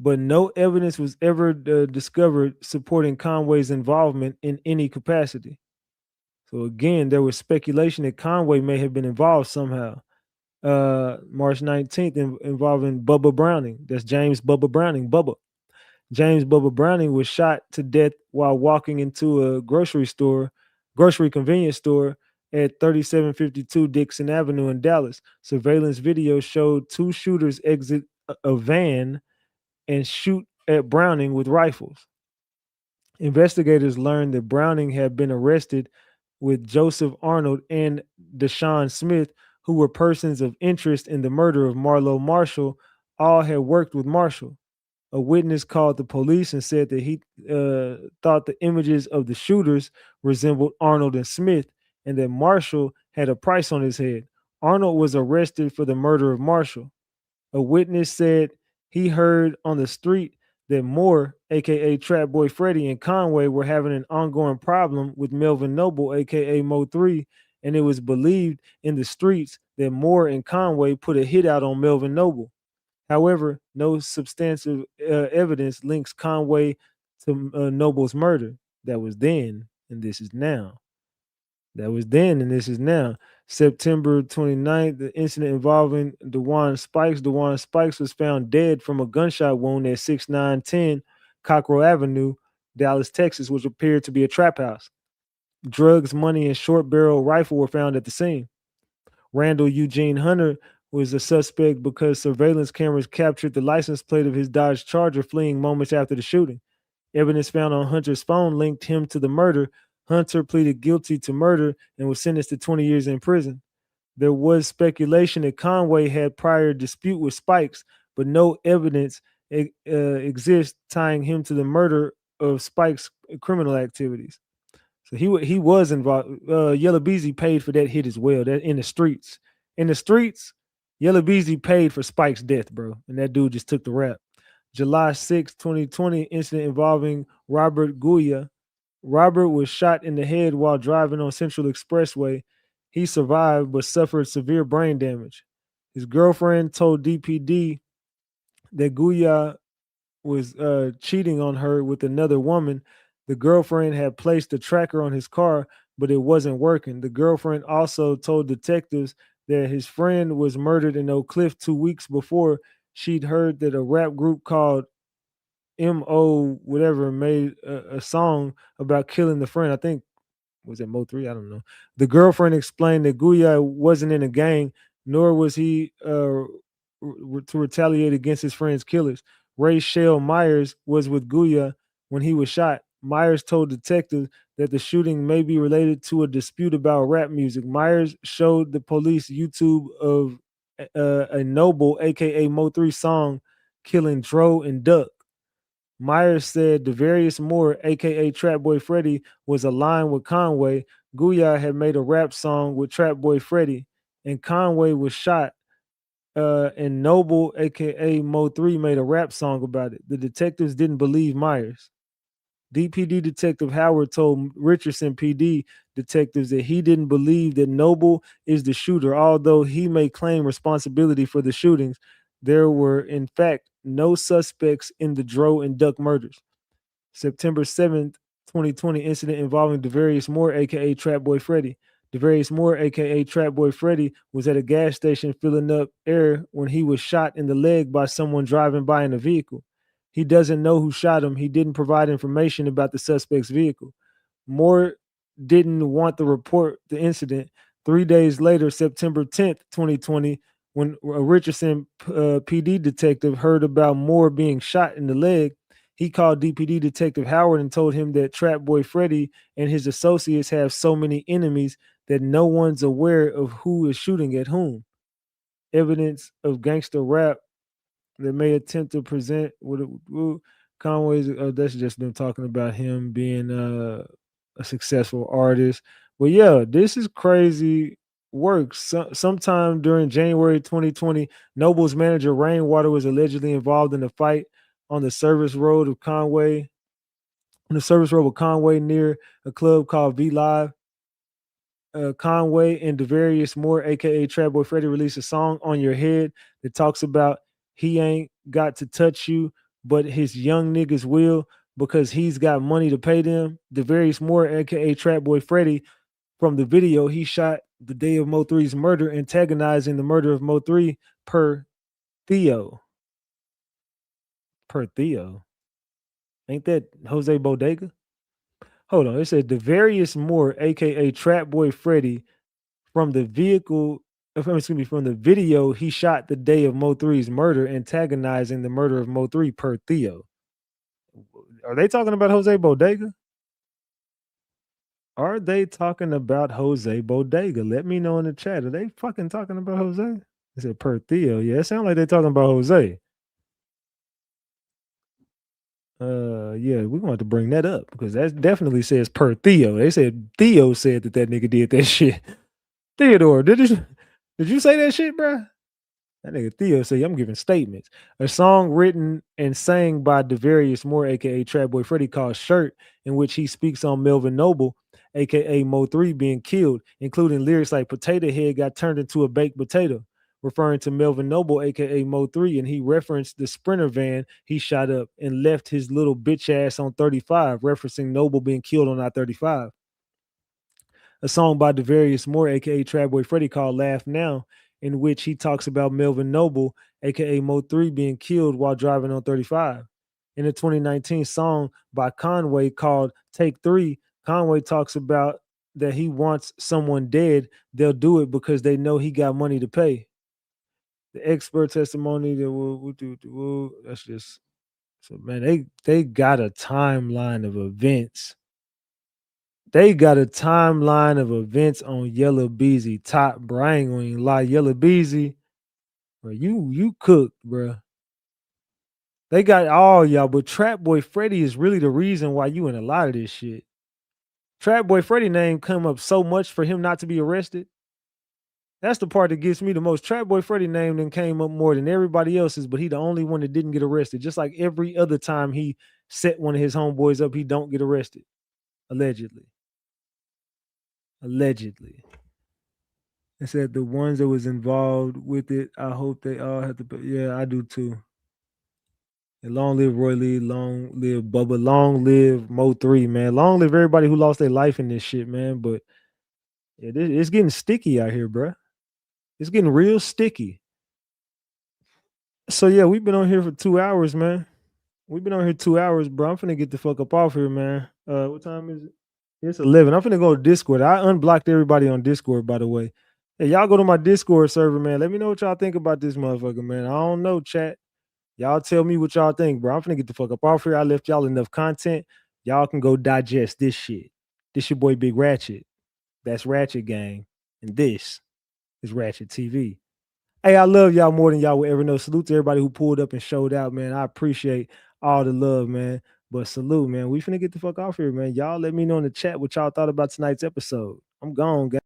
But no evidence was ever discovered supporting Conway's involvement in any capacity. So again, there was speculation that Conway may have been involved somehow. March 19th, involving Bubba Browning. That's James Bubba Browning. James Bubba Browning was shot to death while walking into a grocery convenience store at 3752 Dixon Avenue in Dallas. Surveillance video showed two shooters exit a van and shoot at Browning with rifles. Investigators learned that Browning had been arrested with Joseph Arnold and Deshaun Smith, who were persons of interest in the murder of Marlo Marshall. All had worked with Marshall. A witness called the police and said that he thought the images of the shooters resembled Arnold and Smith, and that Marshall had a price on his head. Arnold was arrested for the murder of Marshall. A witness said he heard on the street that Moore, aka Trapboy Freddy, and Conway were having an ongoing problem with Melvin Noble, aka MO3, and it was believed in the streets that Moore and Conway put a hit out on Melvin Noble. However, no substantive evidence links Conway to Noble's murder. That was then, and this is now. That was then, and this is now. September 29th, the incident involving DeJuan Spikes. DeJuan Spikes was found dead from a gunshot wound at 6910 Cockrell Avenue, Dallas, Texas, which appeared to be a trap house. Drugs, money, and short barrel rifle were found at the scene. Randall Eugene Hunter was a suspect because surveillance cameras captured the license plate of his Dodge Charger fleeing moments after the shooting. Evidence found on Hunter's phone linked him to the murder. Hunter pleaded guilty to murder and was sentenced to 20 years in prison. There was speculation that Conway had prior dispute with Spikes, but no evidence exists tying him to the murder of Spikes' criminal activities. So he was involved. Yella Beezy paid for that hit as well. That in the streets. Yella Beezy paid for Spike's death, bro. And that dude just took the rap. July 6, 2020, incident involving Robert Guya. Robert was shot in the head while driving on Central Expressway. He survived but suffered severe brain damage. His girlfriend told DPD that Guya was cheating on her with another woman. The girlfriend had placed a tracker on his car, but it wasn't working. The girlfriend also told detectives that his friend was murdered in Oak Cliff 2 weeks before. She'd heard that a rap group called MO whatever made a song about killing the friend. I think, was it MO3? I don't know. The girlfriend explained that Guya wasn't in a gang, nor was he to retaliate against his friend's killers. Ray Shell Myers was with Guya when he was shot. Myers told detectives that the shooting may be related to a dispute about rap music. Myers showed the police YouTube of a Noble, aka Mo3 song, killing Dro and Duck. Myers said DeVarius Moore, aka Trapboy Freddy, was aligned with Conway. Guya had made a rap song with Trapboy Freddy, and Conway was shot. And Noble, aka Mo3, made a rap song about it. The detectives didn't believe Myers. DPD Detective Howard told Richardson PD detectives that he didn't believe that Noble is the shooter, although he may claim responsibility for the shootings. There were, in fact, no suspects in the Dro and Duck murders. September 7th, 2020, incident involving DeVarius Moore, aka Trapboy Freddy. DeVarius Moore, aka Trapboy Freddy, was at a gas station filling up air when he was shot in the leg by someone driving by in a vehicle. He doesn't know who shot him. He didn't provide information about the suspect's vehicle. Moore didn't want to report the incident. 3 days later, September 10th, 2020, when a Richardson PD detective heard about Moore being shot in the leg, he called DPD Detective Howard and told him that Trapboy Freddy and his associates have so many enemies that no one's aware of who is shooting at whom. Evidence of gangster rap that may attempt to present with Conway's that's just them talking about him being a successful artist. But yeah, this is crazy work. Sometime during January 2020, Noble's manager Rainwater was allegedly involved in a fight on the service road of Conway, on the service road of Conway near a club called V Live. Conway and Devarius Moore, aka Trapboy Freddy, released a song "On Your Head" that talks about he ain't got to touch you, but his young niggas will because he's got money to pay them. Devarius Moore, aka Trapboy Freddy, from the video he shot the day of MO3's murder, antagonizing the murder of MO3 per Theo. Per Theo. Ain't that Jose Bodega? Hold on. It said Devarius Moore, aka Trapboy Freddy, from the from the video he shot the day of Mo3's murder, antagonizing the murder of Mo3 per Theo. Are they talking about Jose Bodega? Are they talking about Jose Bodega? Let me know in the chat. Are they fucking talking about Jose? They said per Theo. Yeah, it sounds like they're talking about Jose. Yeah, we're gonna have to bring that up because that definitely says per Theo. They said Theo said that nigga did that shit. Theodore, did you say that shit, bro? That nigga Theo say I'm giving statements. A song written and sang by Devarius Moore, aka Trapboy Freddy, called "Shirt," in which he speaks on Melvin Noble, aka Mo3, being killed, including lyrics like "Potato Head got turned into a baked potato," referring to Melvin Noble, aka Mo3, and he referenced the Sprinter van he shot up and left his little bitch ass on 35, referencing Noble being killed on I-35. A song by Devarius Moore, aka Trapboy Freddy, called "Laugh Now," in which he talks about Melvin Noble, aka Mo3, being killed while driving on 35. In a 2019 song by Conway called "Take 3," Conway talks about that he wants someone dead. They'll do it because they know he got money to pay. The expert testimony that we'll do. That's just so, man. They got a timeline of events. They got a timeline of events on Yella Beezy top, bro. I ain't gonna lie, Yella Beezy, bro. You cooked, bro. They got all y'all, but Trapboy Freddy is really the reason why you in a lot of this shit. Trapboy Freddy name come up so much for him not to be arrested. That's the part that gets me the most. Trapboy Freddy name then came up more than everybody else's, but he the only one that didn't get arrested. Just like every other time he set one of his homeboys up, he don't get arrested. Allegedly. It said the ones that was involved with it, I hope they all have to pay. Yeah, I do too. And long live Roy Lee, long live Bubba, long live Mo3, man. Long live everybody who lost their life in this shit, man. But yeah, it's getting sticky out here, bro. It's getting real sticky. So yeah, we've been on here for 2 hours, man. We've been on here 2 hours, bro. I'm finna get the fuck up off here, man. What time is it? It's 11. I'm finna go to Discord. I unblocked everybody on Discord, by the way. Hey, y'all go to my Discord server, man. Let me know what y'all think about this motherfucker, man. I don't know, chat. Y'all tell me what y'all think, bro. I'm finna get the fuck up off here. I left y'all enough content. Y'all can go digest this shit. This your boy Big Ratchet. That's Ratchet Gang. And this is Ratchet TV. Hey, I love y'all more than y'all will ever know. Salute to everybody who pulled up and showed out, man. I appreciate all the love, man. But salute, man. We finna get the fuck off here, man. Y'all let me know in the chat what y'all thought about tonight's episode. I'm gone, guys.